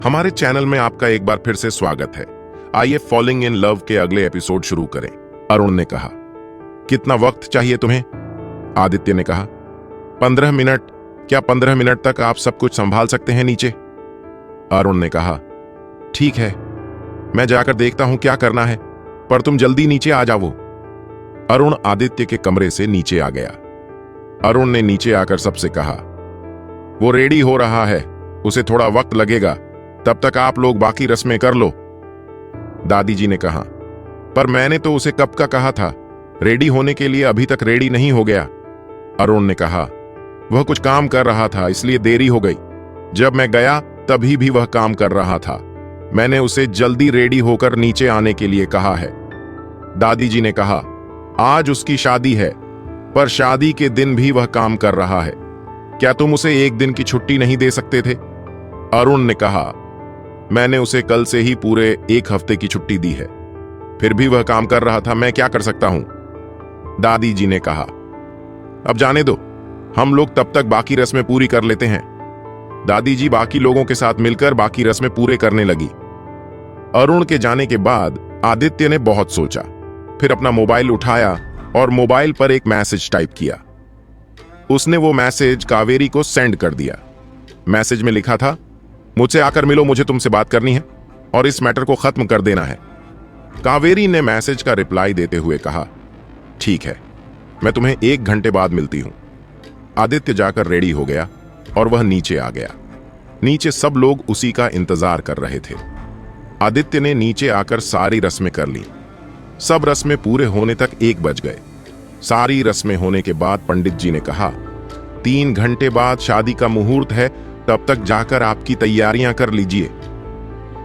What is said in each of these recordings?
हमारे चैनल में आपका एक बार फिर से स्वागत है। आइए फॉलिंग इन लव के अगले एपिसोड शुरू करें। अरुण ने कहा, कितना वक्त चाहिए तुम्हें? आदित्य ने कहा, 15 मिनट। क्या 15 मिनट तक आप सब कुछ संभाल सकते हैं नीचे? अरुण ने कहा, ठीक है, मैं जाकर देखता हूं क्या करना है, पर तुम जल्दी नीचे आ जाओ। अरुण आदित्य के कमरे से नीचे आ गया। अरुण ने नीचे आकर सबसे कहा, वो रेडी हो रहा है, उसे थोड़ा वक्त लगेगा, तब तक आप लोग बाकी रस्में कर लो। दादी जी ने कहा, पर मैंने तो उसे कब का कहा था, रेडी होने के लिए अभी तक रेडी नहीं हो गया। अरुण ने कहा, वह कुछ काम कर रहा था इसलिए देरी हो गई। जब मैं गया तभी भी वह काम कर रहा था। मैंने उसे जल्दी रेडी होकर नीचे आने के लिए कहा है। दादी जी ने कहा, आज उसकी शादी है, पर शादी के दिन भी वह काम कर रहा है। क्या तुम उसे एक दिन की छुट्टी नहीं दे सकते थे? अरुण ने कहा, मैंने उसे कल से ही पूरे 1 हफ्ते की छुट्टी दी है, फिर भी वह काम कर रहा था, मैं क्या कर सकता हूं? दादी जी ने कहा, अब जाने दो, हम लोग तब तक बाकी रस्में पूरी कर लेते हैं। दादी जी बाकी लोगों के साथ मिलकर बाकी रस्में पूरे करने लगी। अरुण के जाने के बाद आदित्य ने बहुत सोचा, फिर अपना मोबाइल उठाया और मोबाइल पर एक मैसेज टाइप किया। उसने वो मैसेज कावेरी को सेंड कर दिया। मैसेज में लिखा था, मुझसे आकर मिलो, मुझे तुमसे बात करनी है और इस मैटर को खत्म कर देना है। कावेरी ने मैसेज का रिप्लाई देते हुए कहा, ठीक है, मैं तुम्हें 1 घंटे बाद मिलती हूं। आदित्य जाकर रेडी हो गया और वह नीचे आ गया। नीचे सब लोग उसी का इंतजार कर रहे थे। आदित्य ने नीचे आकर सारी रस्में कर ली। सब रस्में पूरे होने तक 1 बज गए। सारी रस्में होने के बाद पंडित जी ने कहा, 3 घंटे बाद शादी का मुहूर्त है, तब तक जाकर आपकी तैयारियां कर लीजिए।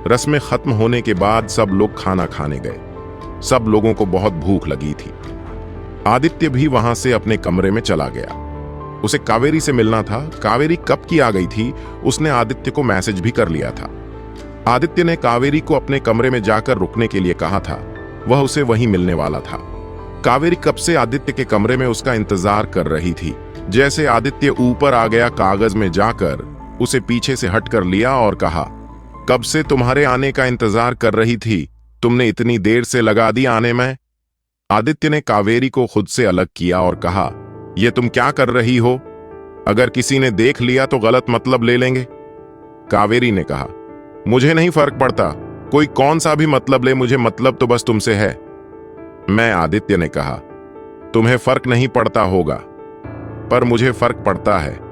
रस्में खत्म होने के बाद सब लोग खाना खाने गए। सब लोगों को बहुत भूख लगी थी। आदित्य भी वहां से अपने कमरे में चला गया। उसे कावेरी से मिलना था। कावेरी कब की आ गई थी, उसने आदित्य को मैसेज भी कर लिया था। आदित्य ने कावेरी को अपने कमरे में जाकर रुकने के लिए कहा था। वह उसे वहीं मिलने वाला था। कावेरी कब से आदित्य के कमरे में उसका इंतजार कर रही थी। जैसे आदित्य ऊपर आ गया, कागज में जाकर उसे पीछे से हटकर लिया और कहा, कब से तुम्हारे आने का इंतजार कर रही थी, तुमने इतनी देर से लगा दी आने में। आदित्य ने कावेरी को खुद से अलग किया और कहा, यह तुम क्या कर रही हो? अगर किसी ने देख लिया तो गलत मतलब ले लेंगे। कावेरी ने कहा, मुझे नहीं फर्क पड़ता, कोई कौन सा भी मतलब ले, मुझे मतलब तो बस तुमसे है। मैं आदित्य ने कहा, तुम्हें फर्क नहीं पड़ता होगा, पर मुझे फर्क पड़ता है।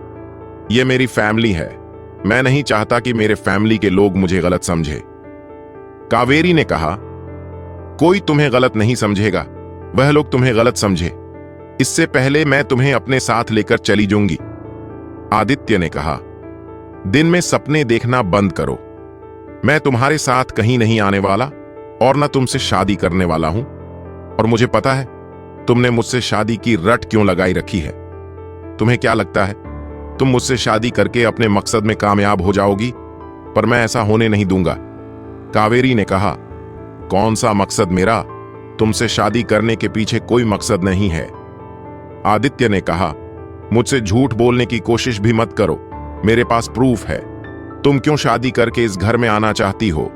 ये मेरी फैमिली है, मैं नहीं चाहता कि मेरे फैमिली के लोग मुझे गलत समझे। कावेरी ने कहा, कोई तुम्हें गलत नहीं समझेगा, वह लोग तुम्हें गलत समझे, इससे पहले मैं तुम्हें अपने साथ लेकर चली जाऊंगी। आदित्य ने कहा, दिन में सपने देखना बंद करो, मैं तुम्हारे साथ कहीं नहीं आने वाला और ना तुमसे शादी करने वाला हूं। और मुझे पता है तुमने मुझसे शादी की रट क्यों लगाई रखी है। तुम्हें क्या लगता है तुम मुझसे शादी करके अपने मकसद में कामयाब हो जाओगी, पर मैं ऐसा होने नहीं दूंगा। कावेरी ने कहा, कौन सा मकसद मेरा? तुमसे शादी करने के पीछे कोई मकसद नहीं है। आदित्य ने कहा, मुझसे झूठ बोलने की कोशिश भी मत करो, मेरे पास प्रूफ है। तुम क्यों शादी करके इस घर में आना चाहती हो?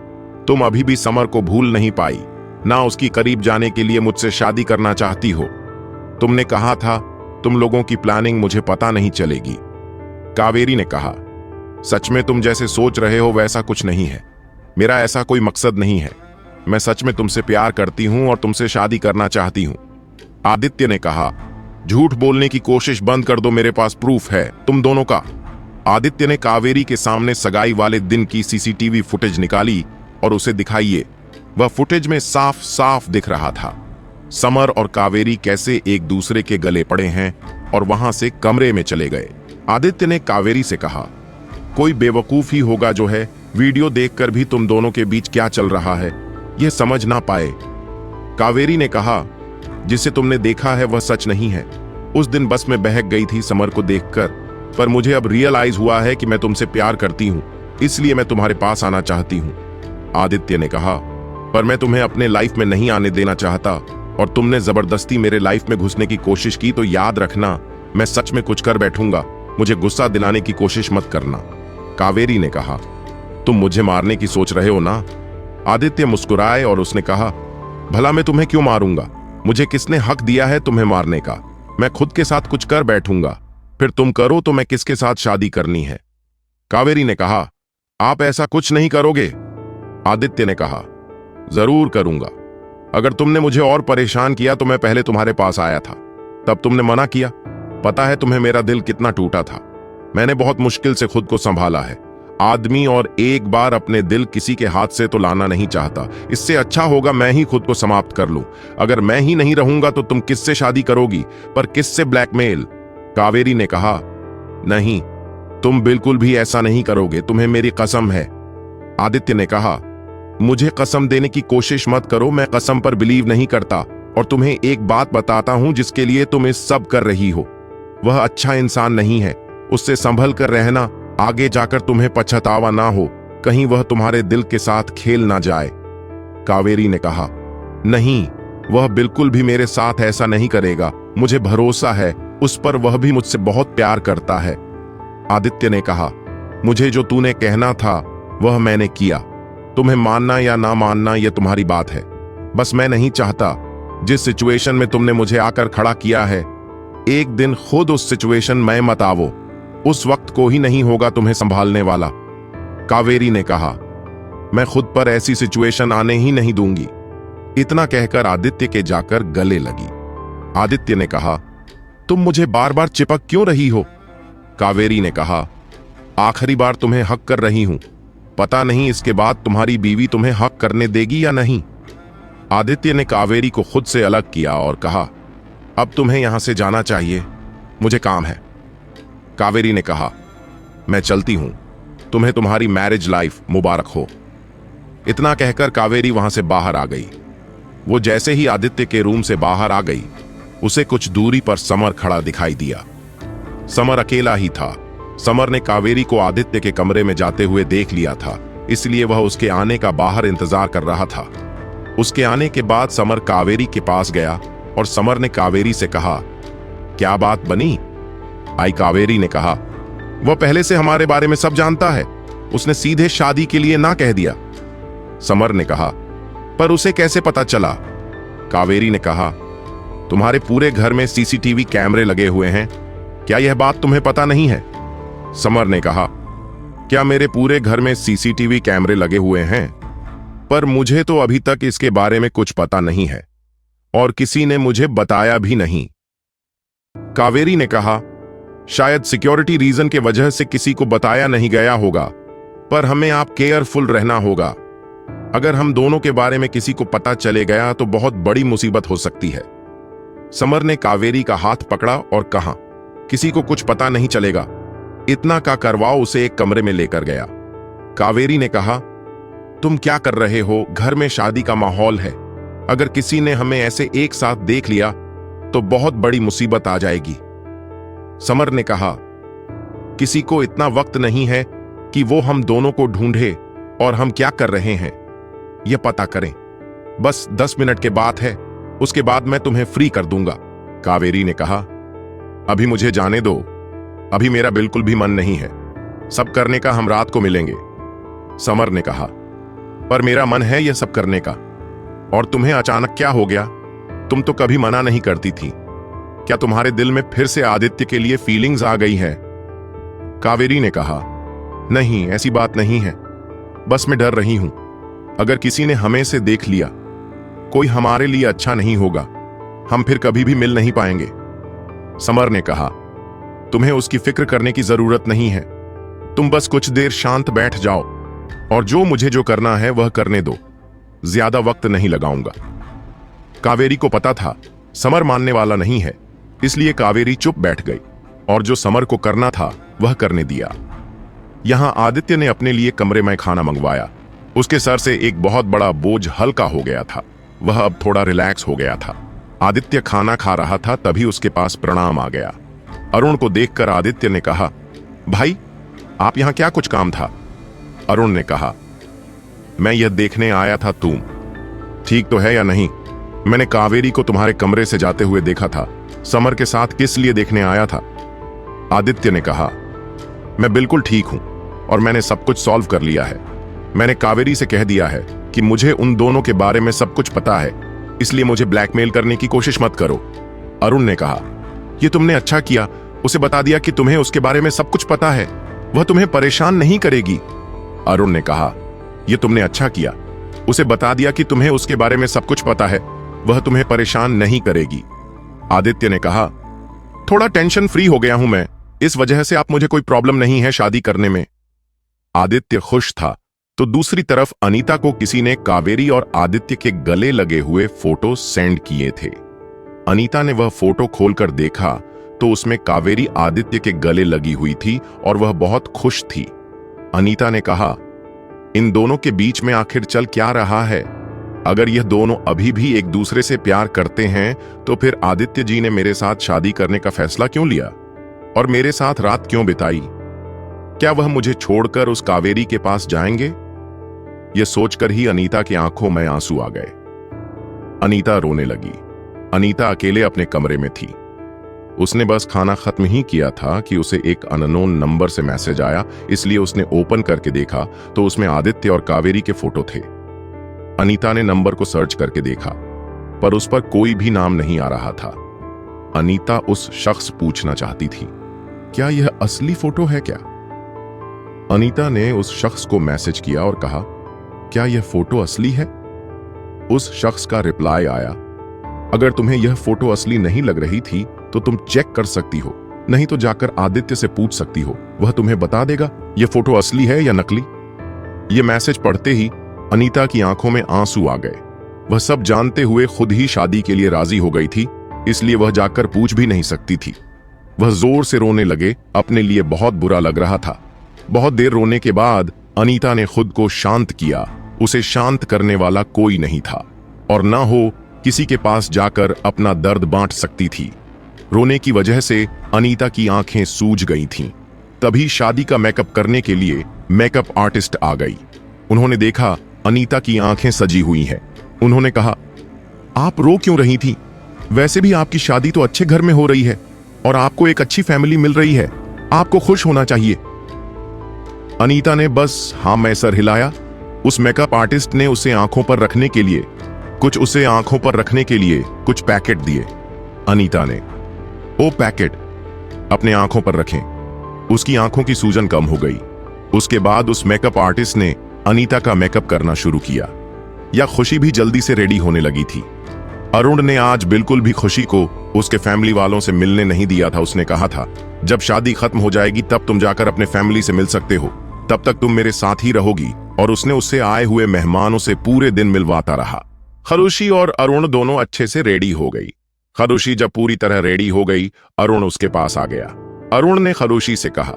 तुम अभी भी समर को भूल नहीं पाई, ना उसकी करीब जाने के लिए मुझसे शादी करना चाहती हो। तुमने कहा था तुम लोगों की प्लानिंग मुझे पता नहीं चलेगी। कावेरी ने कहा, सच में तुम जैसे सोच रहे हो वैसा कुछ नहीं है, मेरा ऐसा कोई मकसद नहीं है। मैं सच में तुमसे प्यार करती हूं और तुमसे शादी करना चाहती हूं। आदित्य ने कहा, झूठ बोलने की कोशिश बंद कर दो, मेरे पास प्रूफ है तुम दोनों का। आदित्य ने कावेरी के सामने सगाई वाले दिन की सीसीटीवी फुटेज निकाली और उसे दिखाइए। वह फुटेज में साफ साफ दिख रहा था समर और कावेरी कैसे एक दूसरे के गले पड़े हैं और वहां से कमरे में चले गए। आदित्य ने कावेरी से कहा, कोई बेवकूफ ही होगा जो है वीडियो देखकर भी तुम दोनों के बीच क्या चल रहा है यह समझ ना पाए। कावेरी ने कहा, जिसे तुमने देखा है वह सच नहीं है। उस दिन बस में बहक गई थी समर को देखकर, पर मुझे अब रियलाइज हुआ है कि मैं तुमसे प्यार करती हूं, इसलिए मैं तुम्हारे पास आना चाहती हूं। आदित्य ने कहा, पर मैं तुम्हें अपने लाइफ में नहीं आने देना चाहता और तुमने जबरदस्ती मेरे लाइफ में घुसने की कोशिश की तो याद रखना, मैं सच में कुछ कर बैठूंगा। मुझे गुस्सा दिलाने की कोशिश मत करना। कावेरी ने कहा, तुम मुझे मारने की सोच रहे हो ना? आदित्य मुस्कुराए और उसने कहा, भला मैं तुम्हें क्यों मारूंगा? मुझे किसने हक दिया है तुम्हें मारने का? मैं खुद के साथ कुछ कर बैठूंगा, फिर तुम करो तो मैं किसके साथ शादी करनी है? कावेरी ने कहा, आप ऐसा कुछ नहीं करोगे। आदित्य ने कहा, जरूर करूंगा। अगर तुमने मुझे और परेशान किया तो मैं पहले तुम्हारे पास आया था, तब तुमने मना किया। पता है तुम्हें मेरा दिल कितना टूटा था। मैंने बहुत मुश्किल से खुद को संभाला है। आदमी और एक बार अपने दिल किसी के हाथ से तो लाना नहीं चाहता। इससे अच्छा होगा मैं ही खुद को समाप्त कर लूं। अगर मैं ही नहीं रहूंगा तो तुम किससे शादी करोगी? पर किससे ब्लैकमेल? कावेरी ने कहा, नहीं, तुम बिल्कुल भी ऐसा नहीं करोगे, तुम्हें मेरी कसम है। आदित्य ने कहा, मुझे कसम देने की कोशिश मत करो, मैं कसम पर बिलीव नहीं करता। और तुम्हें एक बात बताता हूं जिसके लिए तुम इस सब कर रही हो। वह अच्छा इंसान नहीं है, उससे संभल कर रहना, आगे जाकर तुम्हें पछतावा ना हो, कहीं वह तुम्हारे दिल के साथ खेल ना जाए। कावेरी ने कहा, नहीं, वह बिल्कुल भी मेरे साथ ऐसा नहीं करेगा, मुझे भरोसा है उस पर, वह भी मुझसे बहुत प्यार करता है। आदित्य ने कहा, मुझे जो तूने कहना था वह मैंने किया। तुम्हें मानना या ना मानना यह तुम्हारी बात है। बस मैं नहीं चाहता जिस सिचुएशन में तुमने मुझे आकर खड़ा किया है, एक दिन खुद उस सिचुएशन में मत आवो। उस वक्त को ही नहीं होगा तुम्हें संभालने वाला। कावेरी ने कहा, मैं खुद पर ऐसी सिचुएशन आने ही नहीं दूंगी। इतना कहकर आदित्य के जाकर गले लगी। आदित्य ने कहा, तुम मुझे बार बार चिपक क्यों रही हो? कावेरी ने कहा, आखिरी बार तुम्हें हक कर रही हूं, पता नहीं इसके बाद तुम्हारी बीवी तुम्हें हक करने देगी या नहीं। आदित्य ने कावेरी को खुद से अलग किया और कहा, अब तुम्हें यहां से जाना चाहिए, मुझे काम है। कावेरी ने कहा, मैं चलती हूं, तुम्हें तुम्हारी मैरिज लाइफ मुबारक हो। इतना कहकर कावेरी वहां से बाहर आ गई। वो जैसे ही आदित्य के रूम से बाहर आ गई, उसे कुछ दूरी पर समर खड़ा दिखाई दिया। समर अकेला ही था। समर ने कावेरी को आदित्य के कमरे में जाते हुए देख लिया था, इसलिए वह उसके आने का बाहर इंतजार कर रहा था। उसके आने के बाद समर कावेरी के पास गया और समर ने कावेरी से कहा, क्या बात बनी? आई कावेरी ने कहा, वह पहले से हमारे बारे में सब जानता है, उसने सीधे शादी के लिए ना कह दिया। समर ने कहा, पर उसे कैसे पता चला? कावेरी ने कहा, तुम्हारे पूरे घर में सीसीटीवी कैमरे लगे हुए हैं, क्या यह बात तुम्हें पता नहीं है? समर ने कहा, क्या मेरे पूरे घर में सीसीटीवी कैमरे लगे हुए हैं? पर मुझे तो अभी तक इसके बारे में कुछ पता नहीं है और किसी ने मुझे बताया भी नहीं। कावेरी ने कहा, शायद सिक्योरिटी रीजन के वजह से किसी को बताया नहीं गया होगा, पर हमें आप केयरफुल रहना होगा। अगर हम दोनों के बारे में किसी को पता चले गया तो बहुत बड़ी मुसीबत हो सकती है। समर ने कावेरी का हाथ पकड़ा और कहा, किसी को कुछ पता नहीं चलेगा। इतना का करवाओ उसे एक कमरे में लेकर गया। कावेरी ने कहा, तुम क्या कर रहे हो? घर में शादी का माहौल है, अगर किसी ने हमें ऐसे एक साथ देख लिया तो बहुत बड़ी मुसीबत आ जाएगी। समर ने कहा, किसी को इतना वक्त नहीं है कि वो हम दोनों को ढूंढे और हम क्या कर रहे हैं यह पता करें। बस 10 मिनट के बात है, उसके बाद मैं तुम्हें फ्री कर दूंगा। कावेरी ने कहा, अभी मुझे जाने दो, अभी मेरा बिल्कुल भी मन नहीं है, सब करने का हम रात को मिलेंगे। समर ने कहा, पर मेरा मन है यह सब करने का। और तुम्हें अचानक क्या हो गया? तुम तो कभी मना नहीं करती थी। क्या तुम्हारे दिल में फिर से आदित्य के लिए फीलिंग्स आ गई हैं? कावेरी ने कहा, नहीं, ऐसी बात नहीं है, बस मैं डर रही हूं। अगर किसी ने हमें से देख लिया, कोई हमारे लिए अच्छा नहीं होगा, हम फिर कभी भी मिल नहीं पाएंगे। समर ने कहा, तुम्हें उसकी फिक्र करने की जरूरत नहीं है, तुम बस कुछ देर शांत बैठ जाओ और जो मुझे जो करना है वह करने दो, ज्यादा वक्त नहीं लगाऊंगा। कावेरी को पता था समर मानने वाला नहीं है, इसलिए कावेरी चुप बैठ गई और जो समर को करना था वह करने दिया। यहां आदित्य ने अपने लिए कमरे में खाना मंगवाया। उसके सर से एक बहुत बड़ा बोझ हल्का हो गया था, वह अब थोड़ा रिलैक्स हो गया था। आदित्य खाना खा रहा था, तभी उसके पास प्रणाम आ गया। अरुण को देखकर आदित्य ने कहा, भाई आप यहां क्या कुछ काम था? अरुण ने कहा, मैं यह देखने आया था तुम ठीक तो है या नहीं। मैंने कावेरी को तुम्हारे कमरे से जाते हुए देखा था, समर के साथ किस लिए देखने आया था? आदित्य ने कहा, मैं बिल्कुल ठीक हूं और मैंने सब कुछ सॉल्व कर लिया है। मैंने कावेरी से कह दिया है कि मुझे उन दोनों के बारे में सब कुछ पता है, इसलिए मुझे ब्लैकमेल करने की कोशिश मत करो। अरुण ने कहा, यह तुमने अच्छा किया, उसे बता दिया कि तुम्हें उसके बारे में सब कुछ पता है, वह तुम्हें परेशान नहीं करेगी। अरुण ने कहा, यह तुमने अच्छा किया, उसे बता दिया कि तुम्हें उसके बारे में सब कुछ पता है, वह तुम्हें परेशान नहीं करेगी। आदित्य ने कहा, थोड़ा टेंशन फ्री हो गया हूं मैं, इस वजह से आप मुझे कोई प्रॉब्लम नहीं है शादी करने में। आदित्य खुश था, तो दूसरी तरफ अनीता को किसी ने कावेरी और आदित्य के गले लगे हुए फोटो सेंड किए थे। अनीता ने वह फोटो खोलकर देखा तो उसमें कावेरी आदित्य के गले लगी हुई थी और वह बहुत खुश थी। अनीता ने कहा, इन दोनों के बीच में आखिर चल क्या रहा है? अगर यह दोनों अभी भी एक दूसरे से प्यार करते हैं तो फिर आदित्य जी ने मेरे साथ शादी करने का फैसला क्यों लिया और मेरे साथ रात क्यों बिताई? क्या वह मुझे छोड़कर उस कावेरी के पास जाएंगे? यह सोचकर ही अनीता की आंखों में आंसू आ गए। अनीता रोने लगी। अनीता अकेले अपने कमरे में थी। उसने बस खाना खत्म ही किया था कि उसे एक अननोन नंबर से मैसेज आया, इसलिए उसने ओपन करके देखा तो उसमें आदित्य और कावेरी के फोटो थे। अनीता ने नंबर को सर्च करके देखा, पर उस पर कोई भी नाम नहीं आ रहा था। अनीता उस शख्स पूछना चाहती थी, क्या यह असली फोटो है क्या? अनीता ने उस शख्स को मैसेज किया और कहा, क्या यह फोटो असली है? उस शख्स का रिप्लाई आया, अगर तुम्हें यह फोटो असली नहीं लग रही थी तो तुम चेक कर सकती हो, नहीं तो जाकर आदित्य से पूछ सकती हो, वह तुम्हें बता देगा यह फोटो असली है या नकली। यह मैसेज पढ़ते ही अनीता की आंखों में आंसू आ गए। वह सब जानते हुए खुद ही शादी के लिए राजी हो गई थी, इसलिए वह जाकर पूछ भी नहीं सकती थी। वह जोर से रोने लगे, अपने लिए बहुत बुरा लग रहा था। बहुत देर रोने के बाद अनीता ने खुद को शांत किया। उसे शांत करने वाला कोई नहीं था और ना हो किसी के पास जाकर अपना दर्द बांट सकती थी। रोने की वजह से अनीता की आंखें सूज गई थीं। तभी शादी का मेकअप करने के लिए मेकअप आर्टिस्ट आ गई। उन्होंने देखा अनीता की आंखें सजी हुई हैं। उन्होंने कहा, आप रो क्यों रही थी? वैसे भी आपकी शादी तो अच्छे घर में हो रही है और आपको एक अच्छी फैमिली मिल रही है, आपको खुश होना चाहिए। अनीता ने बस हाँ में सर हिलाया। उस मेकअप आर्टिस्ट ने उसे आंखों पर रखने के लिए कुछ पैकेट दिए। अनीता ने ओ पैकेट अपने आंखों पर रखें। उसकी आंखों की सूजन कम हो गई। उसके बाद उस मेकअप आर्टिस्ट ने अनीता का मेकअप करना शुरू किया। या खुशी भी जल्दी से रेडी होने लगी थी। अरुण ने आज बिल्कुल भी खुशी को उसके फैमिली वालों से मिलने नहीं दिया था। उसने कहा था, जब शादी खत्म हो जाएगी तब तुम जाकर अपने फैमिली से मिल सकते हो, तब तक तुम मेरे साथ ही रहोगी। और उसने उससे आए हुए मेहमानों से पूरे दिन मिलवाता रहा। खरुशी और अरुण दोनों अच्छे से रेडी हो गई। खरुशी जब पूरी तरह रेडी हो गई, अरुण उसके पास आ गया। अरुण ने खरुशी से कहा,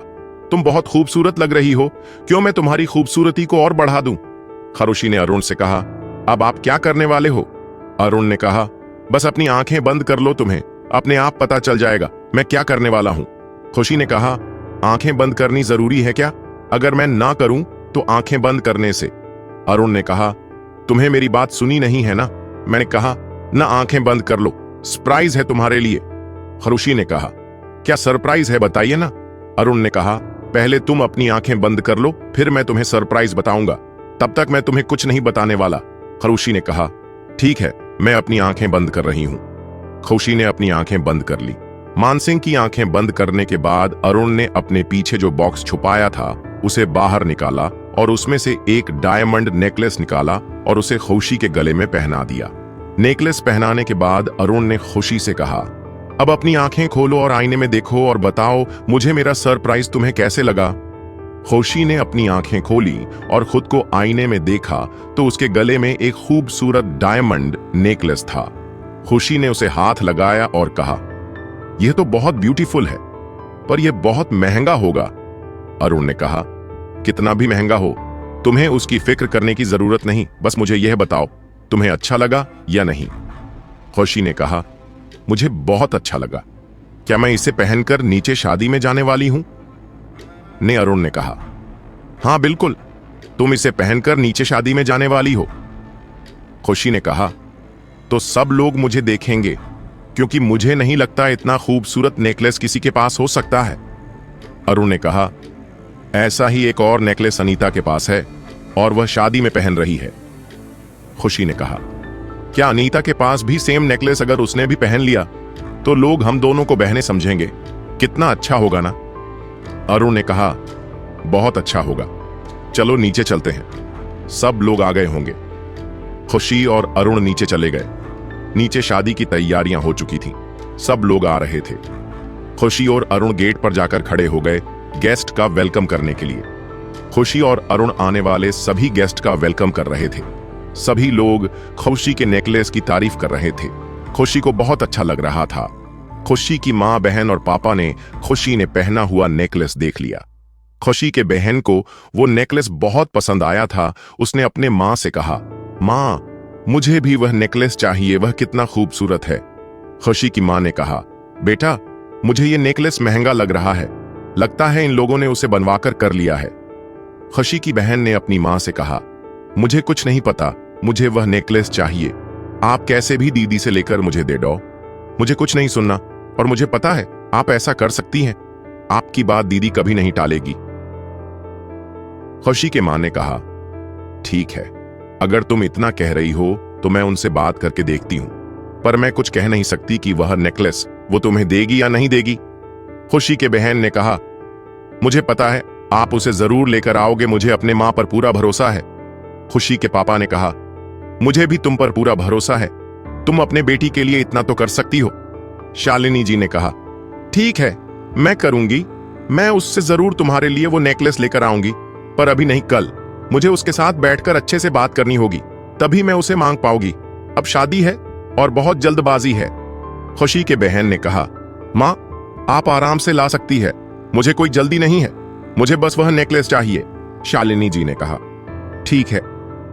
तुम बहुत खूबसूरत लग रही हो, क्यों मैं तुम्हारी खूबसूरती को और बढ़ा दूं? खरुशी ने अरुण से कहा, अब आप क्या करने वाले हो? अरुण ने कहा, बस अपनी आंखें बंद कर लो, तुम्हें अपने आप पता चल जाएगा मैं क्या करने वाला हूं। खुशी ने कहा, आंखें बंद करनी जरूरी है क्या? अगर मैं ना करूं तो आंखें बंद करने से। अरुण ने कहा, तुम्हें मेरी बात सुनी नहीं है ना? मैंने कहा ना आंखें बंद कर लो, सरप्राइज है तुम्हारे लिए। खरुशी ने कहा, क्या सरप्राइज है बताइए ना? अरुण ने कहा, पहले तुम अपनी आंखें बंद कर लो, फिर मैं तुम्हें सरप्राइज बताऊंगा, तब तक मैं तुम्हें कुछ नहीं बताने वाला। खरुशी ने कहा, ठीक है, मैं अपनी आंखें बंद कर रही हूं। खुशी ने अपनी आंखें बंद कर ली। मानसिंह की आंखें बंद करने के बाद अरुण ने अपने पीछे जो बॉक्स छुपाया था उसे बाहर निकाला और उसमें से एक डायमंड नेकलेस निकाला और उसे खुशी के गले में पहना दिया। नेकलेस पहनाने के बाद अरुण ने खुशी से कहा, अब अपनी आंखें खोलो और आईने में देखो और बताओ मुझे मेरा सरप्राइज तुम्हें कैसे लगा। खुशी ने अपनी आंखें खोली और खुद को आईने में देखा तो उसके गले में एक खूबसूरत डायमंड नेकलेस था। खुशी ने उसे हाथ लगाया और कहा, यह तो बहुत ब्यूटीफुल है, पर यह बहुत महंगा होगा। अरुण ने कहा, कितना भी महंगा हो तुम्हें उसकी फिक्र करने की जरूरत नहीं, बस मुझे यह बताओ तुम्हें अच्छा लगा या नहीं। खुशी ने कहा, मुझे बहुत अच्छा लगा। क्या मैं इसे पहनकर नीचे शादी में जाने वाली हूं? ने अरुण ने कहा, हां बिल्कुल, तुम इसे पहनकर नीचे शादी में जाने वाली हो। खुशी ने कहा, तो सब लोग मुझे देखेंगे, क्योंकि मुझे नहीं लगता इतना खूबसूरत नेकलेस किसी के पास हो सकता है। अरुण ने कहा, ऐसा ही एक और नेकलेस अनीता के पास है, और वह शादी में पहन रही है। खुशी ने कहा, क्या अनीता के पास भी सेम नेकलेस अगर उसने भी पहन लिया तो लोग हम दोनों को बहनें समझेंगे, कितना अच्छा होगा ना। अरुण ने कहा, बहुत अच्छा होगा, चलो नीचे चलते हैं, सब लोग आ गए होंगे। खुशी और अरुण नीचे चले गए। नीचे शादी की तैयारियां हो चुकी थीं, सब लोग आ रहे थे। खुशी और अरुण गेट पर जाकर खड़े हो गए गेस्ट का वेलकम करने के लिए। खुशी और अरुण आने वाले सभी गेस्ट का वेलकम कर रहे थे। सभी लोग खुशी के नेकलेस की तारीफ कर रहे थे। खुशी को बहुत अच्छा लग रहा था। खुशी की माँ, बहन और पापा ने खुशी ने पहना हुआ नेकलेस देख लिया। खुशी के बहन को वो नेकलेस बहुत पसंद आया था। उसने अपने माँ से कहा, माँ मुझे भी वह नेकलेस चाहिए, वह कितना खूबसूरत है। खुशी की माँ ने कहा, बेटा मुझे ये नेकलेस महंगा लग रहा है, लगता है इन लोगों ने उसे बनवाकर कर लिया है। खुशी की बहन ने अपनी माँ से कहा, मुझे कुछ नहीं पता, मुझे वह नेकलेस चाहिए, आप कैसे भी दीदी से लेकर मुझे दे दो, मुझे कुछ नहीं सुनना, और मुझे पता है आप ऐसा कर सकती हैं, आपकी बात दीदी कभी नहीं टालेगी। खुशी के मां ने कहा, ठीक है, अगर तुम इतना कह रही हो तो मैं उनसे बात करके देखती हूं, पर मैं कुछ कह नहीं सकती कि वह नेकलेस वो तुम्हें देगी या नहीं देगी। खुशी के बहन ने कहा, मुझे पता है आप उसे जरूर लेकर आओगे, मुझे अपने मां पर पूरा भरोसा है। खुशी के पापा ने कहा, मुझे भी तुम पर पूरा भरोसा है, तुम अपने बेटी के लिए इतना तो कर सकती हो। शालिनी जी ने कहा, ठीक है मैं करूंगी, मैं उससे जरूर तुम्हारे लिए वो नेकलेस लेकर आऊंगी, पर अभी नहीं, कल मुझे उसके साथ बैठकर अच्छे से बात करनी होगी, तभी मैं उसे मांग पाऊंगी, अब शादी है और बहुत जल्दबाजी है। खुशी के बहन ने कहा, मां आप आराम से ला सकती है, मुझे कोई जल्दी नहीं है, मुझे बस वह नेकलेस चाहिए। शालिनी जी ने कहा, ठीक है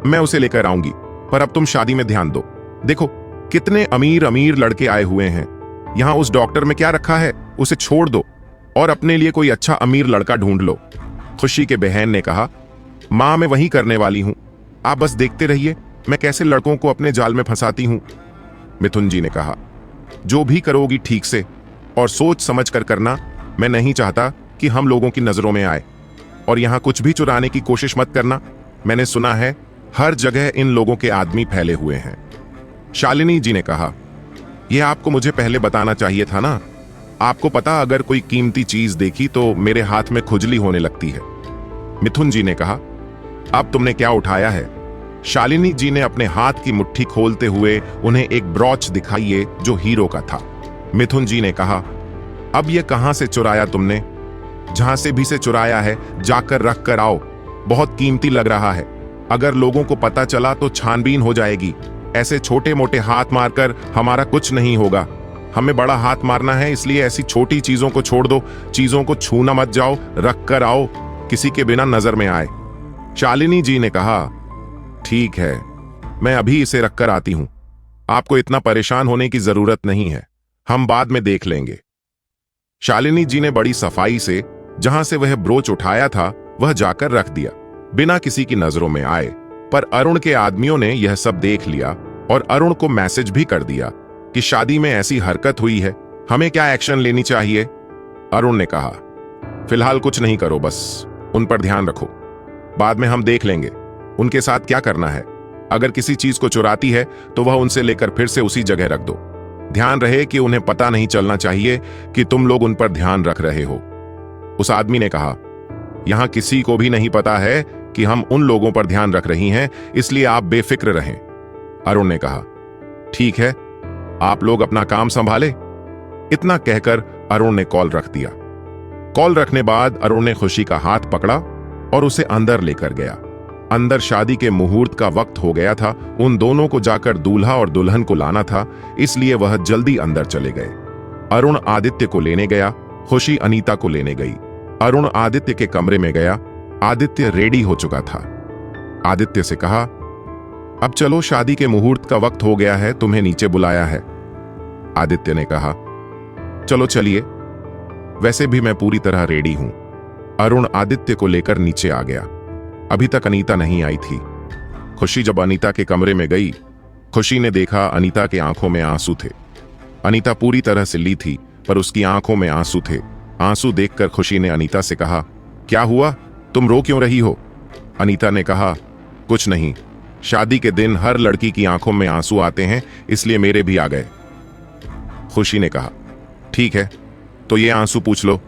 मैं उसे लेकर आऊंगी, पर अब तुम शादी में ध्यान दो, देखो कितने अमीर अमीर लड़के आए हुए हैं, यहां उस डॉक्टर में क्या रखा है उसे छोड़ दो और अपने लिए कोई अच्छा अमीर लड़का ढूंढ लो। खुशी के बहन ने कहा, मां मैं वही करने वाली हूं, आप बस देखते रहिए मैं कैसे लड़कों को अपने जाल में फंसाती हूं। मिथुन जी ने कहा, जो भी करोगी ठीक से और सोच समझ कर करना, मैं नहीं चाहता कि हम लोगों की नजरों में आए, और यहां कुछ भी चुराने की कोशिश मत करना, मैंने सुना है हर जगह इन लोगों के आदमी फैले हुए हैं। शालिनी जी ने कहा, यह आपको मुझे पहले बताना चाहिए था ना, आपको पता अगर कोई कीमती चीज देखी तो मेरे हाथ में खुजली होने लगती है। मिथुन जी ने कहा, अब तुमने क्या उठाया है। शालिनी जी ने अपने हाथ की मुट्ठी खोलते हुए उन्हें एक ब्रॉच दिखाई जो हीरो का था। मिथुन जी ने कहा, अब यह कहां से चुराया तुमने, जहां से भी से चुराया है जाकर रख कर आओ, बहुत कीमती लग रहा है, अगर लोगों को पता चला तो छानबीन हो जाएगी, ऐसे छोटे मोटे हाथ मारकर हमारा कुछ नहीं होगा, हमें बड़ा हाथ मारना है, इसलिए ऐसी छोटी चीजों को छोड़ दो, चीजों को छूना मत जाओ, रख कर आओ, किसी के बिना नजर में आए। शालिनी जी ने कहा, ठीक है मैं अभी इसे रख कर आती हूं, आपको इतना परेशान होने की जरूरत नहीं है, हम बाद में देख लेंगे। शालिनी जी ने बड़ी सफाई से जहां से वह ब्रोच उठाया था वह जाकर रख दिया, बिना किसी की नजरों में आए। पर अरुण के आदमियों ने यह सब देख लिया और अरुण को मैसेज भी कर दिया कि शादी में ऐसी हरकत हुई है, हमें क्या एक्शन लेनी चाहिए। अरुण ने कहा, फिलहाल कुछ नहीं करो, बस उन पर ध्यान रखो, बाद में हम देख लेंगे उनके साथ क्या करना है, अगर किसी चीज को चुराती है तो वह उनसे लेकर फिर से उसी जगह रख दो, ध्यान रहे कि उन्हें पता नहीं चलना चाहिए कि तुम लोग उन पर ध्यान रख रहे हो। उस आदमी ने कहा, यहां किसी को भी नहीं पता है कि हम उन लोगों पर ध्यान रख रही हैं, इसलिए आप बेफिक्र रहें। अरुण ने कहा, ठीक है आप लोग अपना काम संभाले। इतना कहकर अरुण ने कॉल रख दिया। कॉल रखने बाद अरुण ने खुशी का हाथ पकड़ा और उसे अंदर लेकर गया। अंदर शादी के मुहूर्त का वक्त हो गया था, उन दोनों को जाकर दूल्हा और दुल्हन को लाना था, इसलिए वह जल्दी अंदर चले गए। अरुण आदित्य को लेने गया, खुशी अनीता को लेने गई। अरुण आदित्य के कमरे में गया, आदित्य रेडी हो चुका था। आदित्य से कहा, अब चलो शादी के मुहूर्त का वक्त हो गया है, तुम्हें नीचे बुलाया है। आदित्य ने कहा, चलो चलिए, वैसे भी मैं पूरी तरह रेडी हूं। अरुण आदित्य को लेकर नीचे आ गया। अभी तक अनीता नहीं आई थी। खुशी जब अनीता के कमरे में गई, खुशी ने देखा अनीता के आंखों में आंसू थे। अनीता पूरी तरह से ली थी, पर उसकी आंखों में आंसू थे। आंसू देखकर खुशी ने अनीता से कहा, क्या हुआ, तुम रो क्यों रही हो। अनीता ने कहा, कुछ नहीं, शादी के दिन हर लड़की की आंखों में आंसू आते हैं, इसलिए मेरे भी आ गए। खुशी ने कहा, ठीक है, तो ये आंसू पूछ लो।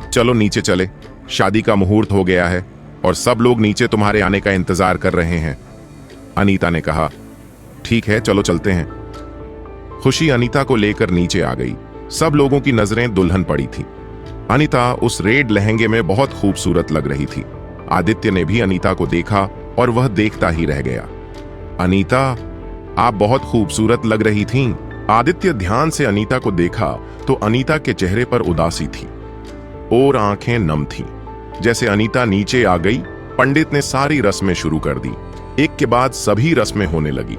चलो नीचे चले, शादी का मुहूर्त हो गया है और सब लोग नीचे तुम्हारे आने का इंतजार कर रहे हैं। अनीता ने कहा, ठीक है, चलो चलते हैं। खुशी अनीता को लेकर नीचे आ गई। सब लोगों की नजरें दुल्हन पड़ी थी। अनीता उस रेड लहंगे में बहुत खूबसूरत लग रही थी। आदित्य ने भी अनीता को देखा और वह देखता ही रह गया। अनीता, आप बहुत खूबसूरत लग रही थीं। आदित्य ध्यान से अनीता को देखा तो अनीता के चेहरे पर उदासी थी और आंखें नम थीं। जैसे अनीता नीचे आ गई, पंडित ने सारी रस्में शुरू कर दी। एक के बाद सभी रस्में होने लगी।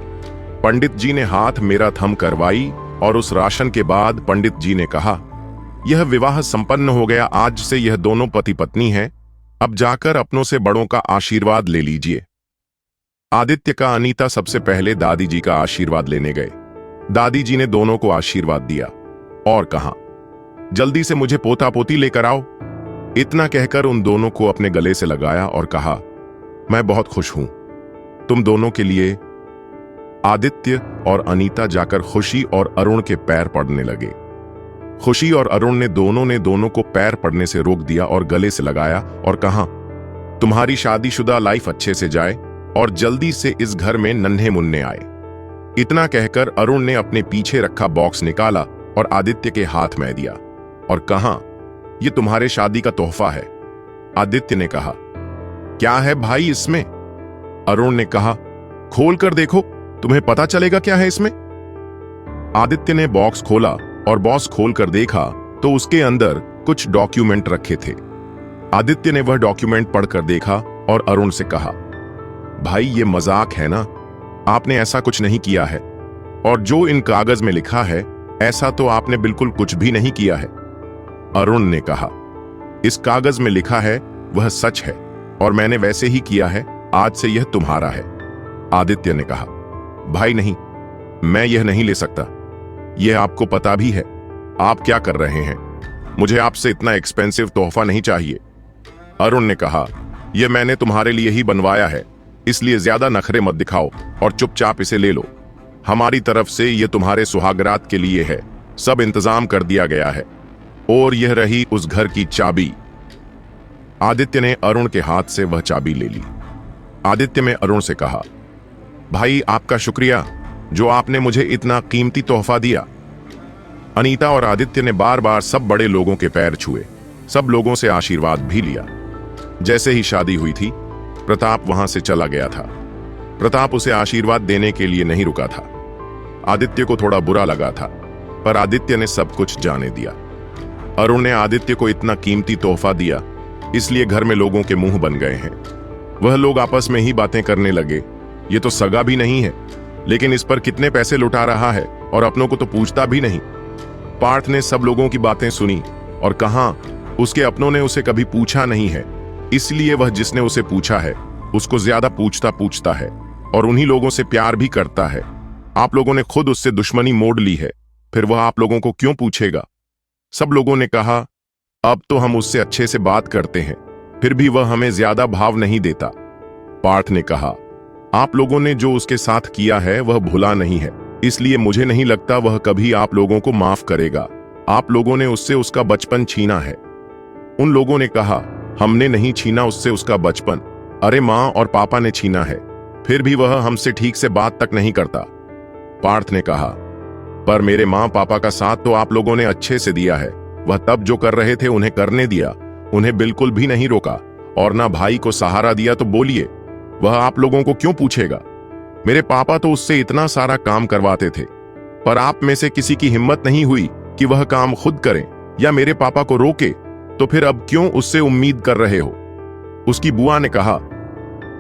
पंडित जी ने हाथ मेरा थम करवाई और उस राशन के बाद पंडित जी ने कहा, यह विवाह संपन्न हो गया। आज से यह दोनों पति पत्नी हैं। अब जाकर अपनों से बड़ों का आशीर्वाद ले लीजिए। आदित्य का अनीता सबसे पहले दादी जी का आशीर्वाद लेने गए। दादी जी ने दोनों को आशीर्वाद दिया और कहा, जल्दी से मुझे पोता पोती लेकर आओ। इतना कहकर उन दोनों को अपने गले से लगाया और कहा, मैं बहुत खुश हूं तुम दोनों के लिए। आदित्य और अनीता जाकर खुशी और अरुण के पैर पड़ने लगे। खुशी और अरुण ने दोनों को पैर पड़ने से रोक दिया और गले से लगाया और कहा, तुम्हारी शादीशुदा लाइफ अच्छे से जाए और जल्दी से इस घर में नन्हे मुन्ने आए। इतना कहकर अरुण ने अपने पीछे रखा बॉक्स निकाला और आदित्य के हाथ में दिया और कहा, यह तुम्हारे शादी का तोहफा है। आदित्य ने कहा, क्या है भाई इसमें? अरुण ने कहा, खोल कर देखो, तुम्हें पता चलेगा क्या है इसमें। आदित्य ने बॉक्स खोला और बॉक्स खोलकर देखा तो उसके अंदर कुछ डॉक्यूमेंट रखे थे। आदित्य ने वह डॉक्यूमेंट पढ़कर देखा और अरुण से कहा, भाई ये मजाक है ना, आपने ऐसा कुछ नहीं किया है और जो इन कागज में लिखा है ऐसा तो आपने बिल्कुल कुछ भी नहीं किया है। अरुण ने कहा, इस कागज में लिखा है वह सच है और मैंने वैसे ही किया है। आज से यह तुम्हारा है। आदित्य ने कहा, भाई नहीं, मैं यह नहीं ले सकता। यह आपको पता भी है आप क्या कर रहे हैं। मुझे आपसे इतना एक्सपेंसिव तोहफा नहीं चाहिए। अरुण ने कहा, यह मैंने तुम्हारे लिए ही बनवाया है, इसलिए ज्यादा नखरे मत दिखाओ और चुपचाप इसे ले लो। हमारी तरफ से यह तुम्हारे सुहागरात के लिए है। सब इंतजाम कर दिया गया है और यह रही उस घर की चाबी। आदित्य ने अरुण के हाथ से वह चाबी ले ली। आदित्य ने अरुण से कहा, भाई आपका शुक्रिया जो आपने मुझे इतना कीमती तोहफा दिया। अनीता और आदित्य ने बार बार सब बड़े लोगों के पैर छुए, सब लोगों से आशीर्वाद भी लिया। जैसे ही शादी हुई थी, प्रताप वहां से चला गया था। प्रताप उसे आशीर्वाद देने के लिए नहीं रुका था। आदित्य को थोड़ा बुरा लगा था, पर आदित्य ने सब कुछ जाने दिया। अरुण ने आदित्य को इतना कीमती तोहफा दिया, इसलिए घर में लोगों के मुंह बन गए हैं। वह लोग आपस में ही बातें करने लगे, ये तो सगा भी नहीं है, लेकिन इस पर कितने पैसे लुटा रहा है और अपनों को तो पूछता भी नहीं। पार्थ ने सब लोगों की बातें सुनी और कहा, उसके अपनों ने उसे कभी पूछा नहीं है, इसलिए वह जिसने उसे पूछा है उसको ज्यादा पूछता है और उन्हीं लोगों से प्यार भी करता है। आप लोगों ने खुद उससे दुश्मनी मोड़ ली है, फिर वह आप लोगों को क्यों पूछेगा? सब लोगों ने कहा, अब तो हम उससे अच्छे से बात करते हैं, फिर भी वह हमें ज्यादा भाव नहीं देता। पार्थ ने कहा, आप लोगों ने जो उसके साथ किया है वह भुला नहीं है, इसलिए मुझे नहीं लगता वह कभी आप लोगों को माफ करेगा। आप लोगों ने उससे उसका बचपन छीना है। उन लोगों ने कहा, हमने नहीं छीना उससे उसका बचपन, अरे माँ और पापा ने छीना है, फिर भी वह हमसे ठीक से बात तक नहीं करता। पार्थ ने कहा, पर मेरे माँ पापा का साथ तो आप लोगों ने अच्छे से दिया है। वह तब जो कर रहे थे उन्हें करने दिया, उन्हें बिल्कुल भी नहीं रोका और ना भाई को सहारा दिया। तो बोलिए, वह आप लोगों को क्यों पूछेगा? मेरे पापा तो उससे इतना सारा काम करवाते थे, पर आप में से किसी की हिम्मत नहीं हुई कि वह काम खुद करें या मेरे पापा को रोके, तो फिर अब क्यों उससे उम्मीद कर रहे हो? उसकी बुआ ने कहा,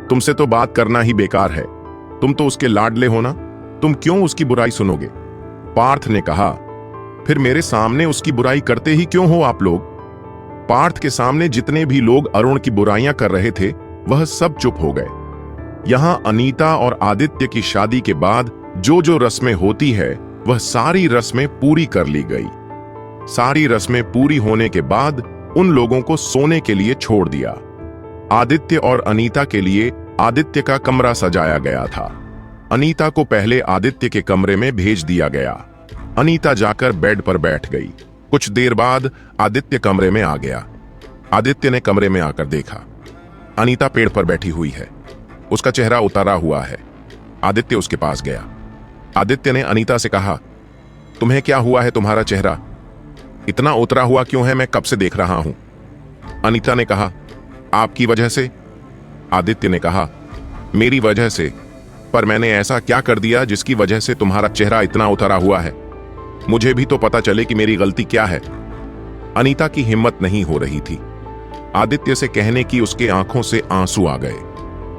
तुमसे तो बात करना ही बेकार है, तुम तो उसके लाडले हो ना, तुम क्यों उसकी बुराई सुनोगे? पार्थ ने कहा, फिर मेरे सामने उसकी बुराई करते ही क्यों हो आप लोग? पार्थ के सामने जितने भी लोग अरुण की बुराइयां कर रहे थे वह सब चुप हो गए। यहां अनीता और आदित्य की शादी के बाद जो जो रस्में होती है वह सारी रस्में पूरी कर ली गई। सारी रस्में पूरी होने के बाद उन लोगों को सोने के लिए छोड़ दिया। आदित्य और अनीता के लिए आदित्य का कमरा सजाया गया था। अनीता को पहले आदित्य के कमरे में भेज दिया गया। अनीता जाकर बेड पर बैठ गई। कुछ देर बाद आदित्य कमरे में आ गया। आदित्य ने कमरे में आकर देखा, अनीता पेड़ पर बैठी हुई है। उसका चेहरा उतारा हुआ है। आदित्य उसके पास गया। आदित्य ने अनीता से कहा, तुम्हें क्या हुआ है? तुम्हारा चेहरा इतना उतरा हुआ क्यों है? मैं कब से देख रहा हूं। अनीता ने कहा, आपकी वजह से। आदित्य ने कहा, मेरी वजह से? पर मैंने ऐसा क्या कर दिया जिसकी वजह से तुम्हारा चेहरा इतना उतरा हुआ है? मुझे भी तो पता चले कि मेरी गलती क्या है। अनीता की हिम्मत नहीं हो रही थी। आदित्य से कहने की उसके आंखों से आंसू आ गए।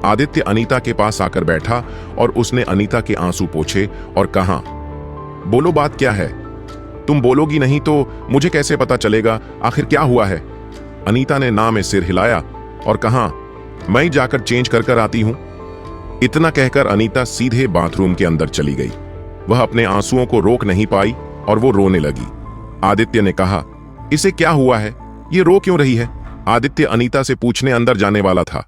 आदित्य अनीता के पास आकर बैठा और उसने अनीता के आंसू पोंछे और कहा, बोलो, बात क्या है? तुम बोलोगी नहीं तो मुझे कैसे पता चलेगा आखिर क्या हुआ है? अनीता ने ना में सिर हिलाया और कहा, मैं ही जाकर चेंज कर कर आती हूं। इतना कहकर अनीता सीधे बाथरूम के अंदर चली गई। वह अपने आंसुओं को रोक नहीं पाई और वो रोने लगी। आदित्य ने कहा, इसे क्या हुआ है? ये रो क्यों रही है? आदित्य अनीता से पूछने अंदर जाने वाला था,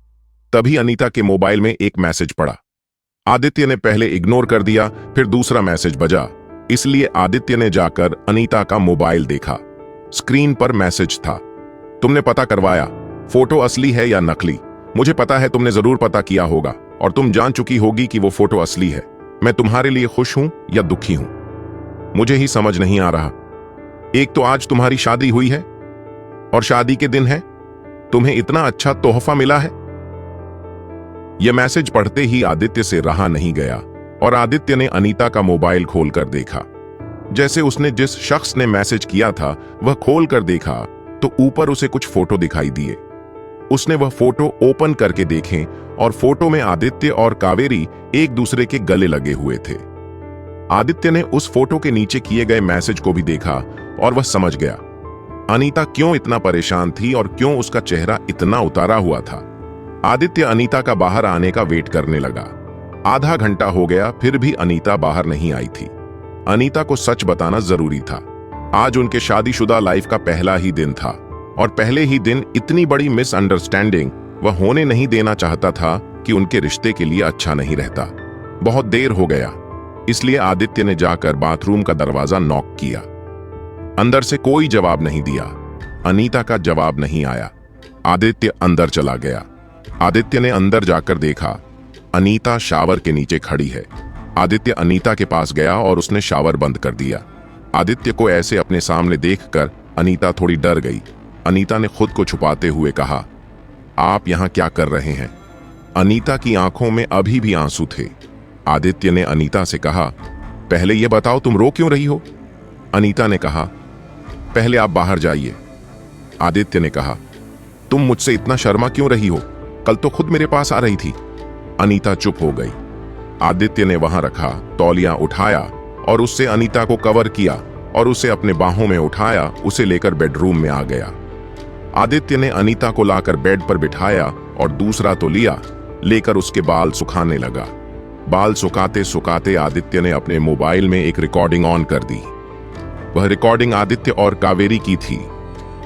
तभी अनीता के मोबाइल में एक मैसेज पड़ा। आदित्य ने पहले इग्नोर कर दिया, फिर दूसरा मैसेज बजा, इसलिए आदित्य ने जाकर अनीता का मोबाइल देखा। स्क्रीन पर मैसेज था, तुमने पता करवाया, फोटो असली है या नकली? मुझे पता है तुमने जरूर पता किया होगा और तुम जान चुकी होगी कि वो फोटो असली है। मैं तुम्हारे लिए खुश हूं या दुखी हूं, मुझे ही समझ नहीं आ रहा। एक तो आज तुम्हारी शादी हुई है और शादी के दिन है, तुम्हें इतना अच्छा तोहफा मिला है। यह मैसेज पढ़ते ही आदित्य से रहा नहीं गया और आदित्य ने अनीता का मोबाइल खोलकर देखा। जैसे उसने जिस शख्स ने मैसेज किया था वह खोलकर देखा तो ऊपर उसे कुछ फोटो दिखाई दिए। उसने वह फोटो ओपन करके देखे और फोटो में आदित्य और कावेरी एक दूसरे के गले लगे हुए थे। आदित्य ने उस फोटो के नीचे किए गए मैसेज को भी देखा और वह समझ गया अनीता क्यों इतना परेशान थी और क्यों उसका चेहरा इतना उतारा हुआ था। आदित्य अनीता का बाहर आने का वेट करने लगा। आधा घंटा हो गया, फिर भी अनीता बाहर नहीं आई थी। अनीता को सच बताना जरूरी था। आज उनके शादीशुदा लाइफ का पहला ही दिन था और पहले ही दिन इतनी बड़ी मिसअंडरस्टैंडिंग वह होने नहीं देना चाहता था कि उनके रिश्ते के लिए अच्छा नहीं रहता। बहुत देर हो गया, इसलिए आदित्य ने जाकर बाथरूम का दरवाजा नॉक किया। अंदर से कोई जवाब नहीं दिया। अनीता का जवाब नहीं आया। आदित्य अंदर चला गया। आदित्य ने अंदर जाकर देखा, अनीता शावर के नीचे खड़ी है। आदित्य अनीता के पास गया और उसने शावर बंद कर दिया। आदित्य को ऐसे अपने सामने देखकर अनीता थोड़ी डर गई। अनीता ने खुद को छुपाते हुए कहा, आप यहां क्या कर रहे हैं? अनीता की आंखों में अभी भी आंसू थे। आदित्य ने अनीता से कहा, पहले यह बताओ तुम रो क्यों रही हो? अनीता ने कहा, पहले आप बाहर जाइए। आदित्य ने कहा, तुम मुझसे इतना शर्मा क्यों रही हो? कल तो खुद मेरे पास आ रही थी। अनीता चुप हो गई। आदित्य ने वहां रखा तौलिया उठाया और उससे अनीता को कवर किया और उसे अपने बाहों में उठाया, उसे लेकर बेडरूम में आ गया। आदित्य ने अनीता को लाकर बेड पर बिठाया और दूसरा तौलिया लेकर उसके बाल सुखाने लगा। बाल सुखाते सुखाते आदित्य ने अपने मोबाइल में एक रिकॉर्डिंग ऑन कर दी। वह रिकॉर्डिंग आदित्य और कावेरी की थी।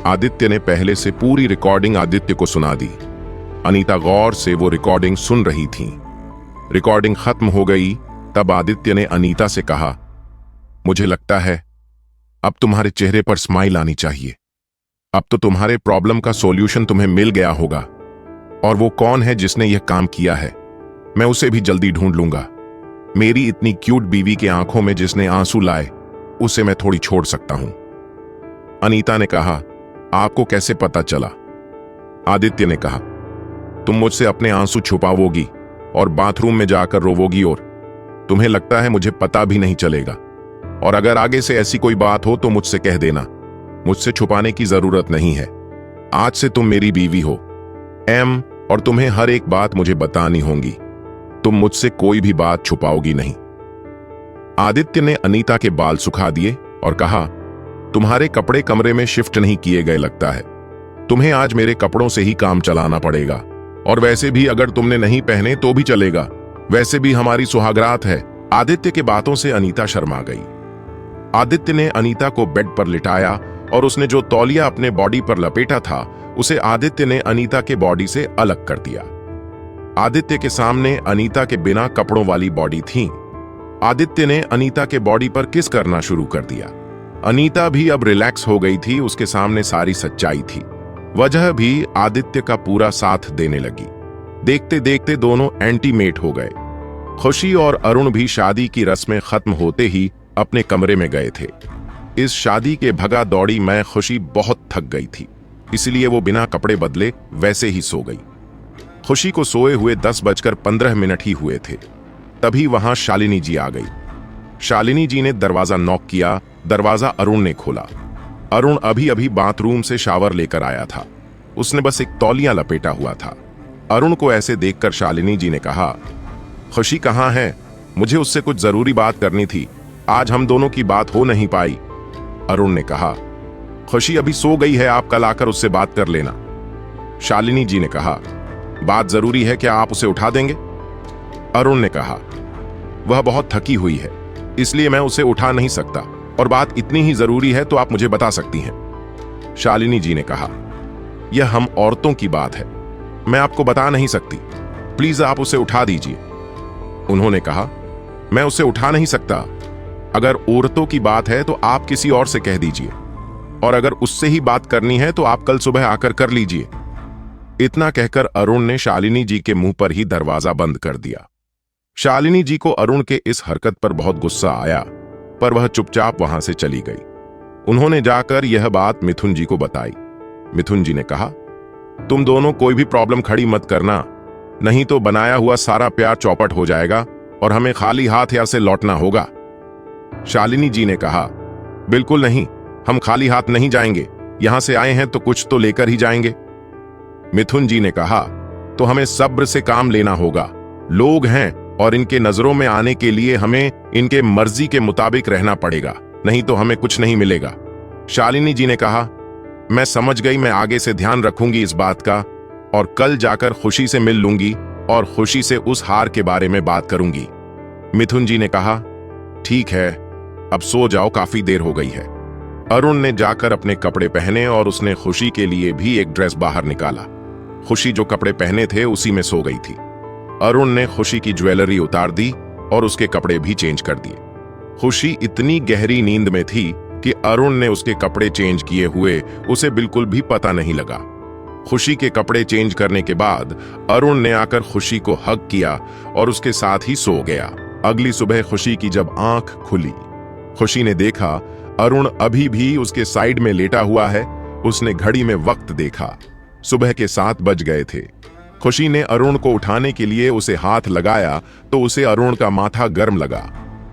आदित्य ने पहले से पूरी रिकॉर्डिंग आदित्य को सुना दी। अनीता गौर से वो रिकॉर्डिंग सुन रही थी। रिकॉर्डिंग खत्म हो गई तब आदित्य ने अनीता से कहा, मुझे लगता है अब तुम्हारे चेहरे पर स्माइल आनी चाहिए। अब तो तुम्हारे प्रॉब्लम का सॉल्यूशन तुम्हें मिल गया होगा। और वो कौन है जिसने यह काम किया है? मैं उसे भी जल्दी ढूंढ लूंगा। मेरी इतनी क्यूट बीवी के आंखों में जिसने आंसू लाए, उसे मैं थोड़ी छोड़ सकता हूं। अनीता ने कहा, आपको कैसे पता चला? आदित्य ने कहा, तुम मुझसे अपने आंसू छुपाओगी और बाथरूम में जाकर रोवोगी और तुम्हें लगता है मुझे पता भी नहीं चलेगा। और अगर आगे से ऐसी कोई बात हो तो मुझसे कह देना। मुझसे छुपाने की जरूरत नहीं है। आज से तुम मेरी बीवी हो और तुम्हें हर एक बात मुझे बतानी होगी। तुम मुझसे कोई भी बात छुपाओगी नहीं। आदित्य ने अनीता के बाल सुखा दिए और कहा, तुम्हारे कपड़े कमरे में शिफ्ट नहीं किए गए लगता है। तुम्हें आज मेरे कपड़ों से ही काम चलाना पड़ेगा। और वैसे भी अगर तुमने नहीं पहने तो भी चलेगा, वैसे भी हमारी सुहागरात है। आदित्य के बातों से अनीता शर्मा गई। आदित्य ने अनीता को बेड पर लिटाया और उसने जो तौलिया अपने बॉडी पर लपेटा था उसे आदित्य ने अनीता के बॉडी से अलग कर दिया। आदित्य के सामने अनीता के बिना कपड़ों वाली बॉडी थी। आदित्य ने अनीता के बॉडी पर किस करना शुरू कर दिया। अनीता भी अब रिलैक्स हो गई थी, उसके सामने सारी सच्चाई थी। वजह भी आदित्य का पूरा साथ देने लगी। देखते देखते दोनों एंटीमेट हो गए। खुशी और अरुण भी शादी की रस्में खत्म होते ही अपने कमरे में गए थे। इस शादी के भगा दौड़ी में खुशी बहुत थक गई थी, इसलिए वो बिना कपड़े बदले वैसे ही सो गई। खुशी को सोए हुए 10:15 ही हुए थे, तभी वहां शालिनी जी आ गई। शालिनी जी ने दरवाजा नॉक किया। दरवाजा अरुण ने खोला। अरुण अभी अभी बाथरूम से शावर लेकर आया था। उसने बस एक तौलिया लपेटा हुआ था। अरुण को ऐसे देखकर शालिनी जी ने कहा, खुशी कहाँ है? मुझे उससे कुछ जरूरी बात करनी थी, आज हम दोनों की बात हो नहीं पाई। अरुण ने कहा, खुशी अभी सो गई है, आप कल आकर उससे बात कर लेना। शालिनी जी ने कहा, बात जरूरी है, क्या आप उसे उठा देंगे? अरुण ने कहा, वह बहुत थकी हुई है, इसलिए मैं उसे उठा नहीं सकता, और बात इतनी ही जरूरी है तो आप मुझे बता सकती हैं। शालिनी जी ने कहा, यह हम औरतों की बात है, मैं आपको बता नहीं सकती, प्लीज आप उसे उठा दीजिए। उन्होंने कहा, मैं उसे उठा नहीं सकता। अगर औरतों की बात है तो आप किसी और से कह दीजिए, और अगर उससे ही बात करनी है तो आप कल सुबह आकर कर लीजिए। इतना कहकर अरुण ने शालिनी जी के मुंह पर ही दरवाजा बंद कर दिया। शालिनी जी को अरुण के इस हरकत पर बहुत गुस्सा आया, पर वह चुपचाप वहां से चली गई। उन्होंने जाकर यह बात मिथुन जी को बताई। मिथुन जी ने कहा, तुम दोनों कोई भी प्रॉब्लम खड़ी मत करना, नहीं तो बनाया हुआ सारा प्यार चौपट हो जाएगा और हमें खाली हाथ यहाँ से लौटना होगा। शालिनी जी ने कहा, बिल्कुल नहीं, हम खाली हाथ नहीं जाएंगे, यहां से आए हैं तो कुछ तो लेकर ही जाएंगे। मिथुन जी ने कहा, तो हमें सब्र से काम लेना होगा, लोग हैं और इनके नजरों में आने के लिए हमें इनके मर्जी के मुताबिक रहना पड़ेगा, नहीं तो हमें कुछ नहीं मिलेगा। शालिनी जी ने कहा, मैं समझ गई, मैं आगे से ध्यान रखूंगी इस बात का, और कल जाकर खुशी से मिल लूंगी और खुशी से उस हार के बारे में बात करूंगी। मिथुन जी ने कहा, ठीक है, अब सो जाओ, काफी देर हो गई है। अरुण ने जाकर अपने कपड़े पहने और उसने खुशी के लिए भी एक ड्रेस बाहर निकाला। खुशी जो कपड़े पहने थे उसी में सो गई थी। अरुण ने खुशी की ज्वेलरी उतार दी और उसके कपड़े भी चेंज कर दिए। खुशी इतनी गहरी नींद में थी कि अरुण ने उसके कपड़े चेंज किए हुए उसे बिल्कुल भी पता नहीं लगा। खुशी के कपड़े चेंज करने के बाद अरुण ने आकर खुशी को हग किया और उसके साथ ही सो गया। अगली सुबह खुशी की जब आंख खुली, खुशी ने देखा अरुण अभी भी उसके साइड में लेटा हुआ है। उसने घड़ी में वक्त देखा, सुबह के 7 बज गए थे। खुशी ने अरुण को उठाने के लिए उसे हाथ लगाया तो उसे अरुण का माथा गर्म लगा।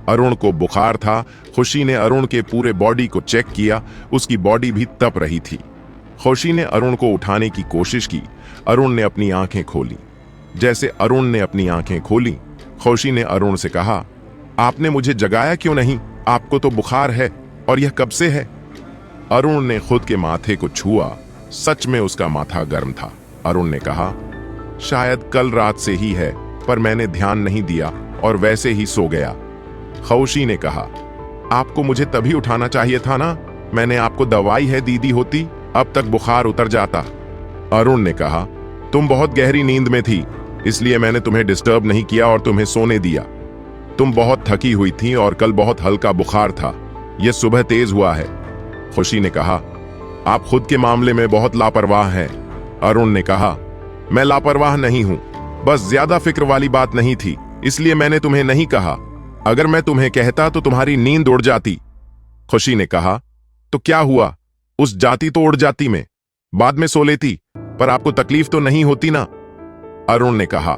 अरुण को बुखार था। खुशी ने अरुण के पूरे बॉडी को चेक किया, उसकी बॉडी भी तप रही थी। खुशी ने अरुण को उठाने की कोशिश की। अरुण ने अपनी आंखें खोली। जैसे अरुण ने अपनी आंखें खोली, खुशी ने अरुण से कहा, आपने मुझे जगाया क्यों नहीं? आपको तो बुखार है, और यह कब से है? अरुण ने खुद के माथे को छुआ। सच में उसका माथा गर्म था। अरुण ने कहा, शायद कल रात से ही है, पर मैंने ध्यान नहीं दिया और वैसे ही सो गया। खुशी ने कहा, आपको मुझे तभी उठाना चाहिए था ना, मैंने आपको दवाई है दीदी होती, अब तक बुखार उतर जाता। अरुण ने कहा, तुम बहुत गहरी नींद में थी, इसलिए मैंने तुम्हें डिस्टर्ब नहीं किया और तुम्हें सोने दिया। तुम बहुत थकी हुई थी और कल बहुत हल्का बुखार था, यह सुबह तेज हुआ है। खुशी ने कहा, आप खुद के मामले में बहुत लापरवाह हैं। अरुण ने कहा, मैं लापरवाह नहीं हूं, बस ज्यादा फिक्र वाली बात नहीं थी, इसलिए मैंने तुम्हें नहीं कहा। अगर मैं तुम्हें कहता तो तुम्हारी नींद उड़ जाती। खुशी ने कहा, तो क्या हुआ, उस जाती तो उड़ जाती, मैं बाद में सो लेती, पर आपको तकलीफ तो नहीं होती ना? अरुण ने कहा,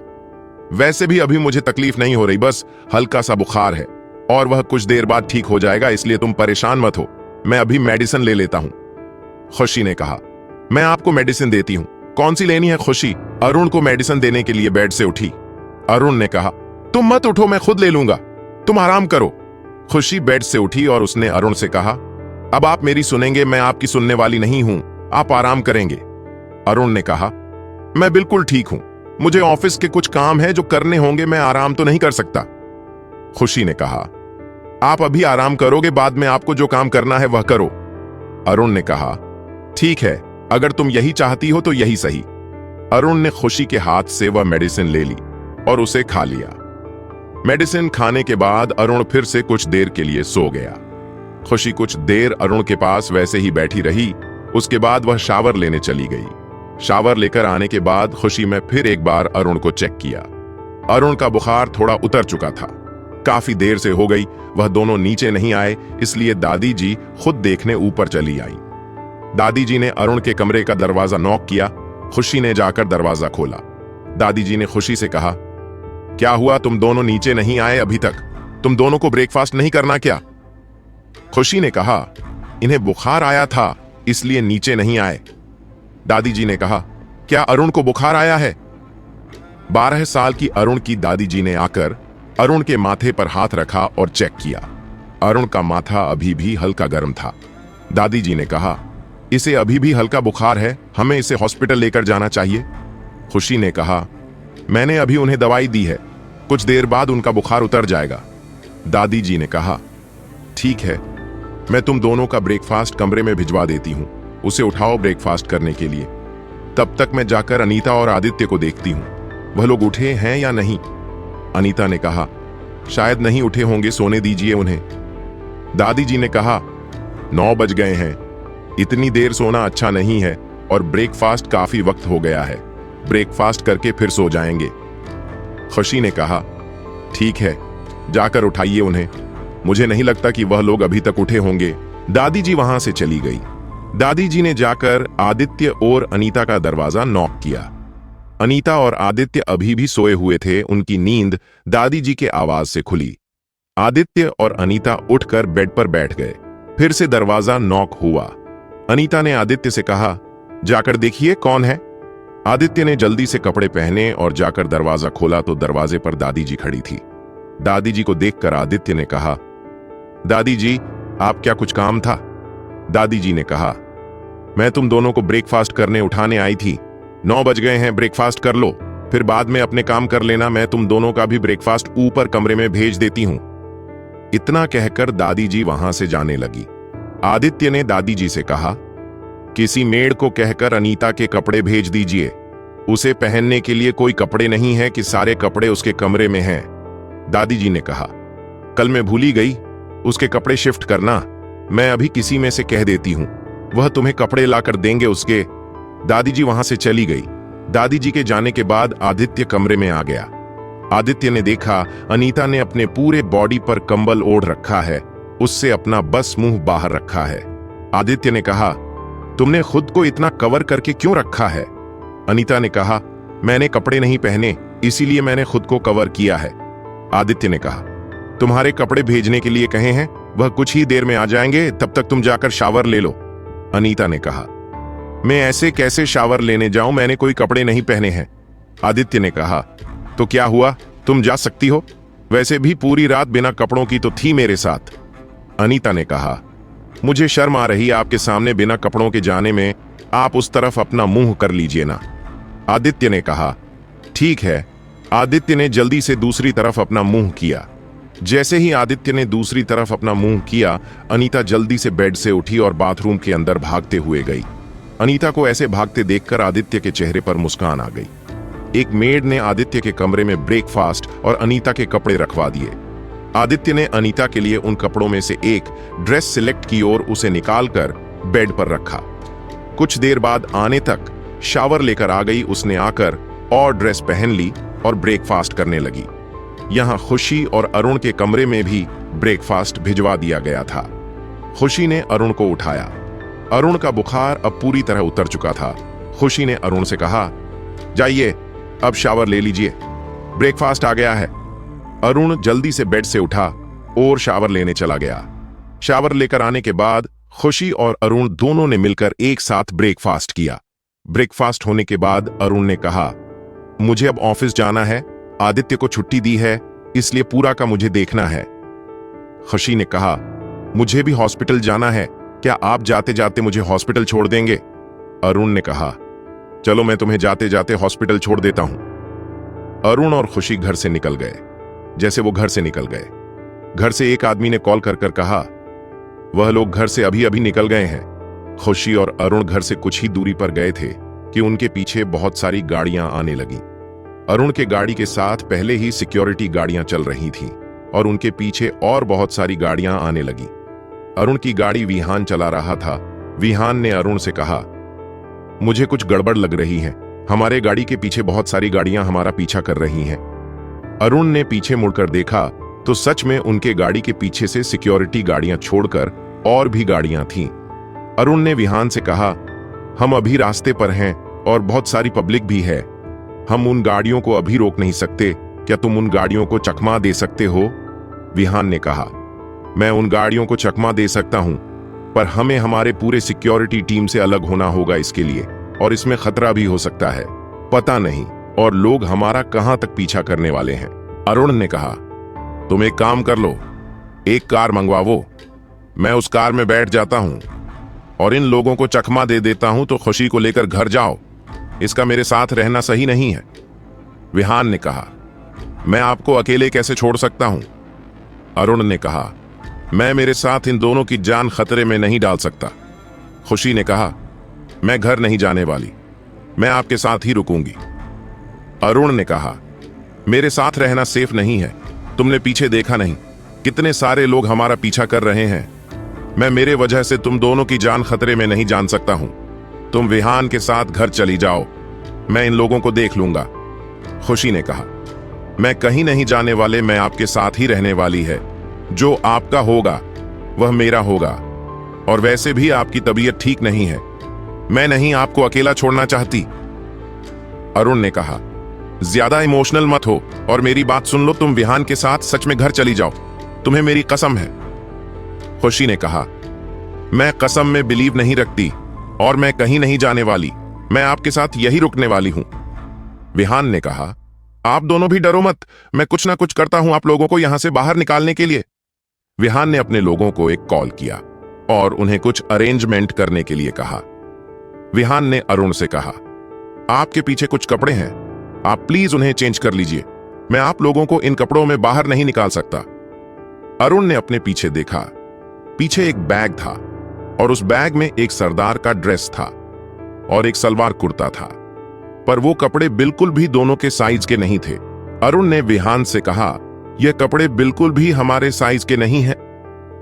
वैसे भी अभी मुझे तकलीफ नहीं हो रही, बस हल्का सा बुखार है और वह कुछ देर बाद ठीक हो जाएगा, इसलिए तुम परेशान मत हो, मैं अभी मेडिसिन ले लेता हूं। खुशी ने कहा, मैं आपको मेडिसिन देती हूं, कौन सी लेनी है? खुशी अरुण को मेडिसिन देने के लिए बेड से उठी। अरुण ने कहा, तुम मत उठो, मैं खुद ले लूंगा, तुम आराम करो। खुशी बेड से उठी और उसने अरुण से कहा, अब आप मेरी सुनेंगे, मैं आपकी सुनने वाली नहीं हूं, आप आराम करेंगे। अरुण ने कहा, मैं बिल्कुल ठीक हूं, मुझे ऑफिस के कुछ काम है जो करने होंगे, मैं आराम तो नहीं कर सकता। खुशी ने कहा, आप अभी आराम करोगे, बाद में आपको जो काम करना है वह करो। अरुण ने कहा, ठीक है, अगर तुम यही चाहती हो तो यही सही। अरुण ने खुशी के हाथ से वह मेडिसिन ले ली और उसे खा लिया। मेडिसिन खाने के बाद अरुण फिर से कुछ देर के लिए सो गया। खुशी कुछ देर अरुण के पास वैसे ही बैठी रही। उसके बाद वह शावर लेने चली गई। शावर लेकर आने के बाद खुशी में फिर एक बार अरुण को चेक किया। अरुण का बुखार थोड़ा उतर चुका था। काफी देर से हो गई वह दोनों नीचे नहीं आए, इसलिए दादी जी खुद देखने ऊपर चली आई। दादी जी ने अरुण के कमरे का दरवाजा नॉक किया। खुशी ने जाकर दरवाजा खोला। दादी जी ने खुशी से कहा, क्या हुआ, तुम दोनों नीचे नहीं आए अभी तक? तुम दोनों को ब्रेकफास्ट नहीं करना क्या? खुशी ने कहा, इन्हें बुखार आया था इसलिए नीचे नहीं आए। दादी जी ने कहा, क्या अरुण को बुखार आया है? 12 साल की अरुण की दादी जी ने आकर अरुण के माथे पर हाथ रखा और चेक किया। अरुण का माथा अभी भी हल्का गर्म था। दादी जी ने कहा, इसे अभी भी हल्का बुखार है, हमें इसे हॉस्पिटल लेकर जाना चाहिए। खुशी ने कहा, मैंने अभी उन्हें दवाई दी है, कुछ देर बाद उनका बुखार उतर जाएगा। दादी जी ने कहा, ठीक है, मैं तुम दोनों का ब्रेकफास्ट कमरे में भिजवा देती हूं, उसे उठाओ ब्रेकफास्ट करने के लिए। तब तक मैं जाकर अनीता और आदित्य को देखती हूं, वह लोग उठे हैं या नहीं। अनीता ने कहा, शायद नहीं उठे होंगे, सोने दीजिए उन्हें। दादी जी ने कहा, 9 बज गए हैं, इतनी देर सोना अच्छा नहीं है और ब्रेकफास्ट काफी वक्त हो गया है, ब्रेकफास्ट करके फिर सो जाएंगे। खुशी ने कहा, ठीक है, जाकर उठाइए उन्हें, मुझे नहीं लगता कि वह लोग अभी तक उठे होंगे। दादी जी वहां से चली गई। दादी जी ने जाकर आदित्य और अनीता का दरवाजा नॉक किया। अनीता और आदित्य अभी भी सोए हुए थे। उनकी नींद दादी जी के आवाज से खुली। आदित्य और अनीता उठकर बेड पर बैठ गए। फिर से दरवाजा नॉक हुआ। अनीता ने आदित्य से कहा, जाकर देखिए कौन है। आदित्य ने जल्दी से कपड़े पहने और जाकर दरवाजा खोला तो दरवाजे पर दादी जी खड़ी थी। दादी जी को देखकर आदित्य ने कहा, दादी जी, आप क्या कुछ काम था? दादी जी ने कहा, मैं तुम दोनों को ब्रेकफास्ट करने उठाने आई थी। 9 बज गए हैं, ब्रेकफास्ट कर लो, फिर बाद में अपने काम कर लेना। मैं तुम दोनों का भी ब्रेकफास्ट ऊपर कमरे में भेज देती हूं। इतना कहकर दादी जी वहां से जाने लगी। आदित्य ने दादी जी से कहा, किसी मेड को कहकर अनीता के कपड़े भेज दीजिए, उसे पहनने के लिए कोई कपड़े नहीं है कि सारे कपड़े उसके कमरे में हैं। दादी जी ने कहा, कल मैं भूली गई, उसके कपड़े शिफ्ट करना। मैं अभी किसी में से कह देती हूं, वह तुम्हें कपड़े लाकर देंगे उसके। दादी जी वहां से चली गई। दादी जी के जाने के बाद आदित्य कमरे में आ गया। आदित्य ने देखा अनीता ने अपने पूरे बॉडी पर कंबल ओढ़ रखा है, उससे अपना बस मुंह बाहर रखा है। आदित्य ने कहा, तुमने खुद को इतना कवर करके क्यों रखा है? अनीता ने कहा, मैंने कपड़े नहीं पहने, इसीलिए मैंने खुद को कवर किया है। आदित्य ने कहा, तुम्हारे कपड़े भेजने के लिए कहे हैं, वह कुछ ही देर में आ जाएंगे, तब तक तुम जाकर शावर ले लो। अनीता ने कहा, मैं ऐसे कैसे शावर लेने जाऊं, मैंने कोई कपड़े नहीं पहने हैं। आदित्य ने कहा, तो क्या हुआ, तुम जा सकती हो, वैसे भी पूरी रात बिना कपड़ों की तो थी मेरे साथ। अनीता ने कहा, मुझे शर्म आ रही आपके सामने बिना कपड़ों के जाने में, आप उस तरफ अपना मुंह कर लीजिए ना। आदित्य ने कहा, ठीक है। आदित्य ने जल्दी से दूसरी तरफ अपना मुंह किया। जैसे ही आदित्य ने दूसरी तरफ अपना मुंह किया, अनीता जल्दी से बेड से उठी और बाथरूम के अंदर भागते हुए गई। अनीता को ऐसे भागते देखकर आदित्य के चेहरे पर मुस्कान आ गई। एक मेड ने आदित्य के कमरे में ब्रेकफास्ट और अनीता के कपड़े रखवा दिए। आदित्य ने अनीता के लिए उन कपड़ों में से एक ड्रेस सिलेक्ट की और उसे निकालकर बेड पर रखा। कुछ देर बाद आने तक शावर लेकर आ गई। उसने आकर और ड्रेस पहन ली और ब्रेकफास्ट करने लगी। यहां खुशी और अरुण के कमरे में भी ब्रेकफास्ट भिजवा दिया गया था। खुशी ने अरुण को उठाया। अरुण का बुखार अब पूरी तरह उतर चुका था। खुशी ने अरुण से कहा, जाइए अब शावर ले लीजिए, ब्रेकफास्ट आ गया है। अरुण जल्दी से बेड से उठा और शावर लेने चला गया। शावर लेकर आने के बाद खुशी और अरुण दोनों ने मिलकर एक साथ ब्रेकफास्ट किया। ब्रेकफास्ट होने के बाद अरुण ने कहा, मुझे अब ऑफिस जाना है, आदित्य को छुट्टी दी है, इसलिए पूरा का मुझे देखना है। खुशी ने कहा, मुझे भी हॉस्पिटल जाना है, क्या आप जाते जाते मुझे हॉस्पिटल छोड़ देंगे? अरुण ने कहा, चलो मैं तुम्हें जाते जाते हॉस्पिटल छोड़ देता हूं। अरुण और खुशी घर से निकल गए। जैसे वो घर से निकल गए, घर से एक आदमी ने कॉल कर कर कहा, वह लोग घर से अभी अभी निकल गए हैं। खुशी और अरुण घर से कुछ ही दूरी पर गए थे। कि उनके पीछे बहुत सारी गाड़ियां आने लगी। अरुण के गाड़ी के साथ पहले ही सिक्योरिटी गाड़ियां चल रही थीं और उनके पीछे और बहुत सारी गाड़ियां आने लगी। अरुण की गाड़ी विहान चला रहा था। विहान ने अरुण से कहा, मुझे कुछ गड़बड़ लग रही है, हमारे गाड़ी के पीछे बहुत सारी गाड़ियां हमारा पीछा कर रही हैं। अरुण ने पीछे मुड़कर देखा तो सच में उनके गाड़ी के पीछे से सिक्योरिटी गाड़ियां छोड़कर और भी गाड़ियां थीं। अरुण ने विहान से कहा, हम अभी रास्ते पर हैं और बहुत सारी पब्लिक भी है, हम उन गाड़ियों को अभी रोक नहीं सकते, क्या तुम उन गाड़ियों को चकमा दे सकते हो? विहान ने कहा, मैं उन गाड़ियों को चकमा दे सकता हूं, पर हमें हमारे पूरे सिक्योरिटी टीम से अलग होना होगा इसके लिए, और इसमें खतरा भी हो सकता है, पता नहीं और लोग हमारा कहां तक पीछा करने वाले हैं। अरुण ने कहा, तुम एक काम कर लो, एक कार मंगवाओ, मैं उस कार में बैठ जाता हूं और इन लोगों को चकमा दे देता हूं, तो खुशी को लेकर घर जाओ, इसका मेरे साथ रहना सही नहीं है। विहान ने कहा, मैं आपको अकेले कैसे छोड़ सकता हूं? अरुण ने कहा, मैं मेरे साथ इन दोनों की जान खतरे में नहीं डाल सकता। खुशी ने कहा, मैं घर नहीं जाने वाली, मैं आपके साथ ही रुकूंगी। अरुण ने कहा, मेरे साथ रहना सेफ नहीं है, तुमने पीछे देखा नहीं, कितने सारे लोग हमारा पीछा कर रहे हैं, मैं मेरे वजह से तुम दोनों की जान खतरे में नहीं जान सकता हूं, तुम विहान के साथ घर चली जाओ, मैं इन लोगों को देख लूंगा। खुशी ने कहा, मैं कहीं नहीं जाने वाले, मैं आपके साथ ही रहने वाली है, जो आपका होगा वह मेरा होगा, और वैसे भी आपकी तबीयत ठीक नहीं है, मैं नहीं आपको अकेला छोड़ना चाहती। अरुण ने कहा, ज्यादा इमोशनल मत हो और मेरी बात सुन लो, तुम विहान के साथ सच में घर चली जाओ, तुम्हें मेरी कसम है। खुशी ने कहा, मैं कसम में बिलीव नहीं रखती और मैं कहीं नहीं जाने वाली, मैं आपके साथ यही रुकने वाली हूं। विहान ने कहा, आप दोनों भी डरो मत, मैं कुछ ना कुछ करता हूं आप लोगों को यहां से बाहर निकालने के लिए। विहान ने अपने लोगों को एक कॉल किया और उन्हें कुछ अरेंजमेंट करने के लिए कहा। विहान ने अरुण से कहा, आपके पीछे कुछ कपड़े हैं, आप प्लीज उन्हें चेंज कर लीजिए, मैं आप लोगों को इन कपड़ों में बाहर नहीं निकाल सकता। अरुण ने अपने पीछे देखा, पीछे एक बैग था और उस बैग में एक सरदार का ड्रेस था और एक सलवार कुर्ता था, पर वो कपड़े बिल्कुल भी दोनों के साइज के नहीं थे। अरुण ने विहान से कहा, यह कपड़े बिल्कुल भी हमारे साइज के नहीं हैं।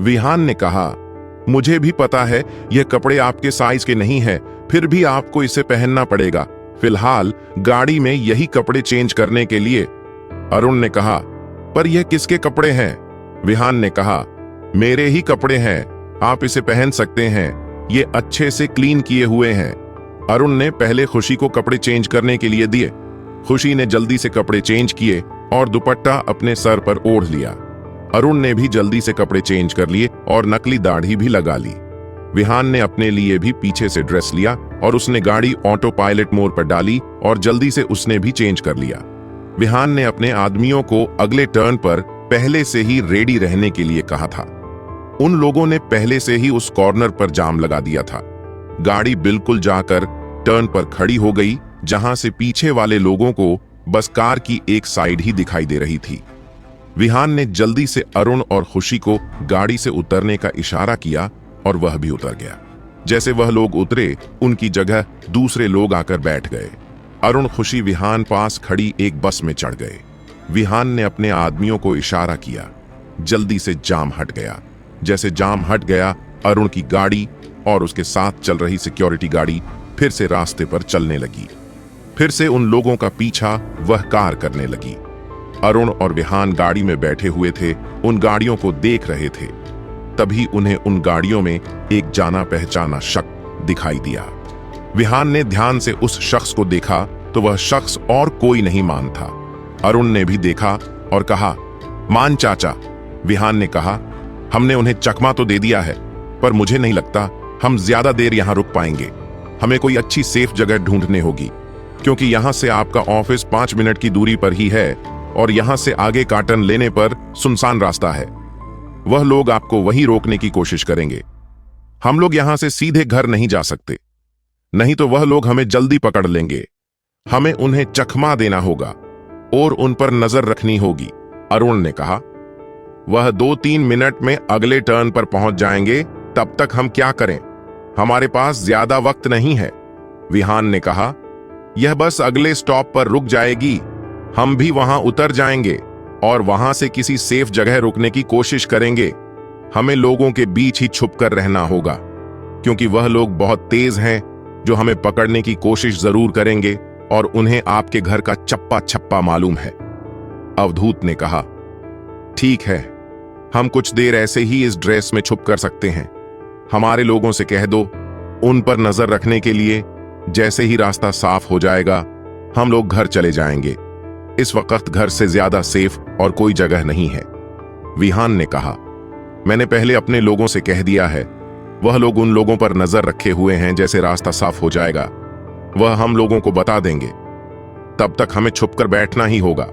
विहान ने कहा, मुझे भी पता है यह कपड़े आपके साइज के नहीं हैं, फिर भी आपको इसे पहनना पड़ेगा, फिलहाल गाड़ी में यही कपड़े चेंज करने के लिए। अरुण ने कहा, पर यह किसके कपड़े हैं? विहान ने कहा, मेरे ही कपड़े हैं, आप इसे पहन सकते हैं, ये अच्छे से क्लीन किए हुए हैं। अरुण ने पहले खुशी को कपड़े चेंज करने के लिए दिए। खुशी ने जल्दी से कपड़े चेंज किए और दुपट्टा अपने सर पर ओढ़ लिया। अरुण ने भी जल्दी से कपड़े चेंज कर लिए और नकली दाढ़ी भी लगा ली। विहान ने अपने लिए भी पीछे से ड्रेस लिया और उसने गाड़ी ऑटो पायलट मोड पर डाली और जल्दी से उसने भी चेंज कर लिया। विहान ने अपने आदमियों को अगले टर्न पर पहले से ही रेडी रहने के लिए कहा था। उन लोगों ने पहले से ही उस कॉर्नर पर जाम लगा दिया था। गाड़ी बिल्कुल जाकर टर्न पर खड़ी हो गई, जहां से पीछे वाले लोगों को बस कार की एक साइड ही दिखाई दे रही थी। विहान ने जल्दी से अरुण और खुशी को गाड़ी से उतरने का इशारा किया और वह भी उतर गया। जैसे वह लोग उतरे, उनकी जगह दूसरे लोग आकर बैठ गए। अरुण, खुशी विहान पास खड़ी एक बस में चढ़ गए। विहान ने अपने आदमियों को इशारा किया, जल्दी से जाम हट गया। जैसे जाम हट गया, अरुण की गाड़ी और उसके साथ चल रही सिक्योरिटी गाड़ी फिर से रास्ते पर चलने लगी। फिर से उन लोगों का पीछा वह कार करने लगी। अरुण और विहान गाड़ी में बैठे हुए थे, उन गाड़ियों को देख रहे थे। तभी उन्हें उन गाड़ियों में एक जाना पहचाना शख्स दिखाई दिया। विहान ने ध्यान से उस शख्स को देखा तो वह शख्स और कोई नहीं मान था। अरुण ने भी देखा और कहा, मान चाचा। विहान ने कहा, हमने उन्हें चकमा तो दे दिया है, पर मुझे नहीं लगता हम ज्यादा देर यहां रुक पाएंगे। हमें कोई अच्छी सेफ जगह ढूंढने होगी, क्योंकि यहां से आपका ऑफिस 5 मिनट की दूरी पर ही है और यहां से आगे का टर्न लेने पर सुनसान रास्ता है। वह लोग आपको वहीं रोकने की कोशिश करेंगे। हम लोग यहां से सीधे घर नहीं जा सकते, नहीं तो वह लोग हमें जल्दी पकड़ लेंगे। हमें उन्हें चकमा देना होगा और उन पर नजर रखनी होगी। अरुण ने कहा, वह 2-3 मिनट में अगले टर्न पर पहुंच जाएंगे, तब तक हम क्या करें? हमारे पास ज्यादा वक्त नहीं है। विहान ने कहा, यह बस अगले स्टॉप पर रुक जाएगी, हम भी वहां उतर जाएंगे और वहां से किसी सेफ जगह रुकने की कोशिश करेंगे। हमें लोगों के बीच ही छुपकर रहना होगा, क्योंकि वह लोग बहुत तेज हैं जो हमें पकड़ने की कोशिश जरूर करेंगे और उन्हें आपके घर का चप्पा छप्पा मालूम है। अवधूत ने कहा, ठीक है, हम कुछ देर ऐसे ही इस ड्रेस में छुप कर सकते हैं। हमारे लोगों से कह दो उन पर नजर रखने के लिए। जैसे ही रास्ता साफ हो जाएगा हम लोग घर चले जाएंगे। इस वक्त घर से ज्यादा सेफ और कोई जगह नहीं है। विहान ने कहा, मैंने पहले अपने लोगों से कह दिया है, वह लोग उन लोगों पर नजर रखे हुए हैं। जैसे रास्ता साफ हो जाएगा वह हम लोगों को बता देंगे। तब तक हमें छुपकर बैठना ही होगा।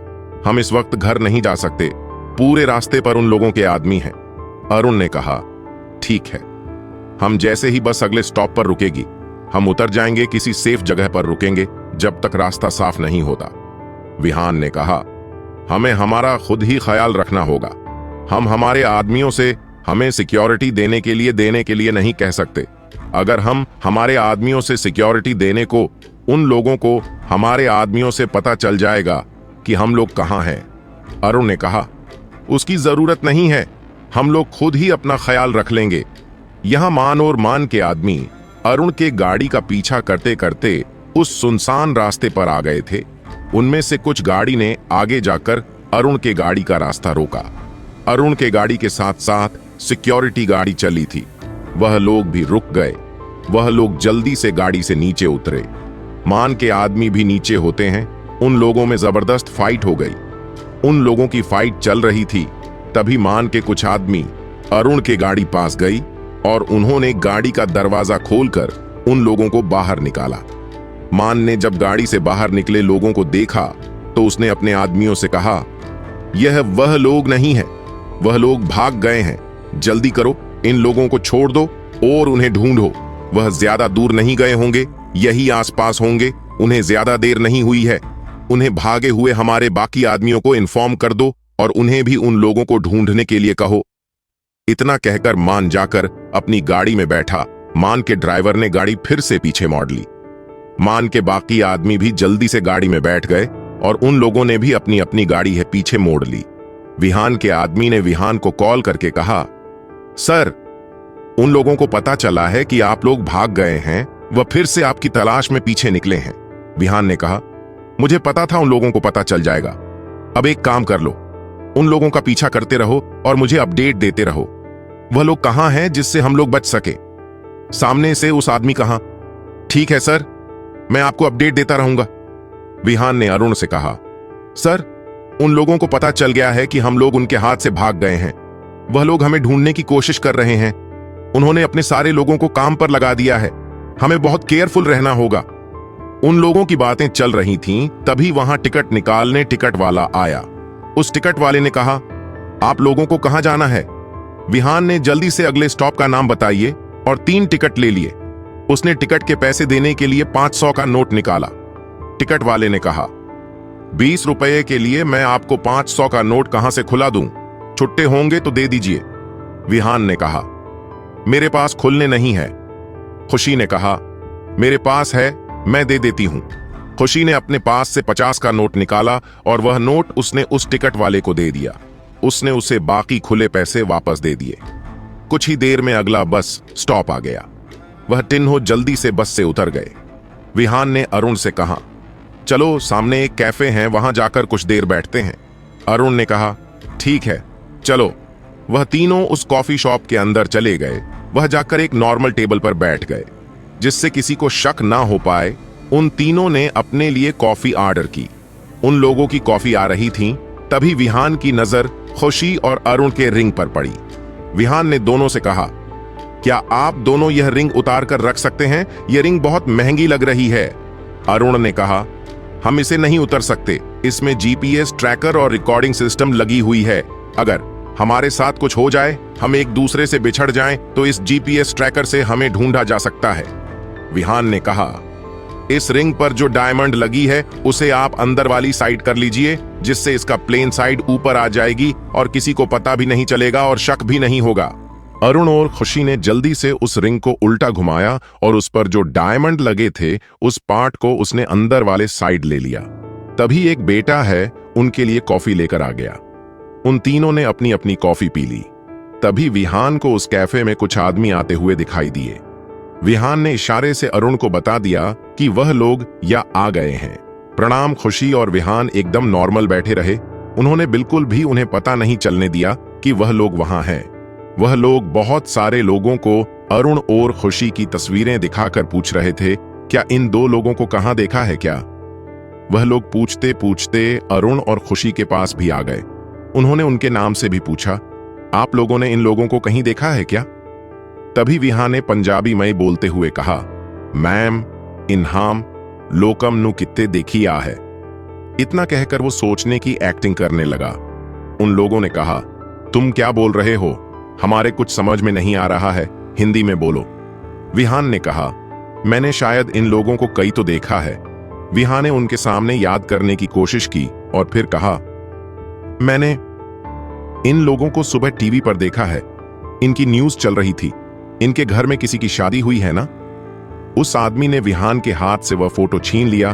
हम इस वक्त घर नहीं जा सकते, पूरे रास्ते पर उन लोगों के आदमी हैं। अरुण ने कहा, ठीक है, हम जैसे ही बस अगले स्टॉप पर रुकेगी हम उतर जाएंगे, किसी सेफ जगह पर रुकेंगे जब तक रास्ता साफ नहीं होता। विहान ने कहा, हमें हमारा खुद ही ख्याल रखना होगा। हम हमारे आदमियों से हमें सिक्योरिटी देने के लिए नहीं कह सकते। अगर हम हमारे आदमियों से सिक्योरिटी देने को उन लोगों को हमारे आदमियों से पता चल जाएगा कि हम लोग कहां हैं। अरुण ने कहा, उसकी जरूरत नहीं है, हम लोग खुद ही अपना ख्याल रख लेंगे। यहां मान और मान के आदमी अरुण के गाड़ी का पीछा करते करते उस सुनसान रास्ते पर आ गए थे। उनमें से कुछ गाड़ी ने आगे जाकर अरुण के गाड़ी का रास्ता रोका। अरुण के गाड़ी के साथ साथ सिक्योरिटी गाड़ी चली थी। वह लोग भी रुक गए। वह लोग जल्दी से गाड़ी से नीचे उतरे। मान के आदमी भी नीचे होते हैं। उन लोगों में जबरदस्त फाइट हो गई। उन लोगों की फाइट चल रही थी, तभी मान के कुछ आदमी अरुण के गाड़ी पास गई और उन्होंने गाड़ी का दरवाजा खोलकर उन लोगों को बाहर निकाला। मान ने जब गाड़ी से बाहर निकले लोगों को देखा तो उसने अपने आदमियों से कहा, यह वह लोग नहीं है, वह लोग भाग गए हैं। जल्दी करो, इन लोगों को छोड़ दो और उन्हें ढूंढो। वह ज्यादा दूर नहीं गए होंगे, यही आसपास होंगे। उन्हें ज्यादा देर नहीं हुई है। उन्हें भागे हुए हमारे बाकी आदमियों को इन्फॉर्म कर दो और उन्हें भी उन लोगों को ढूंढने के लिए कहो। इतना कहकर मान जाकर अपनी गाड़ी में बैठा। मान के ड्राइवर ने गाड़ी फिर से पीछे मोड़ ली। मान के बाकी आदमी भी जल्दी से गाड़ी में बैठ गए और उन लोगों ने भी अपनी अपनी गाड़ी है पीछे मोड़ ली। विहान के आदमी ने विहान को कॉल करके कहा, सर, उन लोगों को पता चला है कि आप लोग भाग गए हैं, वह फिर से आपकी तलाश में पीछे निकले हैं। विहान ने कहा, मुझे पता था उन लोगों को पता चल जाएगा। अब एक काम कर लो, उन लोगों का पीछा करते रहो और मुझे अपडेट देते रहो। वह लोग कहां हैं जिससे हम लोग बच सके। सामने से उस आदमी कहां। ठीक है सर, मैं आपको अपडेट देता रहूंगा। विहान ने अरुण से कहा, सर, उन लोगों को पता चल गया है कि हम लोग उनके हाथ से भाग गए हैं। वह लोग हमें ढूंढने की कोशिश कर रहे हैं। उन्होंने अपने सारे लोगों को काम पर लगा दिया है। हमें बहुत केयरफुल रहना होगा। उन लोगों की बातें चल रही थीं, तभी वहां टिकट निकालने टिकट वाला आया। उस टिकट वाले ने कहा, आप लोगों को कहां जाना है? विहान ने जल्दी से अगले स्टॉप का नाम बताइए और 3 टिकट ले लिए। उसने टिकट के पैसे देने के लिए 500 का नोट निकाला। टिकट वाले ने कहा, 20 रुपए के लिए मैं आपको 500 का नोट कहां से खुला दूं? छुट्टे होंगे तो दे दीजिए। विहान ने कहा, मेरे पास खुलने नहीं है। खुशी ने कहा, मेरे पास है, मैं दे देती हूं। खुशी ने अपने पास से 50 का नोट निकाला और वह नोट उसने उस टिकट वाले को दे दिया। उसने उसे बाकी खुले पैसे वापस दे दिए। कुछ ही देर में अगला बस स्टॉप आ गया। वह टिन्हो जल्दी से बस से उतर गए। विहान ने अरुण से कहा, चलो, सामने एक कैफे है, वहां जाकर कुछ देर बैठते हैं। अरुण ने कहा, ठीक है, चलो। वह तीनों उस कॉफी शॉप के अंदर चले गए। वह जाकर एक नॉर्मल टेबल पर बैठ गए, जिससे किसी को शक ना हो पाए। उन तीनों ने अपने लिए कॉफी ऑर्डर की। उन लोगों की कॉफी आ रही थी, तभी विहान की नजर खुशी और अरुण के रिंग पर पड़ी। विहान ने दोनों से कहा, क्या आप दोनों यह रिंग उतार कर रख सकते हैं? यह रिंग बहुत महंगी लग रही है। अरुण ने कहा, हम इसे नहीं उतर सकते। इसमें जीपीएस ट्रैकर और रिकॉर्डिंग सिस्टम लगी हुई है। अगर हमारे साथ कुछ हो जाए, हम एक दूसरे से बिछड़ जाएं, तो इस जीपीएस ट्रैकर से हमें ढूंढा जा सकता है। विहान ने कहा, इस रिंग पर जो डायमंड लगी है उसे आप अंदर वाली साइड कर लीजिए, जिससे इसका प्लेन साइड ऊपर आ जाएगी और किसी को पता भी नहीं चलेगा और शक भी नहीं होगा। अरुण और खुशी ने जल्दी से उस रिंग को उल्टा घुमाया और उस पर जो डायमंड लगे थे उस पार्ट को उसने अंदर वाले साइड ले लिया। तभी एक बेटा है उनके लिए कॉफी लेकर आ गया। उन तीनों ने अपनी अपनी कॉफी पी ली। तभी विहान को उस कैफे में कुछ आदमी आते हुए दिखाई दिए। विहान ने इशारे से अरुण को बता दिया कि वह लोग या आ गए हैं। प्रणाम। खुशी और विहान एकदम नॉर्मल बैठे रहे। उन्होंने बिल्कुल भी उन्हें पता नहीं चलने दिया कि वह लोग वहां हैं। वह लोग बहुत सारे लोगों को अरुण और खुशी की तस्वीरें दिखाकर पूछ रहे थे, क्या इन दो लोगों को कहां देखा है क्या? वह लोग पूछते पूछते अरुण और खुशी के पास भी आ गए। उन्होंने उनके नाम से भी पूछा, आप लोगों ने इन लोगों को कहीं देखा है क्या? तभी विहान ने पंजाबी में बोलते हुए कहा, मैम इन्हाम लोकम नु कित्ते देखी आ है। इतना कहकर वो सोचने की एक्टिंग करने लगा। उन लोगों ने कहा, तुम क्या बोल रहे हो? हमारे कुछ समझ में नहीं आ रहा है, हिंदी में बोलो। विहान ने कहा, मैंने शायद इन लोगों को कहीं तो देखा है। विहान ने उनके सामने याद करने की कोशिश की और फिर कहा, मैंने इन लोगों को सुबह टीवी पर देखा है। इनकी न्यूज चल रही थी। इनके घर में किसी की शादी हुई है ना? उस आदमी ने विहान के हाथ से वह फोटो छीन लिया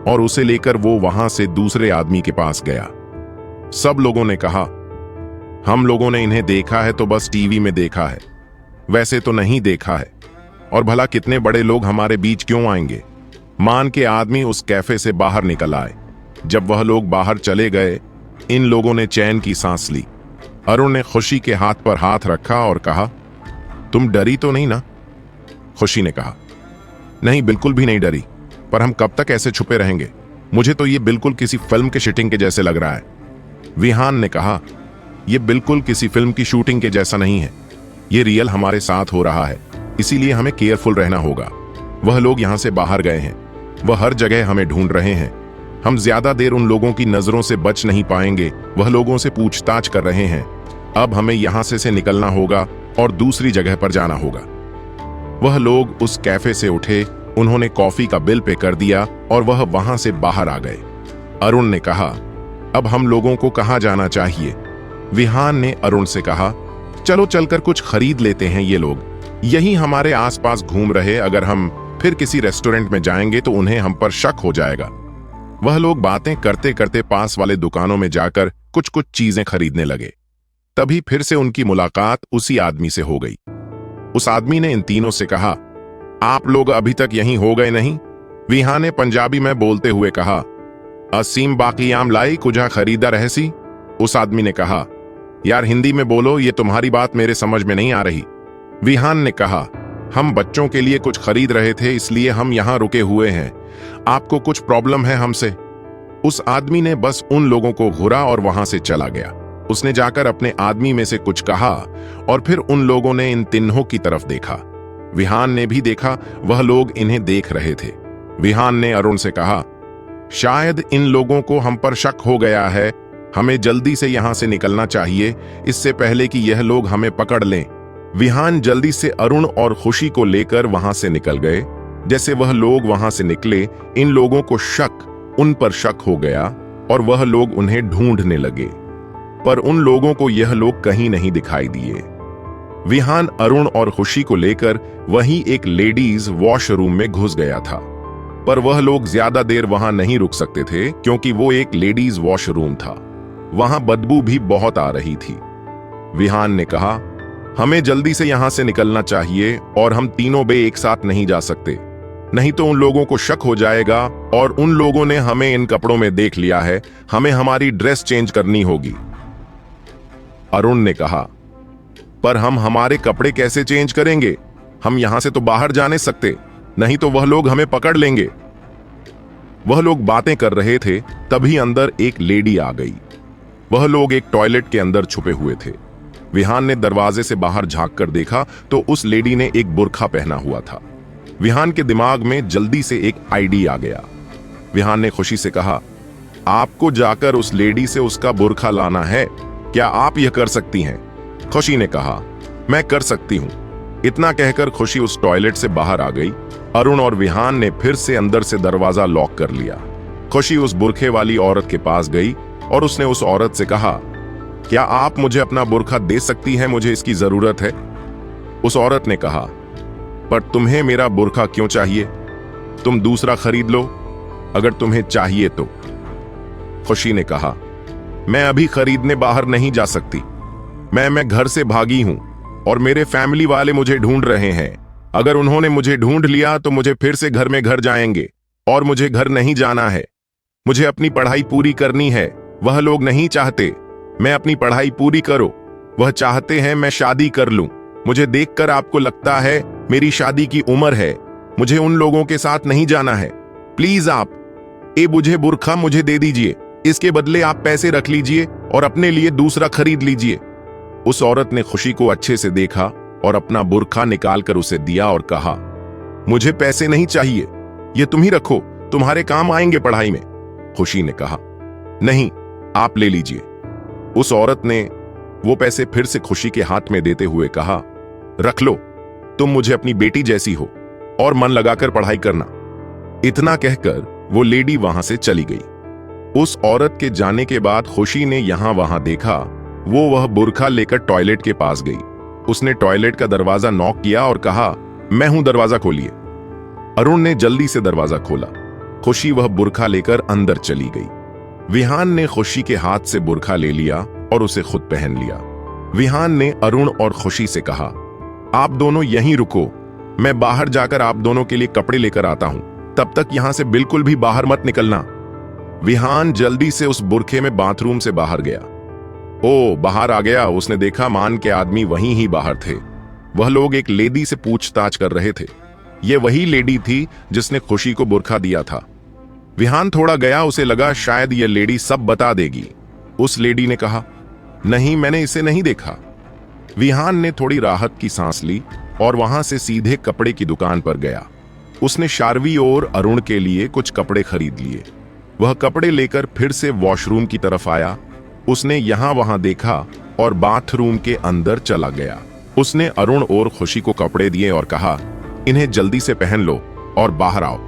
और उसे लेकर वो वहां से दूसरे आदमी के पास गया। सब लोगों ने कहा, हम लोगों ने इन्हें देखा है तो बस टीवी में देखा है, वैसे तो नहीं देखा है। और भला कितने बड़े लोग हमारे बीच क्यों आएंगे? मान के आदमी उस कैफे से बाहर निकल आए। जब वह लोग बाहर चले गए, इन लोगों ने चैन की सांस ली। अरुण ने खुशी के हाथ पर हाथ रखा और कहा, तुम डरी तो नहीं ना? खुशी ने कहा, नहीं बिल्कुल भी नहीं डरी, पर हम कब तक ऐसे छुपे रहेंगे? मुझे तो ये बिल्कुल किसी फिल्म के शूटिंग के जैसे लग रहा है। विहान ने कहा, यह बिल्कुल किसी फिल्म की शूटिंग के जैसा नहीं है। ये रियल हमारे साथ हो रहा है, इसीलिए हमें केयरफुल रहना होगा। वह लोग यहां से बाहर गए हैं, वह हर जगह हमें ढूंढ रहे हैं। हम ज्यादा देर उन लोगों की नजरों से बच नहीं पाएंगे। वह लोगों से पूछताछ कर रहे हैं। अब हमें यहां से निकलना होगा और दूसरी जगह पर जाना होगा। वह लोग उस कैफे से उठे, उन्होंने कॉफी का बिल पे कर दिया और वह वहां से बाहर आ गए। अरुण ने कहा, अब हम लोगों को कहां जाना चाहिए? विहान ने अरुण से कहा, चलो चलकर कुछ खरीद लेते हैं। ये लोग यही हमारे आसपास घूम रहे, अगर हम फिर किसी रेस्टोरेंट में जाएंगे तो उन्हें हम पर शक हो जाएगा। वह लोग बातें करते करते पास वाले दुकानों में जाकर कुछ कुछ चीजें खरीदने लगे। तभी फिर से उनकी मुलाकात उसी आदमी से हो गई। उस आदमी ने इन तीनों से कहा, आप लोग अभी तक यहीं हो गए नहीं? विहान ने पंजाबी में बोलते हुए कहा, असीम बाकी आम लाई कुजा खरीदा रहसी। उस आदमी ने कहा, यार हिंदी में बोलो, ये तुम्हारी बात मेरे समझ में नहीं आ रही। विहान ने कहा, हम बच्चों के लिए कुछ खरीद रहे थे, इसलिए हम यहां रुके हुए हैं। आपको कुछ प्रॉब्लम है हमसे? उस आदमी ने बस उन लोगों को घूरा और वहां से चला गया। उसने जाकर अपने आदमी में से कुछ कहा और फिर उन लोगों ने इन तीनों की तरफ देखा। विहान ने भी देखा, वह लोग इन्हें देख रहे थे। विहान ने अरुण से कहा, शायद इन लोगों को हम पर शक हो गया है। हमें जल्दी से यहां से निकलना चाहिए, इससे पहले कि यह लोग हमें पकड़ लें। विहान जल्दी से अरुण और खुशी को लेकर वहां से निकल गए। जैसे वह लोग वहां से निकले, इन लोगों को उन पर शक हो गया और वह लोग उन्हें ढूंढने लगे, पर उन लोगों को यह लोग कहीं नहीं दिखाई दिए। विहान अरुण और खुशी को लेकर वहीं एक लेडीज वॉशरूम में घुस गया था, पर वह लोग ज्यादा देर वहां नहीं रुक सकते थे क्योंकि वो एक लेडीज वॉशरूम था। वहां बदबू भी बहुत आ रही थी। विहान ने कहा, हमें जल्दी से यहां से निकलना चाहिए और हम तीनों बे एक साथ नहीं जा सकते, नहीं तो उन लोगों को शक हो जाएगा और उन लोगों ने हमें इन कपड़ों में देख लिया है। हमें हमारी ड्रेस चेंज करनी होगी। अरुण ने कहा, पर हम हमारे कपड़े कैसे चेंज करेंगे? हम यहां से तो बाहर जा नहीं सकते, नहीं तो वह लोग हमें पकड़ लेंगे। वह लोग बातें कर रहे थे, तभी अंदर एक लेडी आ गई। वह लोग एक टॉयलेट के अंदर छुपे हुए थे। विहान ने दरवाजे से बाहर झांक कर देखा तो उस लेडी ने एक बुर्खा पहना हुआ था। विहान के दिमाग में जल्दी से एक आइडिया आ गया। विहान ने खुशी से कहा, आपको जाकर उस लेडी से उसका बुर्खा लाना है, क्या आप यह कर सकती हैं? खुशी ने कहा, मैं कर सकती हूं। इतना कहकर खुशी उस टॉयलेट से बाहर आ गई। अरुण और विहान ने फिर से अंदर से दरवाजा लॉक कर लिया। खुशी उस बुरखे वाली औरत के पास गई और उसने उस औरत से कहा, क्या आप मुझे अपना बुर्खा दे सकती हैं? मुझे इसकी जरूरत है। उस औरत ने कहा, पर तुम्हें मेरा बुर्का क्यों चाहिए? तुम दूसरा खरीद लो अगर तुम्हें चाहिए तो। खुशी ने कहा, मैं अभी खरीदने बाहर नहीं जा सकती। मैं घर से भागी हूं और मेरे फैमिली वाले मुझे ढूंढ रहे हैं। अगर उन्होंने मुझे ढूंढ लिया तो मुझे फिर से घर में घर जाएंगे और मुझे घर नहीं जाना है। मुझे अपनी पढ़ाई पूरी करनी है। वह लोग नहीं चाहते मैं अपनी पढ़ाई पूरी करो। वह चाहते हैं मैं शादी कर लूं। मुझे देखकर आपको लगता है मेरी शादी की उम्र है। मुझे उन लोगों के साथ नहीं जाना है। प्लीज आप मुझे बुर्का मुझे दे दीजिए। इसके बदले आप पैसे रख लीजिए और अपने लिए दूसरा खरीद लीजिए। उस औरत ने खुशी को अच्छे से देखा और अपना बुर्का निकालकर उसे दिया और कहा, मुझे पैसे नहीं चाहिए, ये तुम ही रखो, तुम्हारे काम आएंगे पढ़ाई में। खुशी ने कहा, नहीं, आप ले लीजिए। उस औरत ने वो पैसे फिर से खुशी के हाथ में देते हुए कहा, रख लो, तुम मुझे अपनी बेटी जैसी हो और मन लगाकर पढ़ाई करना। इतना कहकर वो लेडी वहां से चली गई। उस औरत के जाने के बाद खुशी ने यहां वहां देखा। वह बुर्का लेकर टॉयलेट के पास गई। उसने टॉयलेट का दरवाजा नॉक किया और कहा, मैं हूं, दरवाजा खोलिए। अरुण ने जल्दी से दरवाजा खोला। खुशी वह बुर्का लेकर अंदर चली गई। विहान ने खुशी के हाथ से बुर्का ले लिया और उसे खुद पहन लिया। विहान ने अरुण और खुशी से कहा, आप दोनों यहीं रुको, मैं बाहर जाकर आप दोनों के लिए कपड़े लेकर आता हूं। तब तक यहां से बिल्कुल भी बाहर मत निकलना। विहान जल्दी से उस बुरखे में बाथरूम से बाहर गया। बाहर आ गया। उसने देखा मान के आदमी वहीं ही बाहर थे। वह लोग एक लेडी से पूछताछ कर रहे थे। यह वही लेडी थी जिसने खुशी को बुर्का दिया था। विहान थोड़ा गया, उसे लगा शायद यह लेडी सब बता देगी। उस लेडी ने कहा, नहीं, मैंने इसे नहीं देखा। विहान ने थोड़ी राहत की सांस ली और वहां से सीधे कपड़े की दुकान पर गया। उसने शार्वी और अरुण के लिए कुछ कपड़े खरीद लिए। वह कपड़े लेकर फिर से वॉशरूम की तरफ आया। उसने यहां वहां देखा और बाथरूम के अंदर चला गया। उसने अरुण और खुशी को कपड़े दिए और कहा, इन्हें जल्दी से पहन लो और बाहर आओ।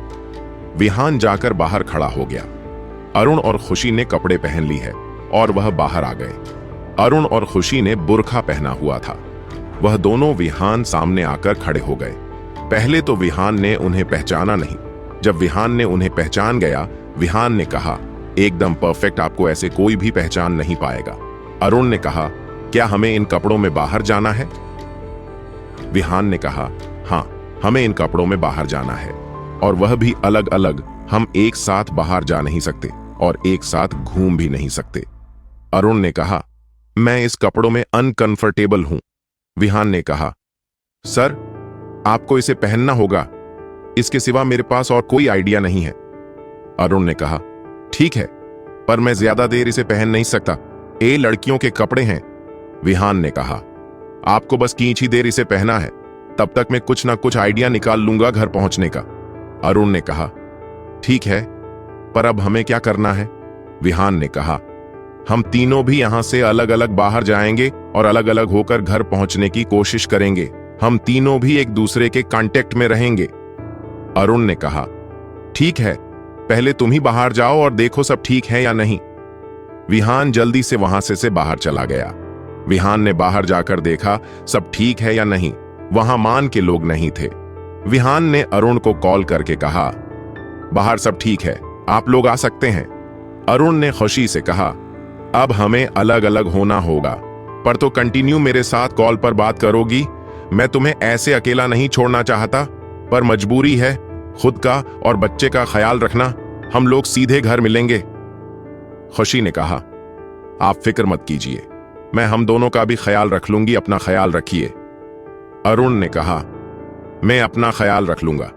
विहान जाकर बाहर खड़ा हो गया। अरुण और खुशी ने कपड़े पहन ली है और वह बाहर आ गए। अरुण और खुशी ने बुर्का पहना हुआ था। वह दोनों विहान सामने आकर खड़े हो गए। पहले तो विहान ने उन्हें पहचाना नहीं। जब विहान ने उन्हें पहचान गया, विहान ने कहा, एकदम परफेक्ट, आपको ऐसे कोई भी पहचान नहीं पाएगा। अरुण ने कहा, क्या हमें इन कपड़ों में बाहर जाना है? विहान ने कहा, हां, हमें इन कपड़ों में बाहर जाना है, और वह भी अलग अलग। हम एक साथ बाहर जा नहीं सकते और एक साथ घूम भी नहीं सकते। अरुण ने कहा, मैं इस कपड़ों में अनकंफर्टेबल हूं। विहान ने कहा, सर, आपको इसे पहनना होगा, इसके सिवा मेरे पास और कोई आइडिया नहीं है। अरुण ने कहा, ठीक है, पर मैं ज्यादा देर इसे पहन नहीं सकता, ये लड़कियों के कपड़े हैं। विहान ने कहा, आपको बस कुछ ही देर इसे पहना है, तब तक मैं कुछ ना कुछ आइडिया निकाल लूंगा घर पहुंचने का। अरुण ने कहा, ठीक है, पर अब हमें क्या करना है? विहान ने कहा, हम तीनों भी यहां से अलग अलग बाहर जाएंगे और अलग अलग होकर घर पहुंचने की कोशिश करेंगे। हम तीनों भी एक दूसरे के कांटेक्ट में रहेंगे। अरुण ने कहा, ठीक है, पहले तुम ही बाहर जाओ और देखो सब ठीक है या नहीं। विहान जल्दी से वहां से बाहर चला गया। विहान ने बाहर जाकर देखा सब ठीक है या नहीं। वहां मान के लोग नहीं थे। विहान ने अरुण को कॉल करके कहा, बाहर सब ठीक है, आप लोग आ सकते हैं। अरुण ने खुशी से कहा, अब हमें अलग अलग होना होगा, पर तो कंटिन्यू मेरे साथ कॉल पर बात करोगी? मैं तुम्हें ऐसे अकेला नहीं छोड़ना चाहता, पर मजबूरी है। खुद का और बच्चे का ख्याल रखना। हम लोग सीधे घर मिलेंगे। खुशी ने कहा, आप फिक्र मत कीजिए, मैं हम दोनों का भी ख्याल रख लूंगी, अपना ख्याल रखिए। अरुण ने कहा, मैं अपना ख्याल रख लूंगा।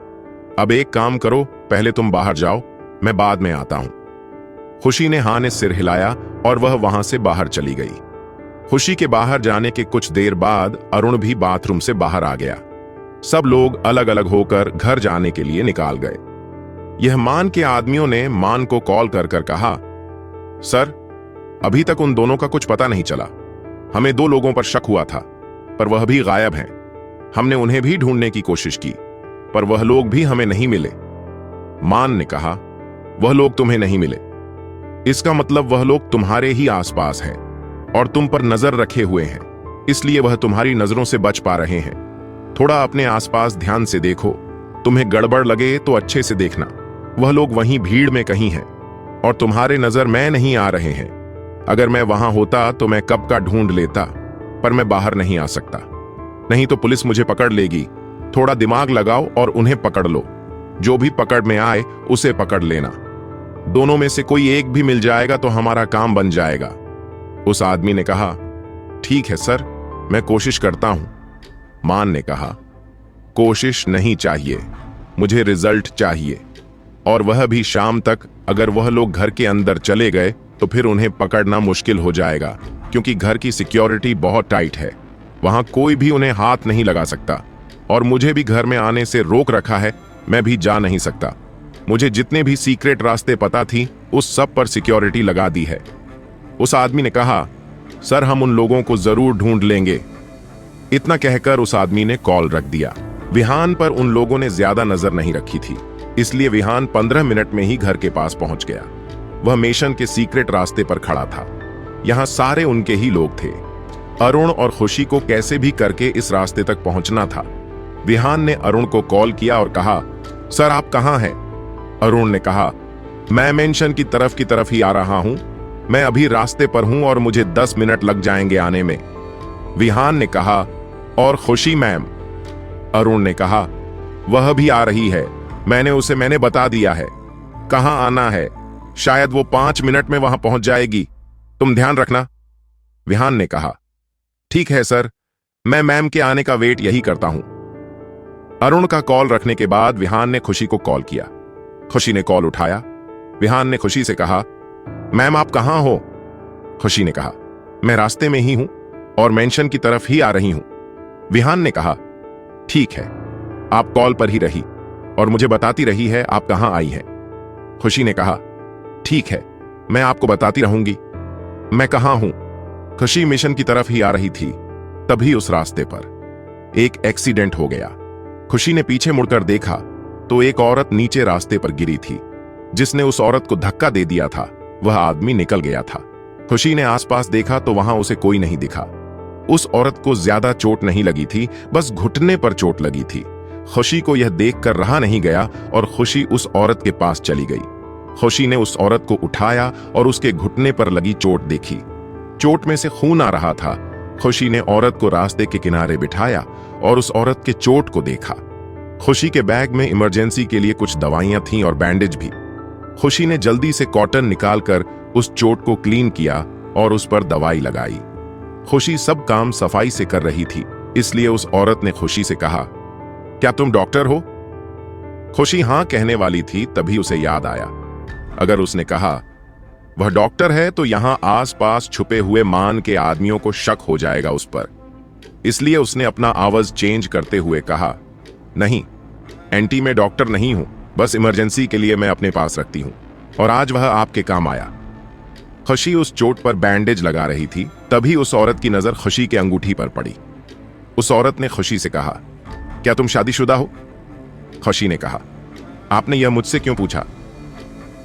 अब एक काम करो, पहले तुम बाहर जाओ, मैं बाद में आता हूं। खुशी ने हाँ ने सिर हिलाया और वह वहां से बाहर चली गई। खुशी के बाहर जाने के कुछ देर बाद अरुण भी बाथरूम से बाहर आ गया। सब लोग अलग अलग होकर घर जाने के लिए निकाल गए। यह मान के आदमियों ने मान को कॉल कर कर कहा, सर, अभी तक उन दोनों का कुछ पता नहीं चला। हमें 2 लोगों पर शक हुआ था, पर वह भी गायब हैं। हमने उन्हें भी ढूंढने की कोशिश की, पर वह लोग भी हमें नहीं मिले। मान ने कहा, वह लोग तुम्हें नहीं मिले, इसका मतलब वह लोग तुम्हारे ही आसपास हैं और तुम पर नजर रखे हुए हैं, इसलिए वह तुम्हारी नजरों से बच पा रहे हैं। थोड़ा अपने आसपास ध्यान से देखो, तुम्हें गड़बड़ लगे तो अच्छे से देखना। वह लोग वहीं भीड़ में कहीं हैं और तुम्हारे नजर में नहीं आ रहे हैं। अगर मैं वहां होता तो मैं कब का ढूंढ लेता, पर मैं बाहर नहीं आ सकता, नहीं तो पुलिस मुझे पकड़ लेगी। थोड़ा दिमाग लगाओ और उन्हें पकड़ लो। जो भी पकड़ में आए उसे पकड़ लेना। दोनों में से कोई एक भी मिल जाएगा तो हमारा काम बन जाएगा। उस आदमी ने कहा, ठीक है सर, मैं कोशिश करता हूं। मान ने कहा, कोशिश नहीं चाहिए, मुझे रिजल्ट चाहिए, और वह भी शाम तक। अगर वह लोग घर के अंदर चले गए तो फिर उन्हें पकड़ना मुश्किल हो जाएगा, क्योंकि घर की सिक्योरिटी बहुत टाइट है। वहां कोई भी उन्हें हाथ नहीं लगा सकता, और मुझे भी घर में आने से रोक रखा है। मैं भी जा नहीं सकता। मुझे जितने भी सीक्रेट रास्ते पता थी उस सब पर सिक्योरिटी लगा दी है। उस आदमी ने कहा, सर हम उन लोगों को जरूर ढूंढ लेंगे। इतना कहकर उस आदमी ने कॉल रख दिया। विहान पर उन लोगों ने ज्यादा नजर नहीं रखी थी, इसलिए विहान 15 मिनट में ही घर के पास पहुंच गया। वह मेशन के सीक्रेट रास्ते पर खड़ा था। यहां सारे उनके ही लोग थे। अरुण और खुशी को कैसे भी करके इस रास्ते तक पहुंचना था। विहान ने अरुण को कॉल किया और कहा, सर आप कहां हैं? अरुण ने कहा, मैं मेंशन की तरफ ही आ रहा हूं। मैं अभी रास्ते पर हूं और मुझे 10 मिनट लग जाएंगे आने में। विहान ने कहा, और खुशी मैम? अरुण ने कहा, वह भी आ रही है। मैंने बता दिया है कहां आना है। शायद वो 5 मिनट में वहां पहुंच जाएगी, तुम ध्यान रखना। विहान ने कहा, ठीक है सर, मैं मैम के आने का वेट यही करता हूं। अरुण का कॉल रखने के बाद विहान ने खुशी को कॉल किया। खुशी ने कॉल उठाया। विहान ने खुशी से कहा, मैम आप कहां हो? खुशी ने कहा, मैं रास्ते में ही हूं और मेंशन की तरफ ही आ रही हूं। विहान ने कहा, ठीक है, आप कॉल पर ही रही और मुझे बताती रही है आप कहां आई हैं। खुशी ने कहा, ठीक है, मैं आपको बताती रहूंगी मैं कहां हूं। खुशी मिशन की तरफ ही आ रही थी। तभी उस रास्ते पर एक एक्सीडेंट हो गया। खुशी ने पीछे मुड़कर देखा तो एक औरत नीचे रास्ते पर गिरी थी। जिसने उस औरत को धक्का दे दिया था वह आदमी निकल गया था। खुशी ने आसपास देखा तो वहां उसे कोई नहीं दिखा। उस औरत को ज्यादा चोट नहीं लगी थी, बस घुटने पर चोट लगी थी। खुशी को यह देखकर रहा नहीं गया और खुशी उस औरत के पास चली गई। खुशी ने उस औरत को उठाया और उसके घुटने पर लगी चोट देखी। चोट में से खून आ रहा था। खुशी ने औरत को रास्ते के किनारे बिठाया और उस औरत के चोट को देखा। खुशी के बैग में इमरजेंसी के लिए कुछ दवाइयां थीं और बैंडेज भी। खुशी ने जल्दी से कॉटन निकालकर उस चोट को क्लीन किया और उस पर दवाई लगाई। खुशी सब काम सफाई से कर रही थी, इसलिए उस औरत ने खुशी से कहा, क्या तुम डॉक्टर हो? खुशी हां कहने वाली थी, तभी उसे याद आया, अगर उसने कहा वह डॉक्टर है तो यहां आसपास छुपे हुए मान के आदमियों को शक हो जाएगा उस पर। इसलिए उसने अपना आवाज चेंज करते हुए कहा, नहीं, एंटी में डॉक्टर नहीं हूं, बस इमरजेंसी के लिए मैं अपने पास रखती हूं और आज वह आपके काम आया। खुशी उस चोट पर बैंडेज लगा रही थी, तभी उस औरत की नजर खुशी के अंगूठी पर पड़ी। उस औरत ने खुशी से कहा, क्या तुम शादीशुदा हो? खुशी ने कहा, आपने यह मुझसे क्यों पूछा?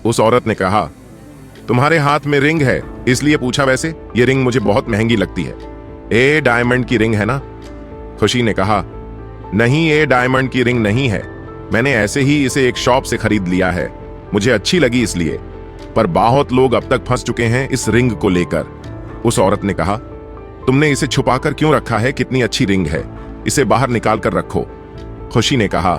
उस औरत ने कहा, तुम्हारे हाथ में रिंग है इसलिए पूछा। वैसे ये रिंग मुझे बहुत महंगी लगती है। ए डायमंड की रिंग है ना? खुशी ने कहा, नहीं, ये डायमंड की रिंग नहीं है। मैंने ऐसे ही इसे एक शॉप से खरीद लिया है, मुझे अच्छी लगी इसलिए। पर बहुत लोग अब तक फंस चुके हैं इस रिंग को लेकर। उस औरत ने कहा, तुमने इसे छुपाकर क्यों रखा है? कितनी अच्छी रिंग है, इसे बाहर निकाल कर रखो। खुशी ने कहा,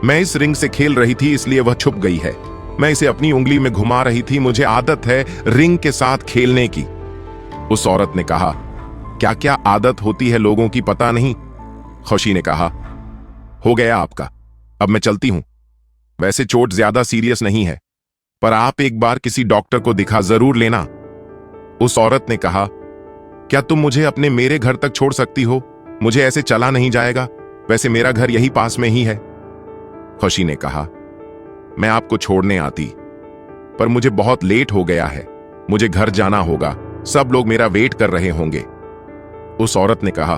मैं इस रिंग से खेल रही थी इसलिए वह छुप गई है। मैं इसे अपनी उंगली में घुमा रही थी, मुझे आदत है रिंग के साथ खेलने की। उस औरत ने कहा, क्या क्या आदत होती है लोगों की पता नहीं। खुशी ने कहा, हो गया आपका, अब मैं चलती हूं। वैसे चोट ज्यादा सीरियस नहीं है, पर आप एक बार किसी डॉक्टर को दिखा जरूर लेना। उस औरत ने कहा, क्या तुम मुझे अपने मेरे घर तक छोड़ सकती हो? मुझे ऐसे चला नहीं जाएगा, वैसे मेरा घर यही पास में ही है। खुशी ने कहा, मैं आपको छोड़ने आती, पर मुझे बहुत लेट हो गया है, मुझे घर जाना होगा, सब लोग मेरा वेट कर रहे होंगे। उस औरत ने कहा,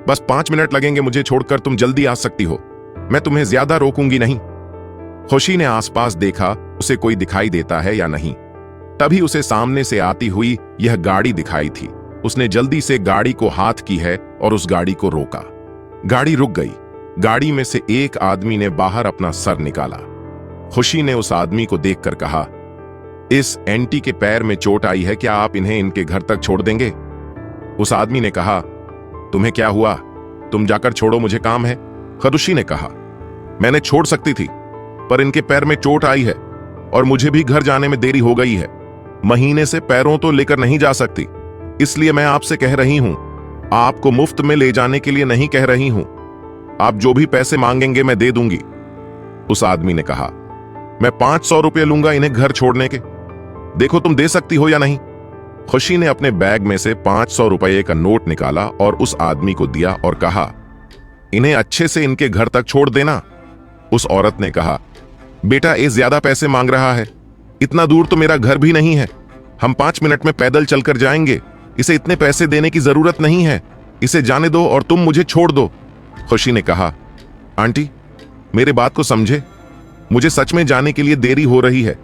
बस 5 मिनट लगेंगे मुझे छोड़कर, तुम जल्दी आ सकती हो, मैं तुम्हें ज्यादा रोकूंगी नहीं। खुशी ने आसपास देखा उसे कोई दिखाई देता है या नहीं। तभी उसे सामने से आती हुई यह गाड़ी दिखाई थी। उसने जल्दी से गाड़ी को हाथ की है और उस गाड़ी को रोका। गाड़ी रुक गई। गाड़ी में से एक आदमी ने बाहर अपना सर निकाला। खुशी ने उस आदमी को देखकर कहा, इस एंटी के पैर में चोट आई है, क्या आप इन्हें इनके घर तक छोड़ देंगे? उस आदमी ने कहा, तुम्हें क्या हुआ? तुम जाकर छोड़ो, मुझे काम है। खुशी ने कहा, मैंने छोड़ सकती थी, पर इनके पैर में चोट आई है और मुझे भी घर जाने में देरी हो गई है। महीने से पैरों तो लेकर नहीं जा सकती, इसलिए मैं आपसे कह रही हूं, आपको मुफ्त में ले जाने के लिए नहीं कह रही हूं। आप जो भी पैसे मांगेंगे मैं दे दूंगी। उस आदमी ने कहा, मैं 500 रुपये लूंगा इन्हें घर छोड़ने के। देखो तुम दे सकती हो या नहीं। खुशी ने अपने बैग में से 500 रुपये का नोट निकाला और उस आदमी को दिया और कहा, इन्हें अच्छे से इनके घर तक छोड़ देना। उस औरत ने कहा, बेटा ये ज्यादा पैसे मांग रहा है, इतना दूर तो मेरा घर भी नहीं है, हम 5 मिनट में पैदल चलकर जाएंगे, इसे इतने पैसे देने की जरूरत नहीं है, इसे जाने दो और तुम मुझे छोड़ दो। खुशी ने कहा, आंटी मेरे बात को समझे, मुझे सच में जाने के लिए देरी हो रही है,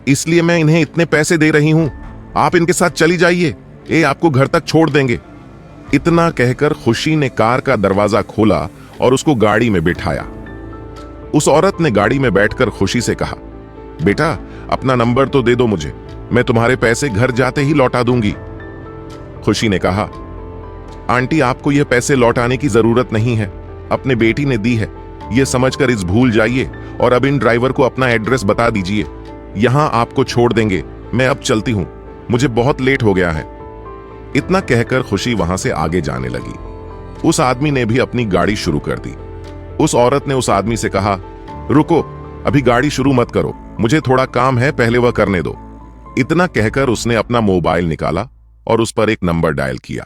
इसलिए मैं इन्हें इतने पैसे दे रही हूं, आप इनके साथ चली जाइए, ये आपको घर तक छोड़ देंगे। इतना कहकर खुशी ने कार का दरवाजा खोला और उसको गाड़ी में बिठाया। उस औरत ने गाड़ी में बैठकर खुशी से कहा, बेटा अपना नंबर तो दे दो मुझे, मैं तुम्हारे पैसे घर जाते ही लौटा दूंगी। खुशी ने कहा, आंटी आपको यह पैसे लौटाने की जरूरत नहीं है, अपने बेटी ने दी है, यह समझकर इस भूल जाइए और अब इन ड्राइवर को अपना एड्रेस बता दीजिए, यहां आपको छोड़ देंगे, मैं अब चलती हूं, मुझे बहुत लेट हो गया है। इतना कहकर खुशी वहां से आगे जाने लगी। उस आदमी ने भी अपनी गाड़ी शुरू कर दी। उस औरत ने उस आदमी से कहा, रुको, अभी गाड़ी शुरू मत करो, मुझे थोड़ा काम है, पहले वह करने दो। इतना कहकर उसने अपना मोबाइल निकाला और उस पर एक नंबर डायल किया,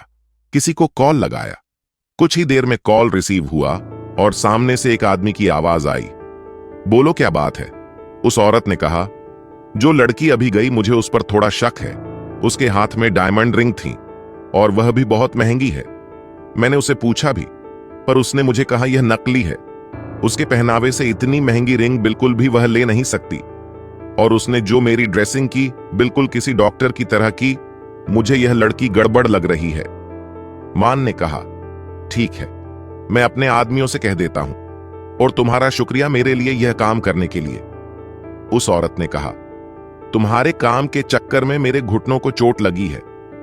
किसी को कॉल लगाया। कुछ ही देर में कॉल रिसीव हुआ और सामने से एक आदमी की आवाज आई, बोलो क्या बात है? उस औरत ने कहा, जो लड़की अभी गई मुझे उस पर थोड़ा शक है, उसके हाथ में डायमंड रिंग थी और वह भी बहुत महंगी है। मैंने उसे पूछा भी, पर उसने मुझे कहा यह नकली है, उसके पहनावे से इतनी महंगी रिंग बिल्कुल भी वह ले नहीं सकती, और उसने जो मेरी ड्रेसिंग की बिल्कुल किसी डॉक्टर की तरह की, मुझे यह लड़की गड़बड़ लग रही है। मान ने कहा, ठीक है, मैं अपने आदमियों से कह देता हूं, और तुम्हारा शुक्रिया मेरे लिए यह काम करने के लिए। उस औरत ने कहा, तुम्हारे काम के चक्कर में मेरे घुटनों को चोट लगी है,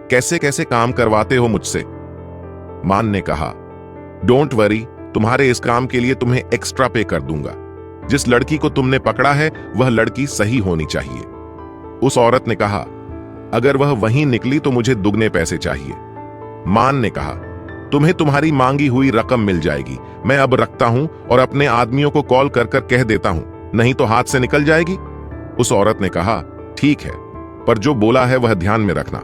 कैसे कैसे काम करवाते हो मुझसे। मान ने कहा, डोंट वरी, तुम्हारे इस काम के लिए तुम्हें एक्स्ट्रा पे कर दूंगा। जिस लड़की को तुमने पकड़ा है वह लड़की सही होनी चाहिए। उस औरत ने कहा, अगर वह वहीं निकली तो मुझे दुगने पैसे चाहिए। मान ने कहा, तुम्हें तुम्हारी मांगी हुई रकम मिल जाएगी, मैं अब रखता हूं और अपने आदमियों को कॉल कर कर कह देता हूं, नहीं तो हाथ से निकल जाएगी। उस औरत ने कहा, ठीक है, पर जो बोला है वह ध्यान में रखना।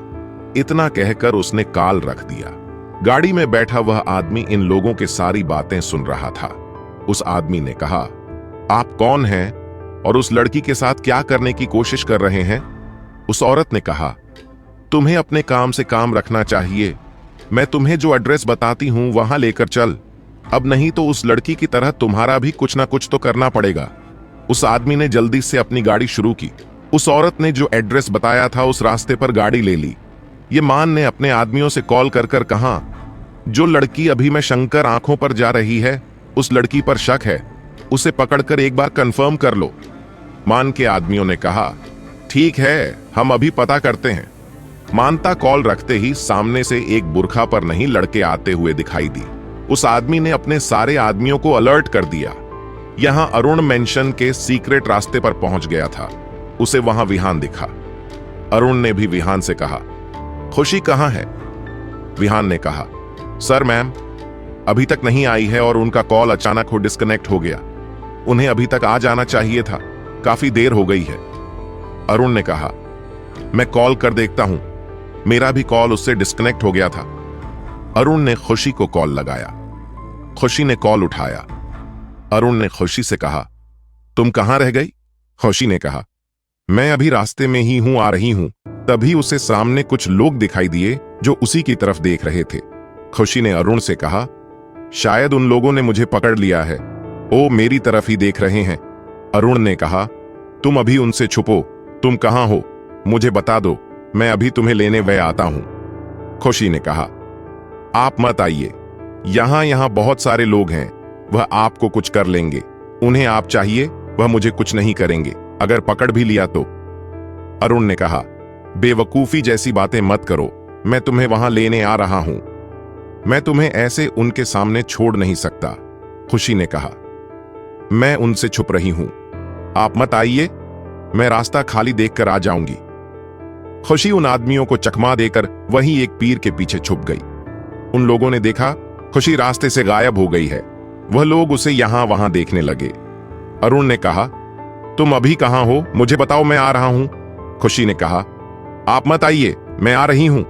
इतना कहकर उसने कॉल रख दिया। गाड़ी में बैठा वह आदमी इन लोगों की सारी बातें सुन रहा था। उस आदमी ने कहा, आप कौन हैं और उस लड़की के साथ क्या करने की कोशिश कर रहे हैं? उस औरत ने कहा, तुम्हें अपने काम से काम रखना चाहिए, मैं तुम्हें जो एड्रेस बताती हूं वहां लेकर चल, अब नहीं तो उस लड़की की तरह तुम्हारा भी कुछ ना कुछ तो करना पड़ेगा। उस आदमी ने जल्दी से अपनी गाड़ी शुरू की। उस औरत ने जो एड्रेस बताया था उस रास्ते पर गाड़ी ले ली। ये मान ने अपने आदमियों से कॉल कर कर कहा, जो लड़की अभी मैं शंकर आंखों पर जा रही है उस लड़की पर शक है, उसे पकड़कर एक बार कंफर्म कर लो। मान के आदमियों ने कहा, ठीक है, हम अभी पता करते हैं। मानता कॉल रखते ही सामने से एक बुरखा पर नहीं लड़के आते हुए दिखाई दी। उस आदमी ने अपने सारे आदमियों को अलर्ट कर दिया। यहां अरुण मेंशन के सीक्रेट रास्ते पर पहुंच गया था। उसे वहां विहान दिखा। अरुण ने भी विहान से कहा, खुशी कहां है? विहान ने कहा, सर मैम अभी तक नहीं आई है और उनका कॉल अचानक हो डिस्कनेक्ट हो गया, उन्हें अभी तक आ जाना चाहिए था, काफी देर हो गई है। अरुण ने कहा, मैं कॉल कर देखता हूं, मेरा भी कॉल उससे डिस्कनेक्ट हो गया था। अरुण ने खुशी को कॉल लगाया। खुशी ने कॉल उठाया। अरुण ने खुशी से कहा, तुम कहां रह गई? खुशी ने कहा, मैं अभी रास्ते में ही हूं, आ रही हूं। तभी उसे सामने कुछ लोग दिखाई दिए जो उसी की तरफ देख रहे थे। खुशी ने अरुण से कहा, शायद उन लोगों ने मुझे पकड़ लिया है, ओ मेरी तरफ ही देख रहे हैं। अरुण ने कहा, तुम अभी उनसे छुपो, तुम कहां हो मुझे बता दो, मैं अभी तुम्हें लेने वह आता हूं। खुशी ने कहा, आप मत आइए, यहां बहुत सारे लोग हैं, वह आपको कुछ कर लेंगे। उन्हें आप चाहिए, वह मुझे कुछ नहीं करेंगे, अगर पकड़ भी लिया तो। अरुण ने कहा, बेवकूफी जैसी बातें मत करो, मैं तुम्हें वहां लेने आ रहा हूं। मैं तुम्हें ऐसे उनके सामने छोड़ नहीं सकता। खुशी ने कहा, मैं उनसे छुप रही हूं, आप मत आइए, मैं रास्ता खाली देखकर आ जाऊंगी। खुशी उन आदमियों को चकमा देकर वहीं एक पीर के पीछे छुप गई। उन लोगों ने देखा खुशी रास्ते से गायब हो गई है। वह लोग उसे यहां वहां देखने लगे। अरुण ने कहा, तुम अभी कहां हो, मुझे बताओ, मैं आ रहा हूं। खुशी ने कहा, आप मत आइए, मैं आ रही हूं।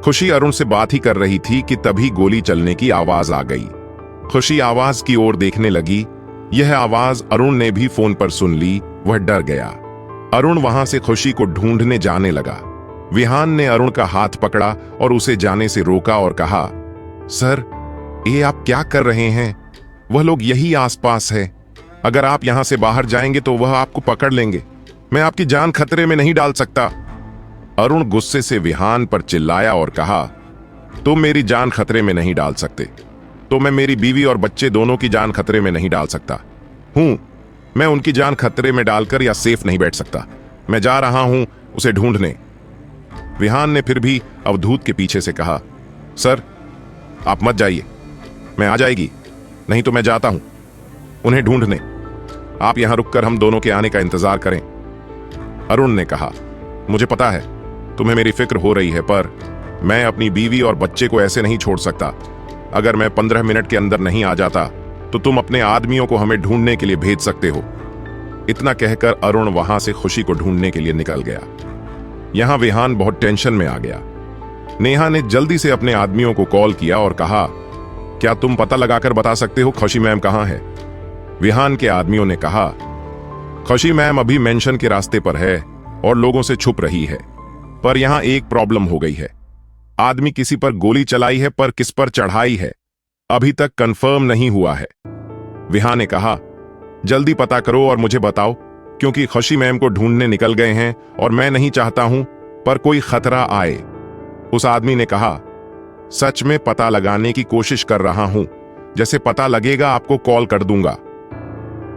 खुशी अरुण से बात ही कर रही थी कि तभी गोली चलने की आवाज आ गई। खुशी आवाज की ओर देखने लगी। यह आवाज अरुण ने भी फोन पर सुन ली। वह डर गया। अरुण वहां से खुशी को ढूंढने जाने लगा। विहान ने अरुण का हाथ पकड़ा और उसे जाने से रोका और कहा, सर, ये आप क्या कर रहे हैं? वह लोग यही आसपास है। अगर आप यहां से बाहर जाएंगे तो वह आपको पकड़ लेंगे। मैं आपकी जान खतरे में नहीं डाल सकता। अरुण गुस्से से विहान पर चिल्लाया और कहा, तुम मेरी जान खतरे में नहीं डाल सकते, तो मैं मेरी बीवी और बच्चे दोनों की जान खतरे में नहीं डाल सकता हूं। मैं उनकी जान खतरे में डालकर या सेफ नहीं बैठ सकता। मैं जा रहा हूं उसे ढूंढने। विहान ने फिर भी अवधूत के पीछे से कहा, सर, आप मत जाइए, मैं आ जाएगी, नहीं तो मैं जाता हूं उन्हें ढूंढने। आप यहां रुककर हम दोनों के आने का इंतजार करें। अरुण ने कहा, मुझे पता है तुम्हें मेरी फिक्र हो रही है, पर मैं अपनी बीवी और बच्चे को ऐसे नहीं छोड़ सकता। अगर मैं 15 मिनट के अंदर नहीं आ जाता तो तुम अपने आदमियों को हमें ढूंढने के लिए भेज सकते हो। इतना कहकर अरुण वहां से खुशी को ढूंढने के लिए निकल गया। यहां विहान बहुत टेंशन में आ गया। नेहा ने जल्दी से अपने आदमियों को कॉल किया और कहा, क्या तुम पता लगाकर बता सकते हो खुशी मैम कहां है? विहान के आदमियों ने कहा, खुशी मैम अभी मेंशन के रास्ते पर है और लोगों से छुप रही है, पर यहां एक प्रॉब्लम हो गई है। आदमी किसी पर गोली चलाई है, पर किस पर चढ़ाई है अभी तक कंफर्म नहीं हुआ है। विहान ने कहा, जल्दी पता करो और मुझे बताओ, क्योंकि खुशी मैम को ढूंढने निकल गए हैं और मैं नहीं चाहता हूं पर कोई खतरा आए। उस आदमी ने कहा, सच में पता लगाने की कोशिश कर रहा हूं, जैसे पता लगेगा आपको कॉल कर दूंगा।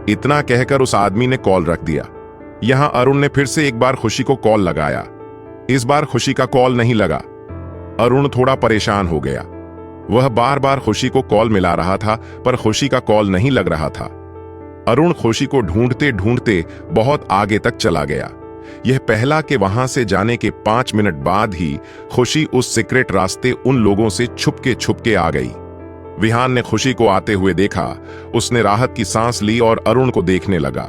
इतना कहकर उस आदमी ने कॉल रख दिया। यहां अरुण ने फिर से एक बार खुशी को कॉल लगाया। इस बार खुशी का कॉल नहीं लगा। अरुण थोड़ा परेशान हो गया। वह बार बार खुशी को कॉल मिला रहा था, पर खुशी का कॉल नहीं लग रहा था। अरुण खुशी को ढूंढते ढूंढते बहुत आगे तक चला गया। यह पहला कि वहां से जाने के 5 मिनट बाद ही खुशी उस सीक्रेट रास्ते उन लोगों से छुपके आ गई। विहान ने खुशी को आते हुए देखा। उसने राहत की सांस ली और अरुण को देखने लगा,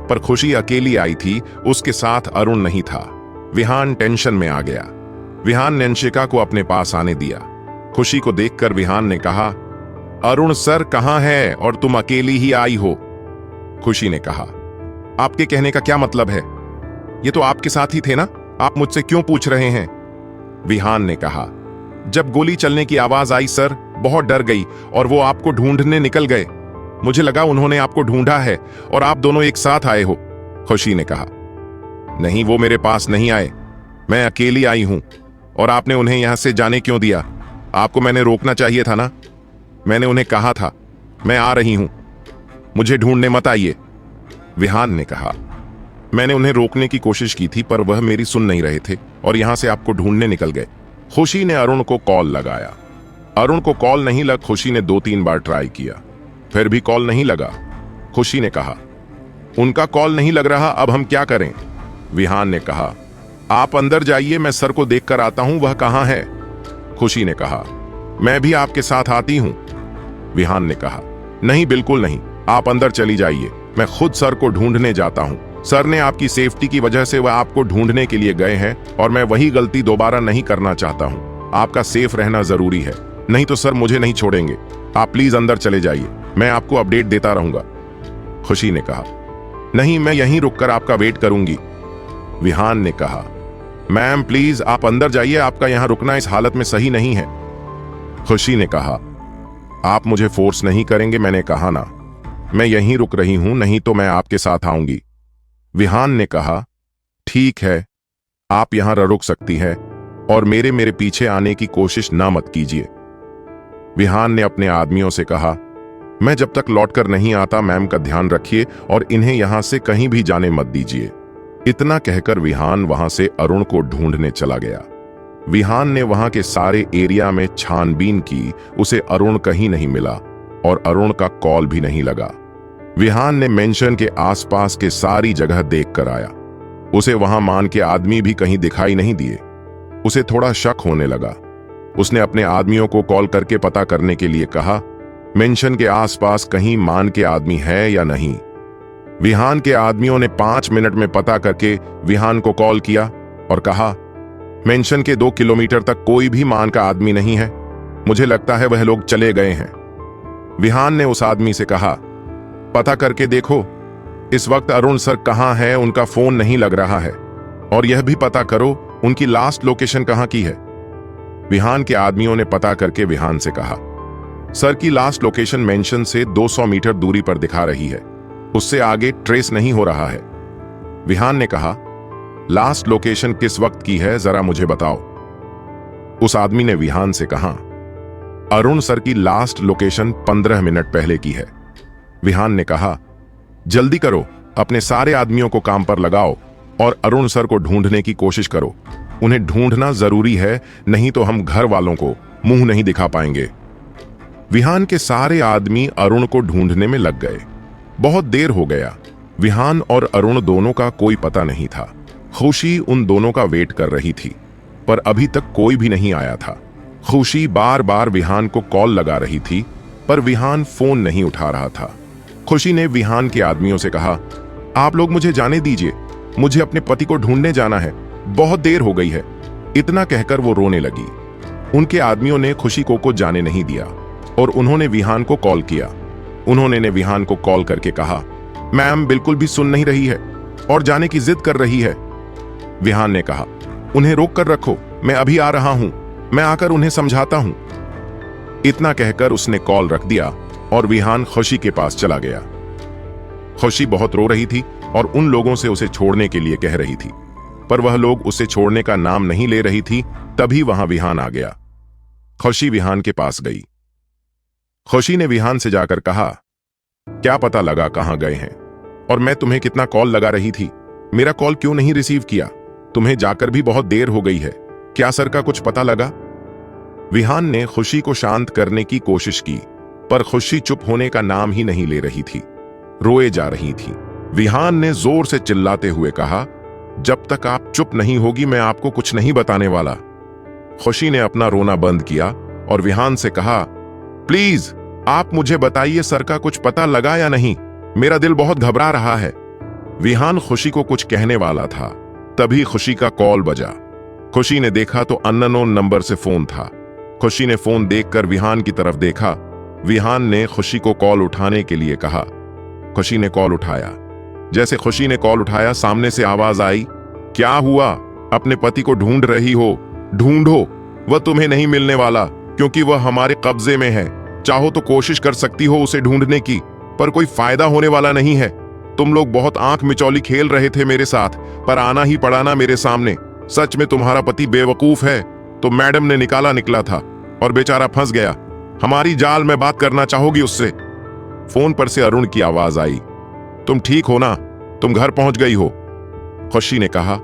पर खुशी अकेली आई थी, उसके साथ अरुण नहीं था। विहान टेंशन में आ गया। विहान ने अंशिका को अपने पास आने दिया। खुशी को देखकर विहान ने कहा, अरुण सर कहां है और तुम अकेली ही आई हो? खुशी ने कहा, आपके कहने का क्या मतलब है? ये तो आपके साथ ही थे ना, आप मुझसे क्यों पूछ रहे हैं? विहान ने कहा, जब गोली चलने की आवाज आई सर, बहुत डर गई और वो आपको ढूंढने निकल गए। मुझे लगा उन्होंने आपको ढूंढा है और आप दोनों एक साथ आए हो। खुशी ने कहा, नहीं, वो मेरे पास नहीं आए, मैं अकेली आई हूं। और आपने उन्हें यहां से जाने क्यों दिया? आपको मैंने रोकना चाहिए था ना। मैंने उन्हें कहा था, मैं आ रही हूं, मुझे ढूंढने मत आइए। विहान ने कहा, मैंने उन्हें रोकने की कोशिश की थी, पर वह मेरी सुन नहीं रहे थे और यहां से आपको ढूंढने निकल गए। खुशी ने अरुण को कॉल लगाया। अरुण को कॉल नहीं लग। खुशी ने 2-3 बार ट्राई किया, फिर भी कॉल नहीं लगा। खुशी ने कहा, उनका कॉल नहीं लग रहा, अब हम क्या करें? विहान ने कहा, आप अंदर जाइए, मैं सर को देखकर आता हूं, वह कहां है? खुशी ने कहा, मैं भी आपके साथ आती हूं। विहान ने कहा, नहीं, बिल्कुल नहीं, आप अंदर चली जाइए, मैं खुद सर को ढूंढने जाता हूं। सर ने आपकी सेफ्टी की वजह से वह आपको ढूंढने के लिए गए हैं और मैं वही गलती दोबारा नहीं करना चाहता हूं। आपका सेफ रहना जरूरी है, नहीं तो सर मुझे नहीं छोड़ेंगे। आप प्लीज अंदर चले जाइए, मैं आपको अपडेट देता रहूंगा। खुशी ने कहा, नहीं, मैं यहीं रुककर आपका वेट करूंगी। विहान ने कहा, मैम प्लीज आप अंदर जाइए, आपका यहां रुकना इस हालत में सही नहीं है। खुशी ने कहा, आप मुझे फोर्स नहीं करेंगे, मैंने कहा ना, मैं यहीं रुक रही हूं, नहीं तो मैं आपके साथ आऊंगी। विहान ने कहा, ठीक है, आप यहां रुक सकती हैं और मेरे पीछे आने की कोशिश ना मत कीजिए। विहान ने अपने आदमियों से कहा, मैं जब तक लौटकर नहीं आता मैम का ध्यान रखिए और इन्हें यहां से कहीं भी जाने मत दीजिए। इतना कहकर विहान वहां से अरुण को ढूंढने चला गया। विहान ने वहां के सारे एरिया में छानबीन की, उसे अरुण कहीं नहीं मिला और अरुण का कॉल भी नहीं लगा। विहान ने मेंशन के आसपास के सारी जगह देख कर आया। उसे वहां मान के आदमी भी कहीं दिखाई नहीं दिए। उसे थोड़ा शक होने लगा। उसने अपने आदमियों को कॉल करके पता करने के लिए कहा, मेंशन के आसपास कहीं मान के आदमी है या नहीं। विहान के आदमियों ने 5 मिनट में पता करके विहान को कॉल किया और कहा, मेंशन के 2 किलोमीटर तक कोई भी मान का आदमी नहीं है। मुझे लगता है वह लोग चले गए हैं। विहान ने उस आदमी से कहा, पता करके देखो इस वक्त अरुण सर कहां है, उनका फोन नहीं लग रहा है, और यह भी पता करो उनकी लास्ट लोकेशन कहां की है। विहान के आदमियों ने पता करके विहान से कहा, सर की लास्ट लोकेशन मेंशन से 200 मीटर दूरी पर दिखा रही है, उससे आगे ट्रेस नहीं हो रहा है। विहान ने कहा, लास्ट लोकेशन किस वक्त की है जरा मुझे बताओ। उस आदमी ने विहान से कहा, अरुण सर की लास्ट लोकेशन 15 मिनट पहले की है। विहान ने कहा, जल्दी करो, अपने सारे आदमियों को काम पर लगाओ और अरुण सर को ढूंढने की कोशिश करो। उन्हें ढूंढना जरूरी है, नहीं तो हम घर वालों को मुंह नहीं दिखा पाएंगे। विहान के सारे आदमी अरुण को ढूंढने में लग गए। बहुत देर हो गया। विहान और अरुण दोनों का कोई पता नहीं था। खुशी उन दोनों का वेट कर रही थी, पर अभी तक कोई भी नहीं आया था। खुशी बार बार विहान को कॉल लगा रही थी, पर विहान फोन नहीं उठा रहा था। खुशी ने विहान के आदमियों से कहा, आप लोग मुझे जाने दीजिए, मुझे अपने पति को ढूंढने जाना है, बहुत देर हो गई है। इतना कहकर वो रोने लगी। उनके आदमियों ने खुशी को जाने नहीं दिया और उन्होंने विहान को कॉल किया। उन्होंने विहान को कॉल करके कहा, मैम बिल्कुल भी सुन नहीं रही है और जाने की जिद कर रही है। विहान ने कहा, उन्हें रोक कर रखो, मैं अभी आ रहा हूं, मैं आकर उन्हें समझाता हूं। इतना कहकर उसने कॉल रख दिया और विहान खुशी के पास चला गया। खुशी बहुत रो रही थी और उन लोगों से उसे छोड़ने के लिए कह रही थी, पर वह लोग उसे छोड़ने का नाम नहीं ले रही थी। तभी वहां विहान आ गया। खुशी विहान के पास गई। खुशी ने विहान से जाकर कहा, क्या पता लगा कहां गए हैं, और मैं तुम्हें कितना कॉल लगा रही थी, मेरा कॉल क्यों नहीं रिसीव किया? तुम्हें जाकर भी बहुत देर हो गई है, क्या सर का कुछ पता लगा? विहान ने खुशी को शांत करने की कोशिश की, पर खुशी चुप होने का नाम ही नहीं ले रही थी, रोए जा रही थी। विहान ने जोर से चिल्लाते हुए कहा, जब तक आप चुप नहीं होगी मैं आपको कुछ नहीं बताने वाला। खुशी ने अपना रोना बंद किया और विहान से कहा, प्लीज आप मुझे बताइए सर का कुछ पता लगा या नहीं, मेरा दिल बहुत घबरा रहा है। विहान खुशी को कुछ कहने वाला था, तभी खुशी का कॉल बजा। खुशी ने देखा तो अननोन नंबर से फोन था। खुशी ने फोन देखकर विहान की तरफ देखा। विहान ने खुशी को कॉल उठाने के लिए कहा। खुशी ने कॉल उठाया। जैसे खुशी ने कॉल उठाया, सामने से आवाज आई, क्या हुआ? अपने पति को ढूंढ रही हो? ढूंढो, वह तुम्हें नहीं मिलने वाला, क्योंकि वह हमारे कब्जे में है। चाहो तो कोशिश कर सकती हो उसे ढूंढने की, पर कोई फायदा होने वाला नहीं है। तुम लोग बहुत आंख मिचौली खेल रहे थे मेरे साथ, पर आना ही पड़ा ना मेरे सामने। सच में तुम्हारा पति बेवकूफ है, तो मैडम ने निकला था और बेचारा फंस गया। हमारी जाल में बात करना चाहोगी उससे? फोन पर से अरुण की आवाज आई, तुम ठीक हो ना? तुम घर पहुंच गई हो? खुशी ने कहा,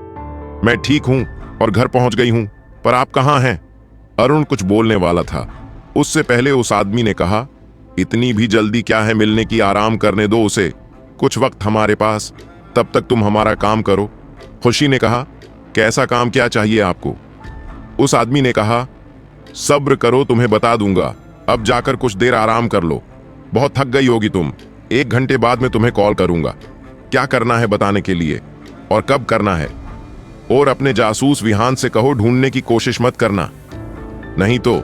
मैं ठीक हूं और घर पहुंच गई हूं, पर आप कहां हैं? अरुण कुछ बोलने वाला था, उससे पहले उस आदमी ने कहा, इतनी भी जल्दी क्या है मिलने की, आराम करने दो उसे, कुछ वक्त हमारे पास, तब तक तुम हमारा काम करो। खुशी ने कहा, कैसा काम, क्या चाहिए आपको? उस आदमी ने कहा, सब्र करो, तुम्हें बता दूंगा, अब जाकर कुछ देर आराम कर लो, बहुत थक गई होगी तुम। 1 घंटे बाद मैं तुम्हें कॉल करूंगा। क्या करना है बताने के लिए, और कब करना है। और अपने जासूस विहान से कहो ढूंढने की कोशिश मत करना, नहीं तो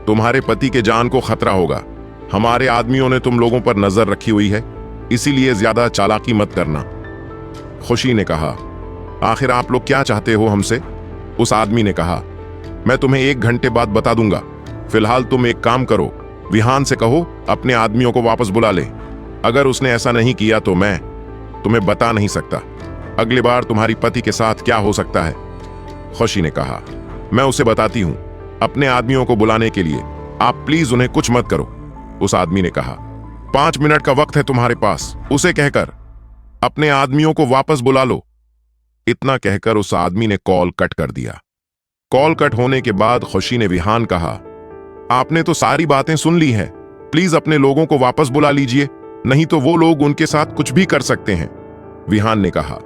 तुम्हारे पति के जान को खतरा होगा। हमारे आदमियों ने तुम लोगों पर नजर रखी हुई है, इसीलिए ज्यादा चालाकी मत करना। खुशी ने कहा, आखिर आप लोग क्या चाहते हो हमसे? उस आदमी ने कहा, मैं तुम्हें 1 घंटे बाद बता दूंगा। फिलहाल तुम एक काम करो, विहान से कहो अपने आदमियों को वापस बुला ले। अगर उसने ऐसा नहीं किया तो मैं तुम्हें बता नहीं सकता अगली बार तुम्हारी पति के साथ क्या हो सकता है। खुशी ने कहा, मैं उसे बताती हूं अपने आदमियों को बुलाने के लिए। आप प्लीज उन्हें कुछ मत करो, उस आदमी ने कहा। 5 मिनट का वक्त है तुम्हारे पास, उसे कहकर अपने आदमियों को वापस बुला लो। इतना कहकर उस आदमी ने कॉल कट कर दिया। कॉल कट होने के बाद खुशी ने विहान कहा, आपने तो सारी बातें सुन ली हैं, प्लीज अपने लोगों को वापस बुला लीजिए, नहीं तो वो लोग उनके साथ कुछ भी कर सकते हैं। विहान ने कहा,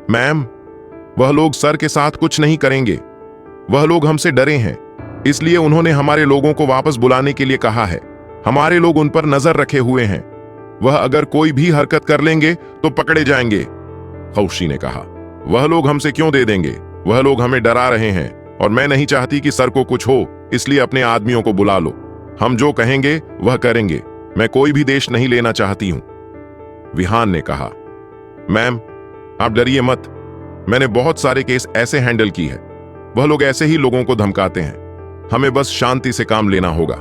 मैम, वह लोग सर के साथ कुछ नहीं करेंगे। वह लोग हमसे डरे हैं, इसलिए उन्होंने हमारे लोगों को वापस बुलाने के लिए कहा है। हमारे लोग उन पर नजर रखे हुए हैं। वह अगर कोई भी हरकत कर लेंगे तो पकड़े जाएंगे। खुशी ने कहा, वह लोग हमसे क्यों दे देंगे? वह लोग हमें डरा रहे हैं और मैं नहीं चाहती कि सर को कुछ हो, इसलिए अपने आदमियों को बुला लो। हम जो कहेंगे वह करेंगे। मैं कोई भी देश नहीं लेना चाहती हूं। विहान ने कहा, मैम, आप डरिए मत। मैंने बहुत सारे केस ऐसे हैंडल की है। वह लोग ऐसे ही लोगों को धमकाते हैं। हमें बस शांति से काम लेना होगा।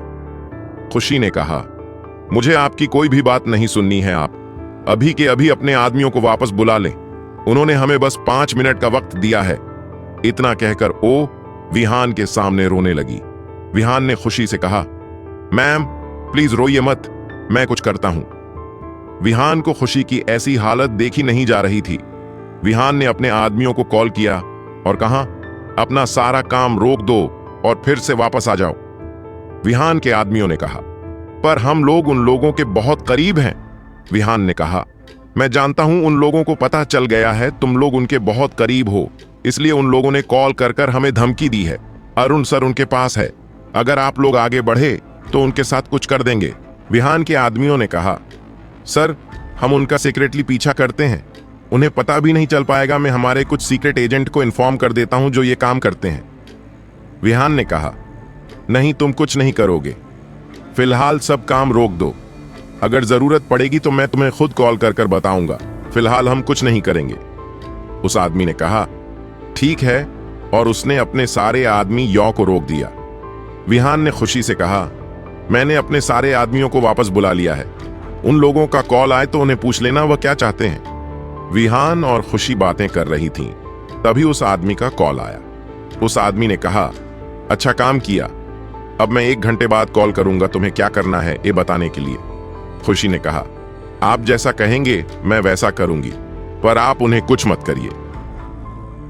खुशी ने कहा, मुझे आपकी कोई भी बात नहीं सुननी है। आप अभी के अभी अपने आदमियों को वापस बुला लें। उन्होंने हमें बस 5 मिनट का वक्त दिया है। इतना कहकर वो विहान के सामने रोने लगी। विहान ने खुशी से कहा, मैम, प्लीज रोइए मत, मैं कुछ करता हूं। विहान को खुशी की ऐसी हालत देखी नहीं जा रही थी। विहान ने अपने आदमियों को कॉल किया और कहा, अपना सारा काम रोक दो और फिर से वापस आ जाओ। विहान के आदमियों ने कहा, पर हम लोग उन लोगों के बहुत करीब हैं। विहान ने कहा, मैं जानता हूं उन लोगों को पता चल गया है तुम लोग उनके बहुत करीब हो, इसलिए उन लोगों ने कॉल कर कर हमें धमकी दी है। अरुण सर उनके पास है। अगर आप लोग आगे बढ़े तो उनके साथ कुछ कर देंगे। विहान के आदमियों ने कहा, सर, हम उनका सीक्रेटली पीछा करते हैं। उन्हें पता भी नहीं चल पाएगा। मैं हमारे कुछ सीक्रेट एजेंट को इन्फॉर्म कर देता हूं जो ये काम करते हैं। विहान ने कहा, नहीं, तुम कुछ नहीं करोगे। फिलहाल सब काम रोक दो। अगर जरूरत पड़ेगी तो मैं तुम्हें खुद कॉल कर कर बताऊंगा। फिलहाल हम कुछ नहीं करेंगे। उस आदमी ने कहा, ठीक है, और उसने अपने सारे आदमी यौ को रोक दिया। विहान ने खुशी से कहा, मैंने अपने सारे आदमियों को वापस बुला लिया है। उन लोगों का कॉल आए तो उन्हें पूछ लेना वह क्या चाहते हैं। विहान और खुशी बातें कर रही थीं, तभी उस आदमी का कॉल आया। उस आदमी ने कहा, अच्छा काम किया। अब मैं 1 घंटे बाद कॉल करूंगा तुम्हें क्या करना है ये बताने के लिए। खुशी ने कहा, आप जैसा कहेंगे मैं वैसा करूंगी, पर आप उन्हें कुछ मत करिए।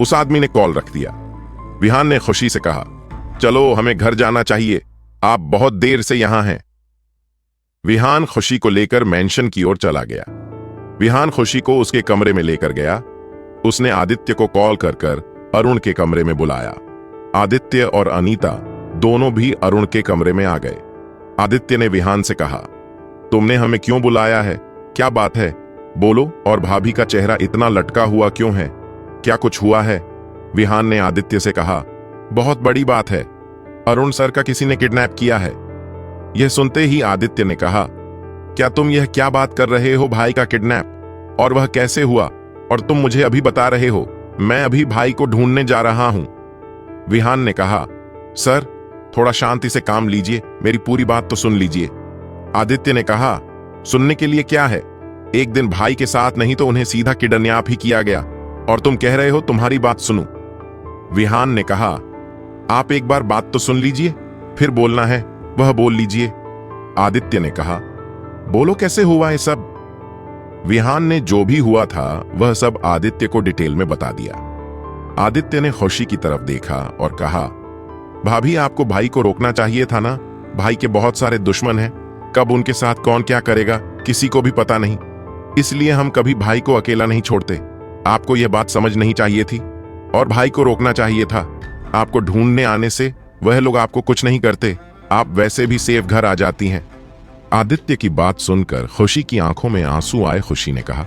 उस आदमी ने कॉल रख दिया। विहान ने खुशी से कहा, चलो हमें घर जाना चाहिए, आप बहुत देर से यहां हैं। विहान खुशी को लेकर मेंशन की ओर चला गया। विहान खुशी को उसके कमरे में लेकर गया। उसने आदित्य को कॉल कर कर अरुण के कमरे में बुलाया। आदित्य और अनीता दोनों भी अरुण के कमरे में आ गए। आदित्य ने विहान से कहा, तुमने हमें क्यों बुलाया है? क्या बात है? बोलो। और भाभी का चेहरा इतना लटका हुआ क्यों है? क्या कुछ हुआ है? विहान ने आदित्य से कहा, बहुत बड़ी बात है। अरुण सर का किसी ने किडनैप किया है। यह सुनते ही आदित्य ने कहा, क्या तुम यह क्या बात कर रहे हो? भाई का किडनैप? और वह कैसे हुआ? और तुम मुझे अभी बता रहे हो? मैं अभी भाई को ढूंढने जा रहा हूं। विहान ने कहा, सर, थोड़ा शांति से काम लीजिए, मेरी पूरी बात तो सुन लीजिए। आदित्य ने कहा, सुनने के लिए क्या है? एक दिन भाई के साथ नहीं तो उन्हें सीधा किडनैप ही किया गया, और तुम कह रहे हो तुम्हारी बात सुनूं। विहान ने कहा, आप एक बार बात तो सुन लीजिए, फिर बोलना है वह बोल लीजिए। आदित्य ने कहा, बोलो कैसे हुआ ये सब? विहान ने जो भी हुआ था वह सब आदित्य को डिटेल में बता दिया। आदित्य ने खुशी की तरफ देखा और कहा, भाभी, आपको भाई को रोकना चाहिए था ना। भाई के बहुत सारे दुश्मन हैं, कब उनके साथ कौन क्या करेगा किसी को भी पता नहीं, इसलिए हम कभी भाई को अकेला नहीं छोड़ते। आपको यह बात समझ नहीं चाहिए थी और भाई को रोकना चाहिए था। आपको ढूंढने आने से वह लोग आपको कुछ नहीं करते, आप वैसे भी सेफ घर आ जाती हैं। आदित्य की बात सुनकर खुशी की आंखों में आंसू आए। खुशी ने कहा,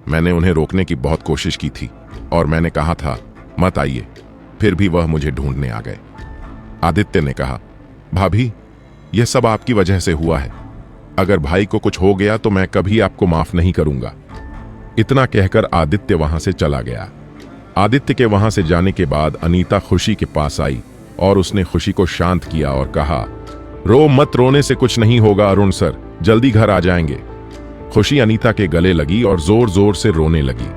मैंने उन्हें रोकने की बहुत कोशिश की थी और मैंने कहा था मत आइए, फिर भी वह मुझे ढूंढने आ गए। आदित्य ने कहा, भाभी, यह सब आपकी वजह से हुआ है। अगर भाई को कुछ हो गया तो मैं कभी आपको माफ नहीं करूंगा। इतना कहकर आदित्य वहां से चला गया। आदित्य के वहां से जाने के बाद अनीता खुशी के पास आई और उसने खुशी को शांत किया और कहा, रो मत, रोने से कुछ नहीं होगा अरुण सर जल्दी घर आ जाएंगे। खुशी अनीता के गले लगी और जोर जोर से रोने लगी।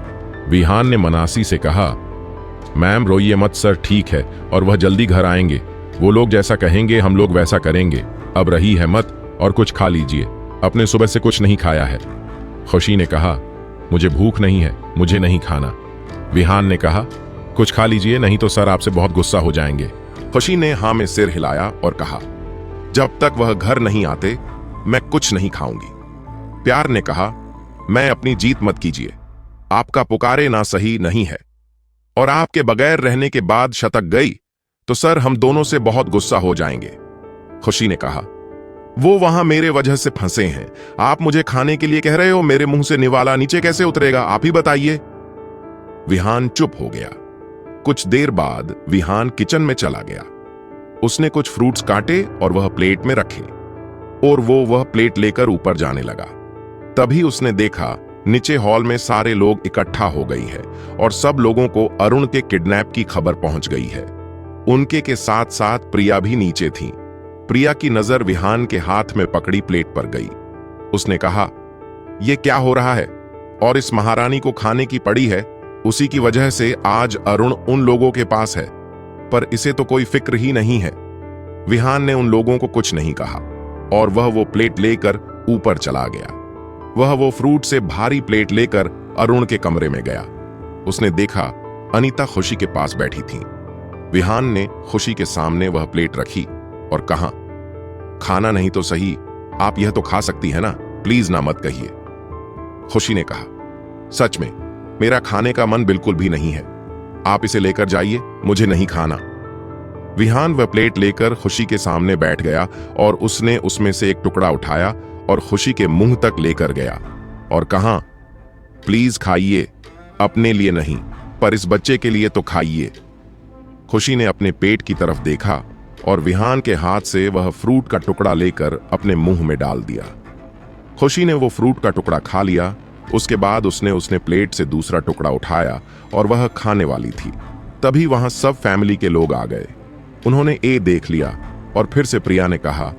विहान ने मनासी से कहा, मैम रोइए मत सर, ठीक है, और वह जल्दी घर आएंगे। वो लोग जैसा कहेंगे हम लोग वैसा करेंगे। अब रही है मत और कुछ खा लीजिए, अपने सुबह से कुछ नहीं खाया है। खुशी ने कहा, मुझे भूख नहीं है, मुझे नहीं खाना। विहान ने कहा, कुछ खा लीजिए, नहीं तो सर आपसे बहुत गुस्सा हो जाएंगे। खुशी ने हाँ में सिर हिलाया और कहा, जब तक वह घर नहीं आते मैं कुछ नहीं खाऊंगी। प्यार ने कहा, मैं अपनी जीत मत कीजिए, आपका पुकारे ना सही नहीं है, और आपके बगैर रहने के बाद शतक गई तो सर हम दोनों से बहुत गुस्सा हो जाएंगे। खुशी ने कहा, वो वहां मेरे वजह से फंसे हैं, आप मुझे खाने के लिए कह रहे हो, मेरे मुंह से निवाला नीचे कैसे उतरेगा, आप ही बताइए। विहान चुप हो गया। कुछ देर बाद विहान किचन में चला गया। उसने कुछ फ्रूट्स काटे और वह प्लेट में रखे, और वह प्लेट लेकर ऊपर जाने लगा। तभी उसने देखा नीचे हॉल में सारे लोग इकट्ठा हो गई है और सब लोगों को अरुण के किडनैप की खबर पहुंच गई है। उनके के साथ साथ प्रिया भी नीचे थी। प्रिया की नजर विहान के हाथ में पकड़ी प्लेट पर गई। उसने कहा, यह क्या हो रहा है, और इस महारानी को खाने की पड़ी है, उसी की वजह से आज अरुण उन लोगों के पास है, पर इसे तो कोई फिक्र ही नहीं है। विहान ने उन लोगों को कुछ नहीं कहा और वह वो प्लेट लेकर ऊपर चला गया। वह वो फ्रूट से भारी प्लेट लेकर अरुण के कमरे में गया। उसने देखा अनीता खुशी के पास बैठी थी। विहान ने खुशी के सामने वह प्लेट रखी और कहा, खाना नहीं तो सही, आप यह तो खा सकती है ना, प्लीज ना मत कहिए। खुशी ने कहा, सच में मेरा खाने का मन बिल्कुल भी नहीं है, आप इसे लेकर जाइए, मुझे नहीं खाना। विहान वह प्लेट लेकर खुशी के सामने बैठ गया और उसने उसमें से एक टुकड़ा उठाया और खुशी के मुंह तक लेकर गया और कहा, प्लीज खाइए, अपने लिए नहीं पर इस बच्चे के लिए तो खाइए। खुशी ने अपने पेट की तरफ देखा और विहान के हाथ से वह फ्रूट का टुकड़ा लेकर अपने मुंह में डाल दिया। खुशी ने वो फ्रूट का टुकड़ा खा लिया। उसके बाद उसने प्लेट से दूसरा टुकड़ा उठाया और वह खाने वाली थी। तभी वहां सब फैमिली के लोग आ गए। उन्होंने ए देख लिया और फिर से प्रिया ने कहा,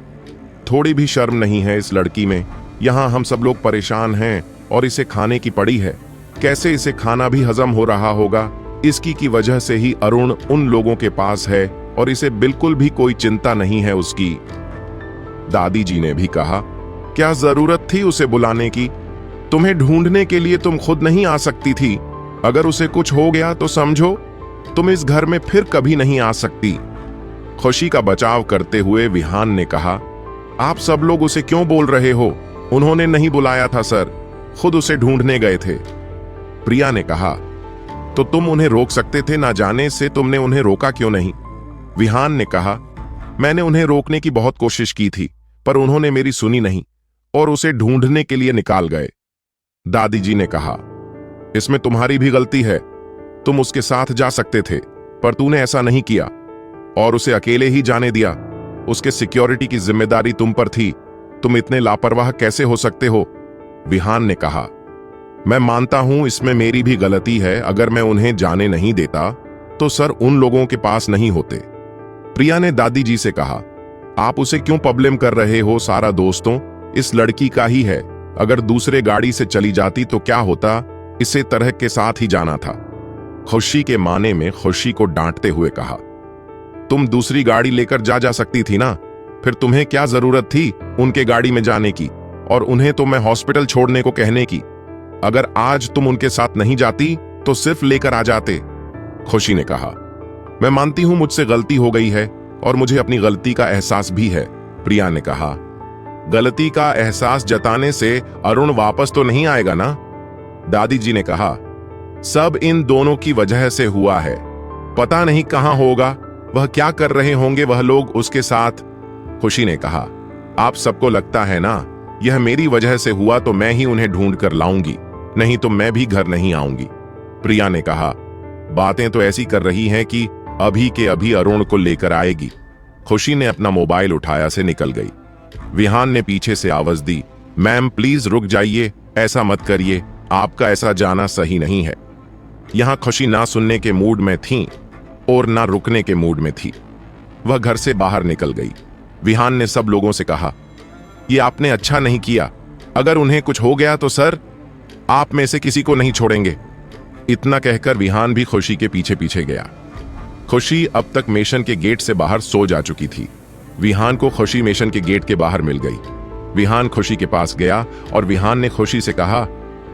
थोड़ी भी शर्म नहीं है इस लड़की में, यहां हम सब लोग परेशान हैं और इसे खाने की पड़ी है, कैसे इसे खाना भी हजम हो रहा होगा, इसकी की वजह से ही अरुण उन लोगों के पास है और इसे बिल्कुल भी कोई चिंता नहीं है उसकी। दादी जी ने भी कहा, क्या जरूरत थी उसे बुलाने की, तुम्हें ढूंढने के लिए तुम खुद नहीं आ सकती थी, अगर उसे कुछ हो गया तो समझो तुम इस घर में फिर कभी नहीं आ सकती। खुशी का बचाव करते हुए विहान ने कहा, आप सब लोग उसे क्यों बोल रहे हो, उन्होंने नहीं बुलाया था सर, खुद उसे ढूंढने गए थे। प्रिया ने कहा, तो तुम उन्हें रोक सकते थे, ना जाने से तुमने उन्हें रोका क्यों नहीं। विहान ने कहा, मैंने उन्हें रोकने की बहुत कोशिश की थी पर उन्होंने मेरी सुनी नहीं और उसे ढूंढने के लिए निकाल गए। दादी जी ने कहा, इसमें तुम्हारी भी गलती है, तुम उसके साथ जा सकते थे पर तूने ऐसा नहीं किया और उसे अकेले ही जाने दिया। उसके सिक्योरिटी की जिम्मेदारी तुम पर थी, तुम इतने लापरवाह कैसे हो सकते हो। विहान ने कहा, मैं मानता हूं इसमें मेरी भी गलती है, अगर मैं उन्हें जाने नहीं देता तो सर उन लोगों के पास नहीं होते। प्रिया ने दादी जी से कहा, आप उसे क्यों प्रॉब्लम कर रहे हो, सारा दोस्तों इस लड़की का ही है, अगर दूसरे गाड़ी से चली जाती तो क्या होता, इसे तरह के साथ ही जाना था। खुशी के माने में खुशी को डांटते हुए कहा, तुम दूसरी गाड़ी लेकर जा सकती थी ना, फिर तुम्हें क्या जरूरत थी उनके गाड़ी में जाने की, और उन्हें तो मैं हॉस्पिटल छोड़ने को कहने की, अगर आज तुम उनके साथ नहीं जाती तो सिर्फ लेकर आ जाते। खुशी ने कहा, मैं मानती हूं मुझसे गलती हो गई है और मुझे अपनी गलती का एहसास भी है। प्रिया ने कहा, गलती का एहसास जताने से अरुण वापस तो नहीं आएगा ना। दादी जी ने कहा, सब इन दोनों की वजह से हुआ है, पता नहीं कहां होगा, वह क्या कर रहे होंगे वह लोग उसके साथ। खुशी ने कहा, आप सबको लगता है ना यह मेरी वजह से हुआ तो मैं ही उन्हें ढूंढ कर लाऊंगी, नहीं तो मैं भी घर नहीं आऊंगी। प्रिया ने कहा, बातें तो ऐसी कर रही हैं कि अभी के अभी अरुण को लेकर आएगी। खुशी ने अपना मोबाइल उठाया से निकल गई। विहान ने पीछे से आवाज दी, मैम प्लीज रुक जाइए, ऐसा मत करिए, आपका ऐसा जाना सही नहीं है। यहां खुशी ना सुनने के मूड में थी और ना रुकने के मूड में थी। वह घर से बाहर निकल गई। विहान ने सब लोगों से कहा, ये आपने अच्छा नहीं किया, अगर उन्हें कुछ हो गया तो सर आप में से किसी को नहीं छोड़ेंगे। इतना कहकर विहान भी खुशी के पीछे पीछे गया। खुशी अब तक मेशन के गेट से बाहर सो जा चुकी थी। विहान को खुशी मिशन के गेट के बाहर मिल गई। विहान खुशी के पास गया और विहान ने खुशी से कहा,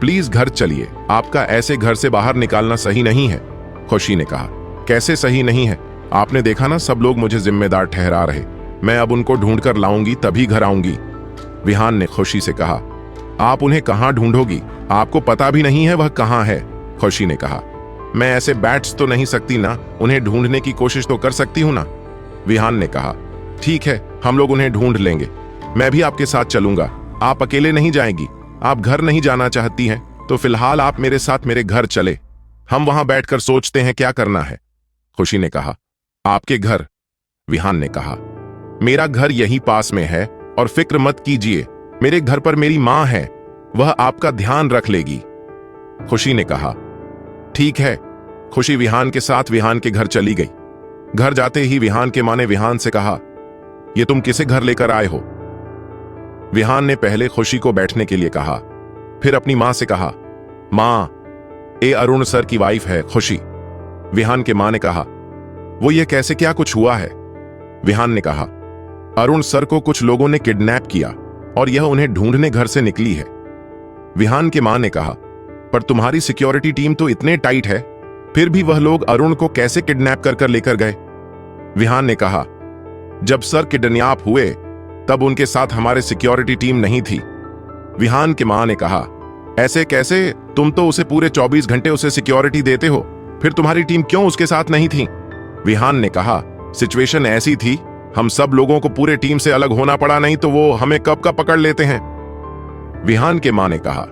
प्लीज घर चलिए, आपका ऐसे घर से बाहर निकालना सही नहीं है। खुशी ने कहा, कैसे सही नहीं है? आपने देखा ना, सब लोग मुझे जिम्मेदार ठहरा रहे, मैं अब उनको ढूंढ कर लाऊंगी तभी घर आऊंगी। विहान ने खुशी से कहा, आप उन्हें कहां ढूंढोगी? आपको पता भी नहीं है वह कहां है। खुशी ने कहा, मैं ऐसे बैठ तो नहीं सकती ना, उन्हें ढूंढने की कोशिश तो कर सकती हूं ना। विहान ने कहा, ठीक है, हम लोग उन्हें ढूंढ लेंगे, मैं भी आपके साथ चलूंगा। आप अकेले नहीं जाएंगी, आप घर नहीं जाना चाहती हैं तो फिलहाल आप मेरे साथ मेरे घर चले, हम वहां बैठकर सोचते हैं क्या करना है। खुशी ने कहा, आपके घर? विहान ने कहा, मेरा घर यहीं पास में है और फिक्र मत कीजिए, मेरे घर पर मेरी मां है, वह आपका ध्यान रख लेगी। खुशी ने कहा, ठीक है। खुशी विहान के साथ विहान के घर चली गई। घर जाते ही विहान के मां ने विहान से कहा, ये तुम किसे घर लेकर आए हो? विहान ने पहले खुशी को बैठने के लिए कहा, फिर अपनी मां से कहा, मां, ये अरुण सर की वाइफ है खुशी। विहान के मां ने कहा, वो ये कैसे, क्या कुछ हुआ है? विहान ने कहा, अरुण सर को कुछ लोगों ने किडनैप किया और यह उन्हें ढूंढने घर से निकली है। विहान के मां ने कहा, पर तुम्हारी सिक्योरिटी टीम तो इतने टाइट है, फिर भी वह लोग अरुण को कैसे किडनैप कर लेकर गए? विहान ने कहा, जब सर किडनैप हुए तब उनके साथ हमारे सिक्योरिटी टीम नहीं थी। विहान के मां ने कहा, ऐसे कैसे, तुम तो उसे पूरे 24 घंटे उसे सिक्योरिटी देते हो, फिर तुम्हारी टीम क्यों उसके साथ नहीं थी? विहान ने कहा, सिचुएशन ऐसी थी, हम सब लोगों को पूरे टीम से अलग होना पड़ा, नहीं तो वो हमें कब का पकड़ लेते हैं। विहान के मां ने कहा,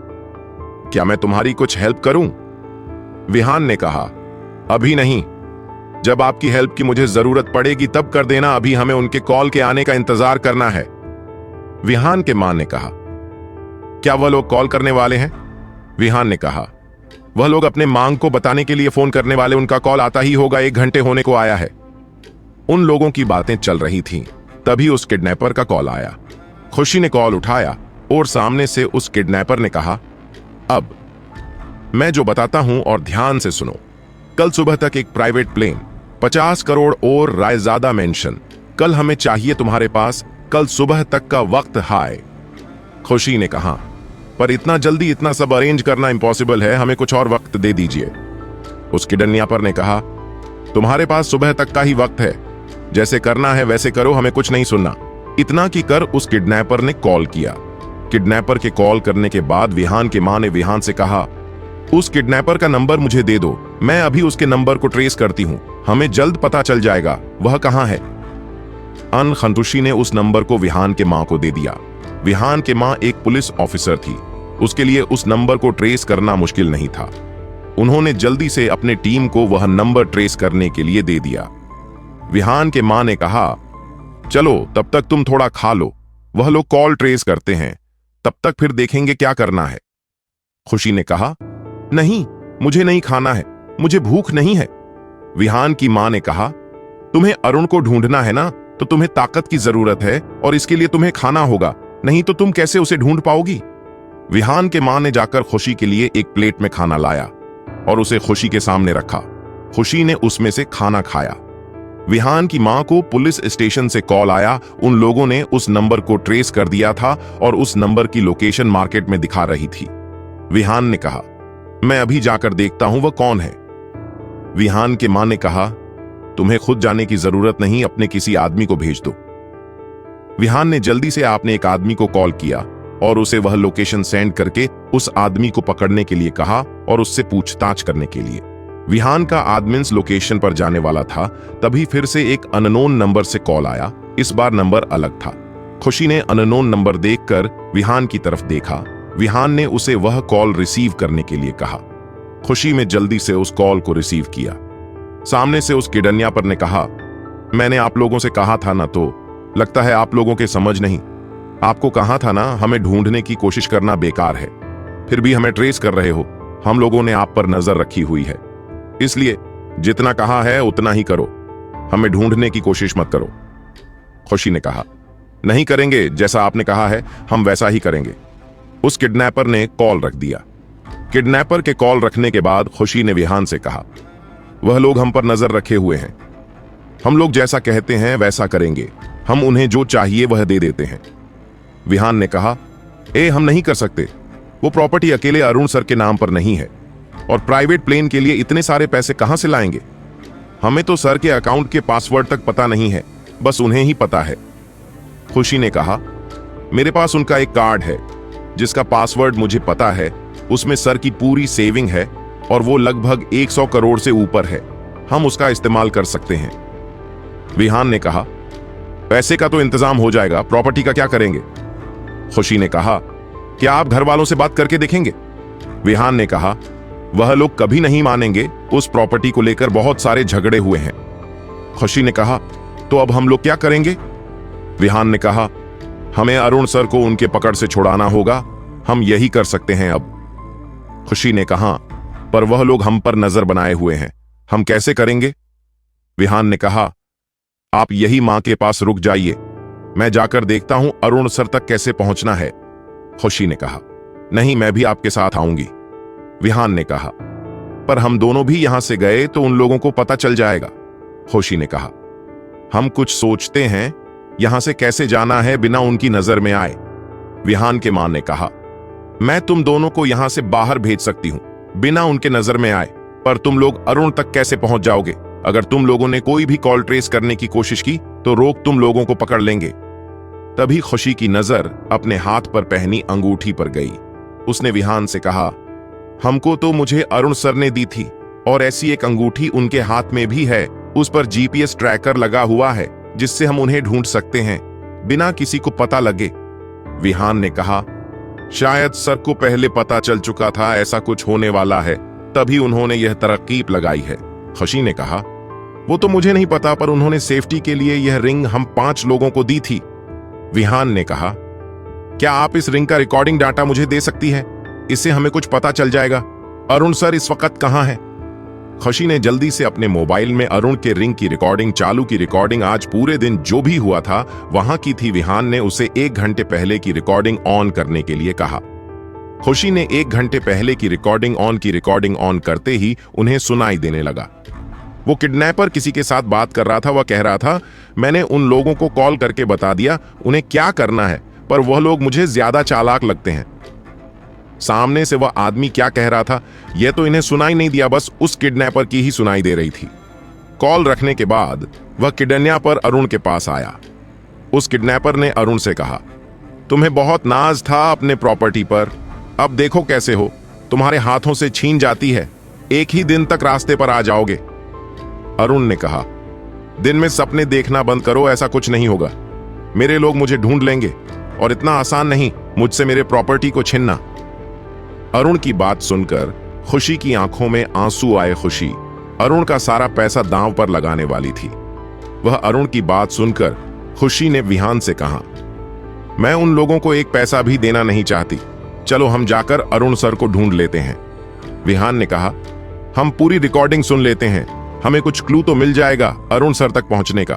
क्या मैं तुम्हारी कुछ हेल्प करूं? विहान ने कहा, अभी नहीं, जब आपकी हेल्प की मुझे जरूरत पड़ेगी तब कर देना, अभी हमें उनके कॉल के आने का इंतजार करना है। विहान के मां ने कहा, क्या वह लोग कॉल करने वाले हैं? विहान ने कहा, वह लोग अपने मांग को बताने के लिए फोन करने वाले, उनका कॉल आता ही होगा, 1 घंटे होने को आया है। उन लोगों की बातें चल रही थीं, तभी उस किडनैपर का कॉल आया। खुशी ने कॉल उठाया और सामने से उस किडनैपर ने कहा, अब मैं जो बताता हूं और ध्यान से सुनो, कल सुबह तक एक प्राइवेट प्लेन, 50 करोड़ और रायजादा मेंशन, कल हमें चाहिए तुम्हारे पास, कल सुबह तक का वक्त हाय। खुशी ने कहा, पर इतना जल्दी इतना सब अरेंज करना इम्पॉसिबल है, हमें कुछ और वक्त दे दीजिए। उस किडनैपर ने कहा, तुम्हारे पास सुबह तक का ही वक्त है, जैसे करना है वैसे करो, हमें कुछ नहीं सुनना। इतना की कर उस किडनैपर ने कॉल किया। किडनैपर के कॉल करने के बाद विहान के मां ने विहान से कहा, उस किडनैपर का नंबर मुझे दे दो, मैं अभी उसके नंबर को ट्रेस करती हूं, हमें जल्द पता चल जाएगा वह कहां है। खंतुशी ने उस नंबर को विहान के मां को दे दिया। विहान के मां एक पुलिस ऑफिसर थी, उसके लिए उस नंबर को ट्रेस करना मुश्किल नहीं था। उन्होंने जल्दी से अपने टीम को वह नंबर ट्रेस करने के लिए दे दिया। विहान के मां ने कहा, चलो तब तक तुम थोड़ा खा लो, वह लोग कॉल ट्रेस करते हैं, तब तक फिर देखेंगे क्या करना है। खुशी ने कहा, नहीं, मुझे नहीं खाना है, मुझे भूख नहीं है। विहान की मां ने कहा, तुम्हें अरुण को ढूंढना है ना, तो तुम्हें ताकत की जरूरत है और इसके लिए तुम्हें खाना होगा, नहीं तो तुम कैसे उसे ढूंढ पाओगी। विहान के मां ने जाकर खुशी के लिए एक प्लेट में खाना लाया और उसे खुशी के सामने रखा। खुशी ने उसमें से खाना खाया। विहान की मां को पुलिस स्टेशन से कॉल आया, उन लोगों ने उस नंबर को ट्रेस कर दिया था और उस नंबर की लोकेशन मार्केट में दिखा रही थी। विहान ने कहा, मैं अभी जाकर देखता हूं वह कौन है। विहान के मां ने कहा, तुम्हें खुद जाने की जरूरत नहीं, अपने किसी आदमी को भेज दो। विहान ने जल्दी से आपने एक आदमी को कॉल किया और उसे वह लोकेशन सेंड करके उस आदमी को पकड़ने के लिए कहा और उससे पूछताछ करने के लिए। विहान का आदमिन्स लोकेशन पर जाने वाला था, तभी फिर से एक अननोन नंबर से कॉल आया। इस बार नंबर अलग था। खुशी ने अननोन नंबर देखकर विहान की तरफ देखा। विहान ने उसे वह कॉल रिसीव करने के लिए कहा। खुशी में जल्दी से उस कॉल को रिसीव किया। सामने से उस किडनैपर ने कहा, मैंने आप लोगों से कहा था ना, तो लगता है आप लोगों के समझ नहीं। आपको कहा था ना, हमें ढूंढने की कोशिश करना बेकार है, फिर भी हमें ट्रेस कर रहे हो। हम लोगों ने आप पर नजर रखी हुई है, इसलिए जितना कहा है उतना ही करो, हमें ढूंढने की कोशिश मत करो। खुशी ने कहा, नहीं करेंगे, जैसा आपने कहा है हम वैसा ही करेंगे। उस किडनैपर ने कॉल रख दिया। किडनैपर के कॉल रखने के बाद खुशी ने विहान से कहा, वह लोग हम पर नजर रखे हुए हैं, हम लोग जैसा कहते हैं वैसा करेंगे, हम उन्हें जो चाहिए वह दे देते हैं। विहान ने कहा, हम नहीं कर सकते। वो प्रॉपर्टी अकेले अरुण सर के नाम पर नहीं है, और प्राइवेट प्लेन के लिए इतने सारे पैसे कहां से लाएंगे? हमें तो सर के अकाउंट के पासवर्ड तक पता नहीं है, बस उन्हें ही पता है। खुशी ने कहा, मेरे पास उनका एक कार्ड है जिसका पासवर्ड मुझे पता है। उसमें सर की पूरी सेविंग है और वो लगभग 100 करोड़ से ऊपर है। हम उसका इस्तेमाल कर सकते हैं। विहान ने कहा, पैसे का तो इंतजाम हो जाएगा, प्रॉपर्टी का क्या करेंगे? खुशी ने कहा, क्या आप घर वालों से बात करके देखेंगे? विहान ने कहा, वह लोग कभी नहीं मानेंगे। उस प्रॉपर्टी को लेकर बहुत सारे झगड़े हुए हैं। खुशी ने कहा, तो अब हम लोग क्या करेंगे? विहान ने कहा, हमें अरुण सर को उनके पकड़ से छुड़ाना होगा। हम यही कर सकते हैं अब। खुशी ने कहा, पर वह लोग हम पर नजर बनाए हुए हैं, हम कैसे करेंगे? विहान ने कहा, आप यही मां के पास रुक जाइए, मैं जाकर देखता हूं अरुण सर तक कैसे पहुंचना है। खुशी ने कहा, नहीं, मैं भी आपके साथ आऊंगी। विहान ने कहा, पर हम दोनों भी यहां से गए तो उन लोगों को पता चल जाएगा। खुशी ने कहा, हम कुछ सोचते हैं, यहां से कैसे जाना है बिना उनकी नजर में आए। विहान के मां ने कहा, मैं तुम दोनों को यहां से बाहर भेज सकती हूं बिना उनके नजर में आए, पर तुम लोग अरुण तक कैसे पहुंच जाओगे? अगर तुम लोगों ने कोई भी कॉल ट्रेस करने की कोशिश की तो रोग तुम लोगों को पकड़ लेंगे। तभी खुशी की नजर अपने हाथ पर पहनी अंगूठी पर गई। उसने विहान से कहा, हमको तो मुझे अरुण सर ने दी थी, और ऐसी एक अंगूठी उनके हाथ में भी है। उस पर जीपीएस ट्रैकर लगा हुआ है जिससे हम उन्हें ढूंढ सकते हैं बिना किसी को पता लगे। विहान ने कहा, शायद सर को पहले पता चल चुका था ऐसा कुछ होने वाला है, तभी उन्होंने यह तरकीब लगाई है। खुशी ने कहा, वो तो मुझे नहीं पता, पर उन्होंने सेफ्टी के लिए यह रिंग हम 5 लोगों को दी थी। विहान ने कहा, क्या आप इस रिंग का रिकॉर्डिंग डाटा मुझे दे सकती है? इससे हमें कुछ पता चल जाएगा अरुण सर इस वक्त कहां है। खुशी ने जल्दी से अपने मोबाइल में अरुण के रिंग की रिकॉर्डिंग चालू की। रिकॉर्डिंग आज पूरे दिन जो भी हुआ था वहां की थी। विहान ने उसे 1 घंटे पहले की रिकॉर्डिंग ऑन करने के लिए कहा। खुशी ने 1 घंटे पहले की रिकॉर्डिंग ऑन की। रिकॉर्डिंग ऑन करते ही उन्हें सुनाई देने लगा। वो किडनैपर किसी के साथ बात कर रहा था। वह कह रहा था, मैंने उन लोगों को कॉल करके बता दिया उन्हें क्या करना है, पर वह लोग मुझे ज्यादा चालाक लगते हैं। सामने से वह आदमी क्या कह रहा था यह तो इन्हें सुनाई नहीं दिया, बस उस किडनैपर की ही सुनाई दे रही थी। कॉल रखने के बाद वह किडनैपर अरुण के पास आया। उस किडनैपर ने अरुण से कहा, तुम्हें बहुत नाज था अपने प्रॉपर्टी पर, अब देखो कैसे हो, तुम्हारे हाथों से छीन जाती है। एक ही दिन तक रास्ते पर आ जाओगे। अरुण ने कहा, दिन में सपने देखना बंद करो, ऐसा कुछ नहीं होगा। मेरे लोग मुझे ढूंढ लेंगे, और इतना आसान नहीं मुझसे मेरे प्रॉपर्टी को छीनना। अरुण की बात सुनकर खुशी की आंखों में आंसू आए। खुशी अरुण का सारा पैसा दांव पर लगाने वाली थी। वह अरुण की बात सुनकर खुशी ने विहान से कहा, मैं उन लोगों को एक पैसा भी देना नहीं चाहती, चलो हम जाकर अरुण सर को ढूंढ लेते हैं। विहान ने कहा, हम पूरी रिकॉर्डिंग सुन लेते हैं, हमें कुछ क्लू तो मिल जाएगा अरुण सर तक पहुंचने का।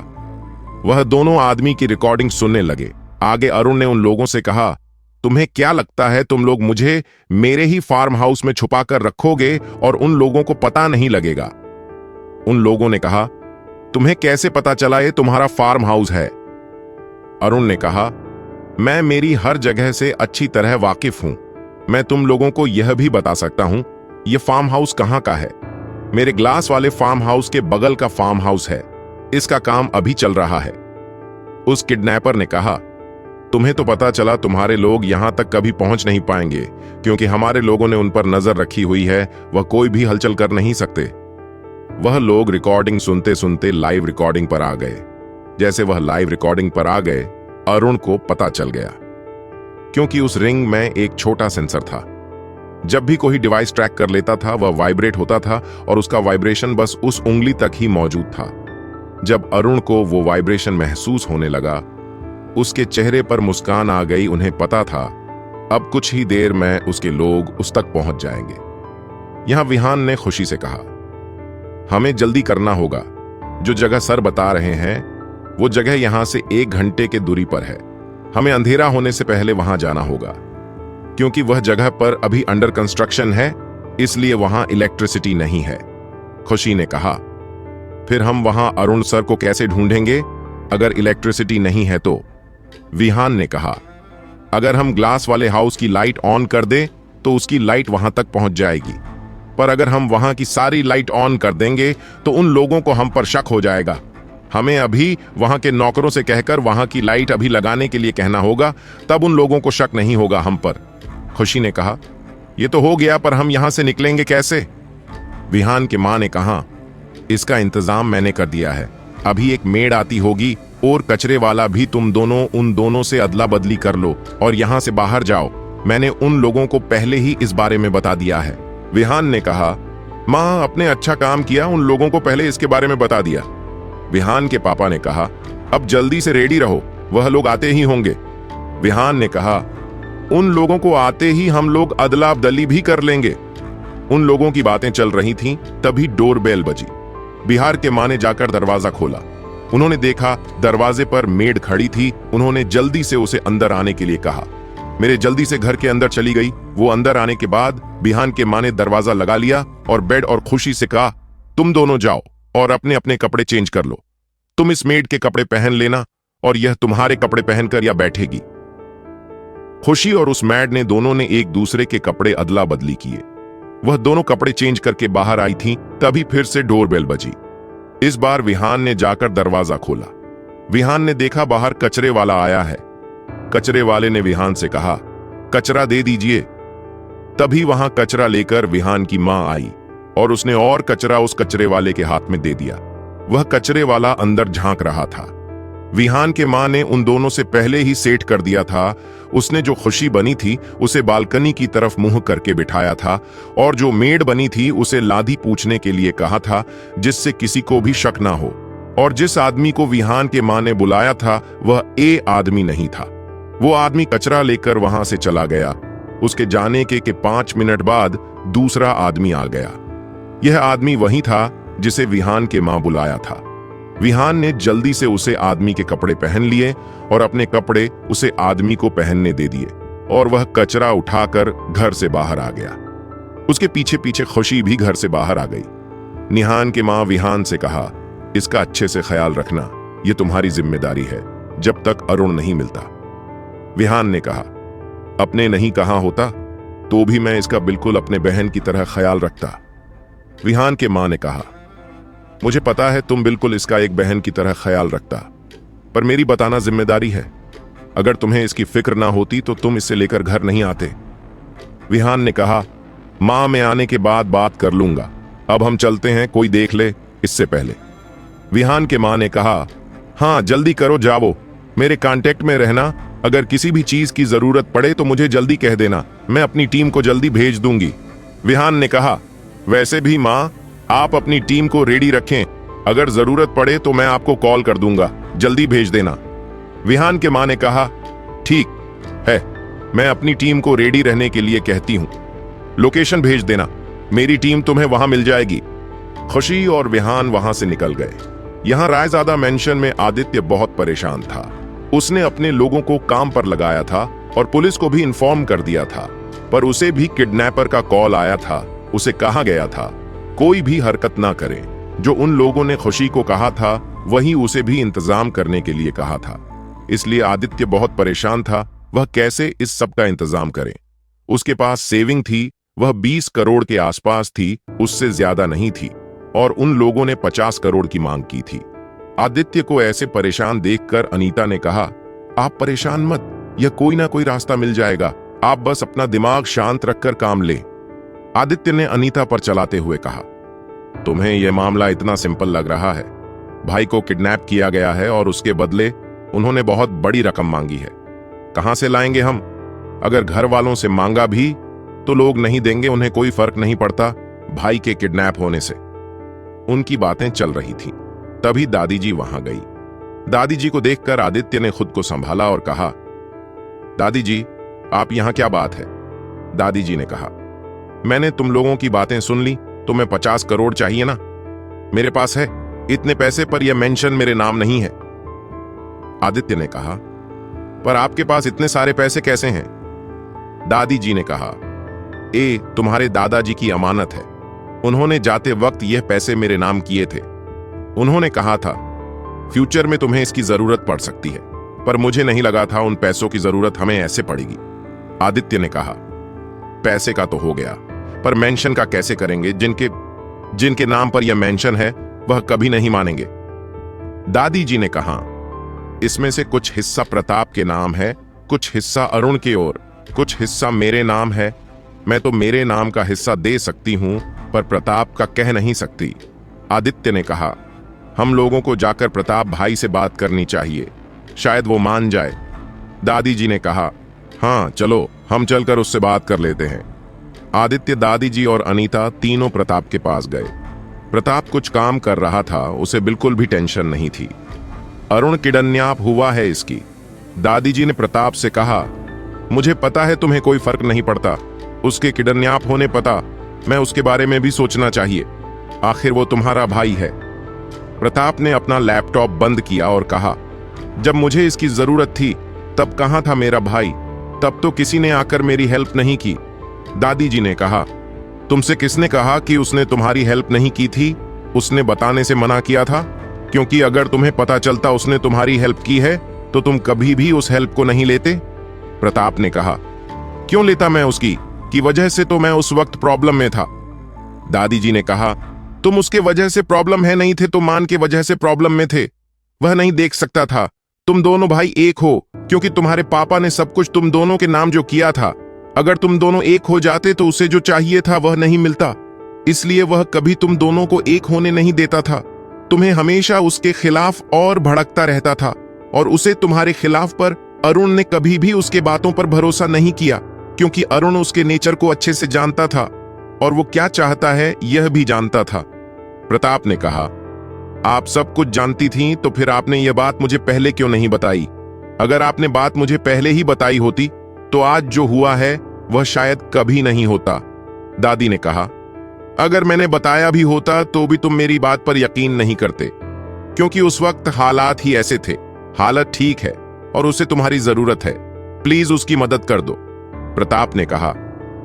वह दोनों आदमी की रिकॉर्डिंग सुनने लगे। आगे अरुण ने उन लोगों से कहा, तुम्हें क्या लगता है तुम लोग मुझे मेरे ही फार्म हाउस में छुपा कर रखोगे और उन लोगों को पता नहीं लगेगा? उन लोगों ने कहा, तुम्हें कैसे पता चला ये तुम्हारा फार्म हाउस है? अरुण ने कहा, मैं मेरी हर जगह से अच्छी तरह वाकिफ हूं। मैं तुम लोगों को यह भी बता सकता हूं यह फार्म हाउस कहां का है। मेरे ग्लास वाले फार्म हाउस के बगल का फार्म हाउस है, इसका काम अभी चल रहा है। उस किडनैपर ने कहा, तुम्हें तो पता चला तुम्हारे लोग यहां तक कभी पहुंच नहीं पाएंगे, क्योंकि हमारे लोगों ने उन पर नजर रखी हुई है, वह कोई भी हलचल कर नहीं सकते। वह लोग रिकॉर्डिंग सुनते सुनते लाइव रिकॉर्डिंग पर आ गए। जैसे वह लाइव रिकॉर्डिंग पर आ गए, अरुण को पता चल गया, क्योंकि उस रिंग में एक छोटा सेंसर था। जब भी कोई डिवाइस ट्रैक कर लेता था वह वाइब्रेट होता था, और उसका वाइब्रेशन बस उस उंगली तक ही मौजूद था। जब अरुण को वो वाइब्रेशन महसूस होने लगा, उसके चेहरे पर मुस्कान आ गई। उन्हें पता था अब कुछ ही देर में उसके लोग उस तक पहुंच जाएंगे। यहां विहान ने खुशी से कहा, हमें जल्दी करना होगा। जो जगह सर बता रहे हैं वो जगह यहां से 1 घंटे के दूरी पर है। हमें अंधेरा होने से पहले वहां जाना होगा, क्योंकि वह जगह पर अभी अंडर कंस्ट्रक्शन है, इसलिए वहां इलेक्ट्रिसिटी नहीं है। खुशी ने कहा, फिर हम वहां अरुण सर को कैसे ढूंढेंगे? अगर इलेक्ट्रिसिटी नहीं है तो? विहान ने कहा, अगर हम ग्लास वाले हाउस की लाइट ऑन कर दें तो उसकी लाइट वहां तक पहुंच जाएगी, पर अगर हम वहां की सारी लाइट ऑन कर देंगे तो उन लोगों को हम पर शक हो जाएगा। हमें अभी वहां के नौकरों से कहकर वहां की लाइट अभी लगाने के लिए कहना होगा, तब उन लोगों को शक नहीं होगा हम पर। खुशी ने कहा, यह तो हो गया, पर हम यहां से निकलेंगे कैसे? विहान की मां ने कहा, इसका इंतजाम मैंने कर दिया है। अभी एक मेड आती होगी और कचरे वाला भी, तुम दोनों उन दोनों से अदला बदली कर लो और यहां से बाहर जाओ। मैंने उन लोगों को पहले ही इस बारे में बता दिया है। विहान ने कहा, मां, आपने अच्छा काम किया, उन लोगों को पहले इसके बारे में बता दिया। विहान के पापा ने कहा, अब जल्दी से रेडी रहो, वह लोग आते ही होंगे। विहान ने कहा, उन लोगों को आते ही हम लोग अदला बदली भी कर लेंगे। उन लोगों की बातें चल रही थीं, तभी डोरबेल बजी। बिहार के मां ने जाकर दरवाजा खोला। उन्होंने देखा दरवाजे पर मेड खड़ी थी। उन्होंने जल्दी से उसे अंदर आने के लिए कहा। मेरे जल्दी से घर के अंदर चली गई। वो अंदर आने के बाद बिहान के मां ने दरवाजा लगा लिया और बेड और खुशी से कहा, तुम दोनों जाओ और अपने अपने कपड़े चेंज कर लो। तुम इस मेड के कपड़े पहन लेना और यह तुम्हारे कपड़े पहनकर या बैठेगी। खुशी और उस मेड ने दोनों ने एक दूसरे के कपड़े अदला बदली किए। वह दोनों कपड़े चेंज करके बाहर आई थीं, तभी फिर से डोरबेल बजी। इस बार विहान ने जाकर दरवाजा खोला। विहान ने देखा बाहर कचरे वाला आया है। कचरे वाले ने विहान से कहा, कचरा दे दीजिए। तभी वहां कचरा लेकर विहान की मां आई और उसने और कचरा उस कचरे वाले के हाथ में दे दिया। वह कचरे वाला अंदर झांक रहा था। विहान के मां ने उन दोनों से पहले ही सेट कर दिया था। उसने जो खुशी बनी थी उसे बालकनी की तरफ मुंह करके बिठाया था और जो मेड बनी थी उसे लाधी पूछने के लिए कहा था, जिससे किसी को भी शक ना हो। और जिस आदमी को विहान के मां ने बुलाया था वह ए आदमी नहीं था। वो आदमी कचरा लेकर वहां से चला गया। उसके जाने के 5 मिनट बाद दूसरा आदमी आ गया। यह आदमी वही था जिसे विहान के मां बुलाया था। विहान ने जल्दी से उसे आदमी के कपड़े पहन लिए और अपने कपड़े उसे आदमी को पहनने दे दिए और वह कचरा उठाकर घर से बाहर आ गया। उसके पीछे पीछे खुशी भी घर से बाहर आ गई। निहान की मां विहान से कहा, इसका अच्छे से ख्याल रखना, यह तुम्हारी जिम्मेदारी है जब तक अरुण नहीं मिलता। विहान ने कहा, अपने नहीं कहा होता तो भी मैं इसका बिल्कुल अपने बहन की तरह ख्याल रखता। विहान के मां ने कहा, मुझे पता है तुम बिल्कुल इसका एक बहन की तरह ख्याल रखता, पर मेरी बताना जिम्मेदारी है। अगर तुम्हें इसकी फिक्र ना होती तो तुम इसे लेकर घर नहीं आते। विहान ने कहा, मां, मैं आने के बाद बात कर लूंगा, अब हम चलते हैं, कोई देख ले इससे पहले। विहान के मां ने कहा, हाँ जल्दी करो, जाओ, मेरे कांटेक्ट में रहना। अगर किसी भी चीज की जरूरत पड़े तो मुझे जल्दी कह देना, मैं अपनी टीम को जल्दी भेज दूंगी। विहान ने कहा, वैसे भी मां, आप अपनी टीम को रेडी रखें, अगर जरूरत पड़े तो मैं आपको कॉल कर दूंगा, जल्दी भेज देना। विहान के मां ने कहा, ठीक है, मैं अपनी टीम को रेडी रहने के लिए कहती हूं, लोकेशन भेज देना, मेरी टीम तुम्हें वहां मिल जाएगी। खुशी और विहान वहां से निकल गए। यहां रायजादा मेंशन में आदित्य बहुत परेशान था। उसने अपने लोगों को काम पर लगाया था और पुलिस को भी इन्फॉर्म कर दिया था, पर उसे भी किडनैपर का कॉल आया था। उसे कहा गया था कोई भी हरकत ना करे। जो उन लोगों ने खुशी को कहा था वही उसे भी इंतजाम करने के लिए कहा था। इसलिए आदित्य बहुत परेशान था, वह कैसे इस सब का इंतजाम करे। उसके पास सेविंग थी, वह 20 करोड़ के आसपास थी, उससे ज्यादा नहीं थी, और उन लोगों ने 50 करोड़ की मांग की थी। आदित्य को ऐसे परेशान देखकर अनीता ने कहा, आप परेशान मत, यह कोई ना कोई रास्ता मिल जाएगा, आप बस अपना दिमाग शांत रखकर काम ले। आदित्य ने अनीता पर चलाते हुए कहा, तुम्हें यह मामला इतना सिंपल लग रहा है। भाई को किडनैप किया गया है और उसके बदले उन्होंने बहुत बड़ी रकम मांगी है। कहां से लाएंगे हम? अगर घर वालों से मांगा भी तो लोग नहीं देंगे, उन्हें कोई फर्क नहीं पड़ता भाई के किडनैप होने से। उनकी बातें चल रही थी, तभी दादी जी वहां गई। दादी जी को देखकर आदित्य ने खुद को संभाला और कहा, दादी जी, आप यहां क्या बात है? दादी जी ने कहा, मैंने तुम लोगों की बातें सुन ली, तुम्हें 50 करोड़ चाहिए ना? मेरे पास है इतने पैसे, पर यह मेंशन मेरे नाम नहीं है। आदित्य ने कहा, पर आपके पास इतने सारे पैसे कैसे हैं? दादी जी ने कहा, तुम्हारे दादाजी की अमानत है, उन्होंने जाते वक्त यह पैसे मेरे नाम किए थे। उन्होंने कहा था फ्यूचर में तुम्हें इसकी जरूरत पड़ सकती है, पर मुझे नहीं लगा था उन पैसों की जरूरत हमें ऐसे पड़ेगी। आदित्य ने कहा, पैसे का तो हो गया, पर मेंशन का कैसे करेंगे? जिनके नाम पर यह मेंशन है वह कभी नहीं मानेंगे। दादी जी ने कहा, इसमें से कुछ हिस्सा प्रताप के नाम है, कुछ हिस्सा अरुण की ओर, कुछ हिस्सा मेरे नाम है। मैं तो मेरे नाम का हिस्सा दे सकती हूं, पर प्रताप का कह नहीं सकती। आदित्य ने कहा, हम लोगों को जाकर प्रताप भाई से बात करनी चाहिए, शायद वो मान जाए। दादी जी ने कहा, हाँ चलो हम चलकर उससे बात कर लेते हैं। आदित्य, दादी जी और अनीता तीनों प्रताप के पास गए। प्रताप कुछ काम कर रहा था, उसे बिल्कुल भी टेंशन नहीं थी। अरुण किडनैप हुआ है इसकी। दादी जी ने प्रताप से कहा, मुझे पता है तुम्हें कोई फर्क नहीं पड़ता, उसके किडनैप होने पता, मैं उसके बारे में भी सोचना चाहिए, आखिर वो तुम्हारा भाई है। प्रताप ने अपना लैपटॉप बंद किया और कहा, जब मुझे इसकी जरूरत थी तब कहां था मेरा भाई? तब तो किसी ने आकर मेरी हेल्प नहीं की। दादी जी ने कहा, तुमसे किसने कहा कि उसने तुम्हारी हेल्प नहीं की थी? उसने बताने से मना किया था, क्योंकि अगर तुम्हें पता चलता उसने तुम्हारी हेल्प की है तो तुम कभी भी उस हेल्प को नहीं लेते। प्रताप ने कहा, क्यों लेता मैं उसकी की वजह से तो मैं उस वक्त प्रॉब्लम में था। दादी जी ने कहा, तुम उसके वजह से प्रॉब्लम है नहीं थे तो मान के वजह से प्रॉब्लम में थे। वह नहीं देख सकता था तुम दोनों भाई एक हो, क्योंकि तुम्हारे पापा ने सब कुछ तुम दोनों के नाम जो किया था, अगर तुम दोनों एक हो जाते तो उसे जो चाहिए था वह नहीं मिलता, इसलिए वह कभी तुम दोनों को एक होने नहीं देता था। तुम्हें हमेशा उसके खिलाफ और भड़कता रहता था, और उसे तुम्हारे खिलाफ पर अरुण ने कभी भी उसके बातों पर भरोसा नहीं किया, क्योंकि अरुण उसके नेचर को अच्छे से जानता था और वो क्या चाहता है यह भी जानता था। प्रताप ने कहा, आप सब कुछ जानती थीं तो फिर आपने यह बात मुझे पहले क्यों नहीं बताई? अगर आपने बात मुझे पहले ही बताई होती तो आज जो हुआ है वह शायद कभी नहीं होता। दादी ने कहा, अगर मैंने बताया भी होता तो भी तुम मेरी बात पर यकीन नहीं करते, क्योंकि उस वक्त हालात ही ऐसे थे। हालत ठीक है और उसे तुम्हारी जरूरत है, प्लीज उसकी मदद कर दो। प्रताप ने कहा,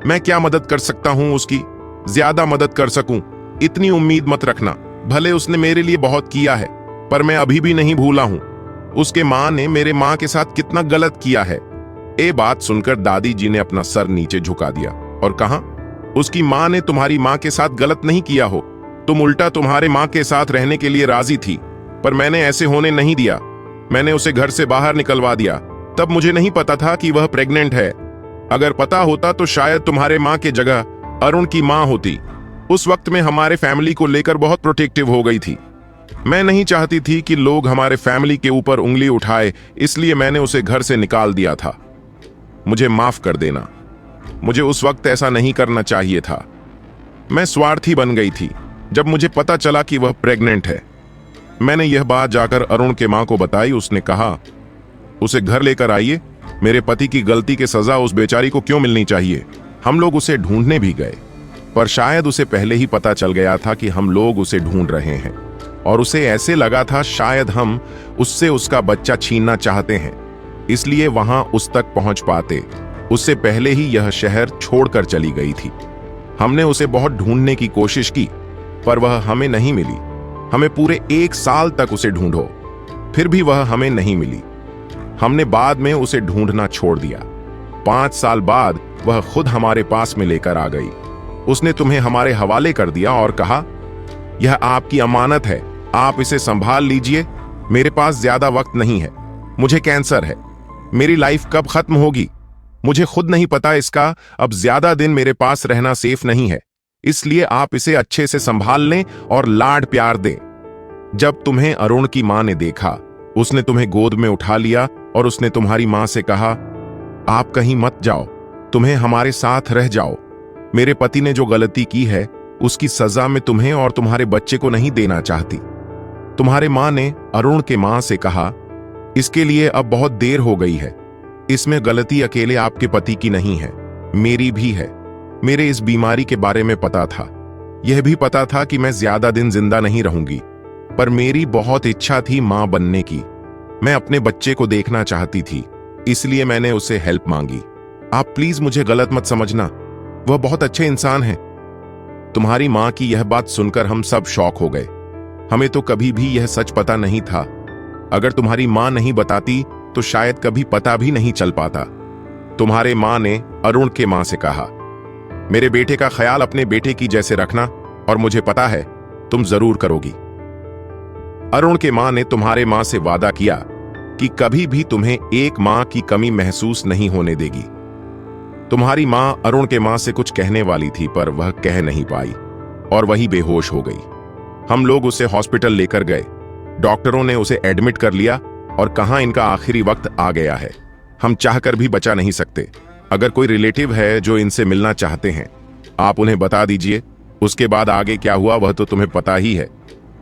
मैं क्या मदद कर सकता हूं उसकी? ज्यादा मदद कर सकूं इतनी उम्मीद मत रखना। भले उसने मेरे लिए बहुत किया है, पर मैं अभी भी नहीं भूला हूं उसके मां ने मेरे मां के साथ कितना गलत किया है। ये बात सुनकर दादी जी ने अपना सर नीचे झुका दिया और कहा, उसकी मां ने तुम्हारी मां के साथ गलत नहीं किया हो, तुम उल्टा तुम्हारे मां के साथ रहने के लिए राजी थी, पर मैंने ऐसे होने नहीं दिया। मैंने उसे घर से बाहर निकलवा दिया। तब मुझे नहीं पता था कि वह प्रेग्नेंट है। अगर पता होता तो शायद तुम्हारे मां के जगह अरुण की मां होती। उस वक्त में हमारे फैमिली को लेकर बहुत प्रोटेक्टिव हो गई थी। मैं नहीं चाहती थी कि लोग हमारे फैमिली के ऊपर उंगली उठाए, इसलिए मैंने उसे घर से निकाल दिया था। मुझे माफ कर देना, मुझे उस वक्त ऐसा नहीं करना चाहिए था। मैं स्वार्थी बन गई थी। जब मुझे पता चला कि वह प्रेग्नेंट है, मैंने यह बात जाकर अरुण के मां को बताई। उसने कहा, उसे घर लेकर आइए, मेरे पति की गलती की सजा उस बेचारी को क्यों मिलनी चाहिए। हम लोग उसे ढूंढने भी गए, पर शायद उसे पहले ही पता चल गया था कि हम लोग उसे ढूंढ रहे हैं, और उसे ऐसे लगा था शायद हम उससे उसका बच्चा छीनना चाहते हैं, इसलिए वहां उस तक पहुंच पाते। उससे पहले ही यह शहर छोड़कर चली गई थी। हमने उसे बहुत ढूंढने की कोशिश की, पर वह हमें नहीं मिली। हमें पूरे 1 साल तक उसे ढूंढो, फिर भी वह हमें नहीं मिली। हमने बाद में उसे ढूंढना छोड़ दिया। 5 साल बाद वह खुद हमारे पास में लेकर आ गई। उसने तुम्हें हमारे हवाले कर दिया और कहा, यह आपकी अमानत है, आप इसे संभाल लीजिए। मेरे पास ज्यादा वक्त नहीं है, मुझे कैंसर है, मेरी लाइफ कब खत्म होगी मुझे खुद नहीं पता। इसका अब ज्यादा दिन मेरे पास रहना सेफ नहीं है, इसलिए आप इसे अच्छे से संभाल लें और लाड प्यार दें। जब तुम्हें अरुण की मां ने देखा, उसने तुम्हें गोद में उठा लिया और उसने तुम्हारी मां से कहा, आप कहीं मत जाओ, तुम्हें हमारे साथ रह जाओ। मेरे पति ने जो गलती की है उसकी सजा मैं तुम्हें और तुम्हारे बच्चे को नहीं देना चाहती। तुम्हारे मां ने अरुण के मां से कहा, इसके लिए अब बहुत देर हो गई है। इसमें गलती अकेले आपके पति की नहीं है, मेरी भी है। मेरे इस बीमारी के बारे में पता था, यह भी पता था कि मैं ज्यादा दिन जिंदा नहीं रहूंगी, पर मेरी बहुत इच्छा थी मां बनने की। मैं अपने बच्चे को देखना चाहती थी, इसलिए मैंने उससे हेल्प मांगी। आप प्लीज मुझे गलत मत समझना, वह बहुत अच्छे इंसान हैं। तुम्हारी मां की यह बात सुनकर हम सब शॉक हो गए। हमें तो कभी भी यह सच पता नहीं था अगर तुम्हारी माँ नहीं बताती तो शायद कभी पता भी नहीं चल पाता। तुम्हारे माँ ने अरुण के माँ से कहा, मेरे बेटे का ख्याल अपने बेटे की जैसे रखना, और मुझे पता है तुम जरूर करोगी। अरुण के माँ ने तुम्हारे माँ से वादा किया कि कभी भी तुम्हें एक माँ की कमी महसूस नहीं होने देगी। तुम्हारी माँ अरुण के माँ से कुछ कहने वाली थी, पर वह कह नहीं पाई और वही बेहोश हो गई। हम लोग उसे हॉस्पिटल लेकर गए। डॉक्टरों ने उसे एडमिट कर लिया और कहा इनका आखिरी वक्त आ गया है। हम चाहकर भी बचा नहीं सकते। अगर कोई रिलेटिव है जो इनसे मिलना चाहते हैं, आप उन्हें बता दीजिए। उसके बाद आगे क्या हुआ वह तो तुम्हें पता ही है।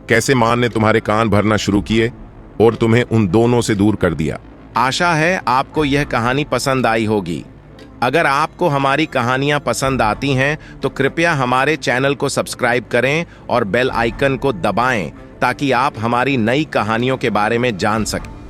कैसे मां ने तुम्हारे कान भरना शुरू किए और तुम्हें उन दोनों से दूर कर दिया। आशा है आपको यह कहानी पसंद आई होगी। अगर आपको हमारी कहानियां पसंद आती हैं तो कृपया हमारे चैनल को सब्सक्राइब करें और बेल आइकन को दबाएं ताकि आप हमारी नई कहानियों के बारे में जान सकें।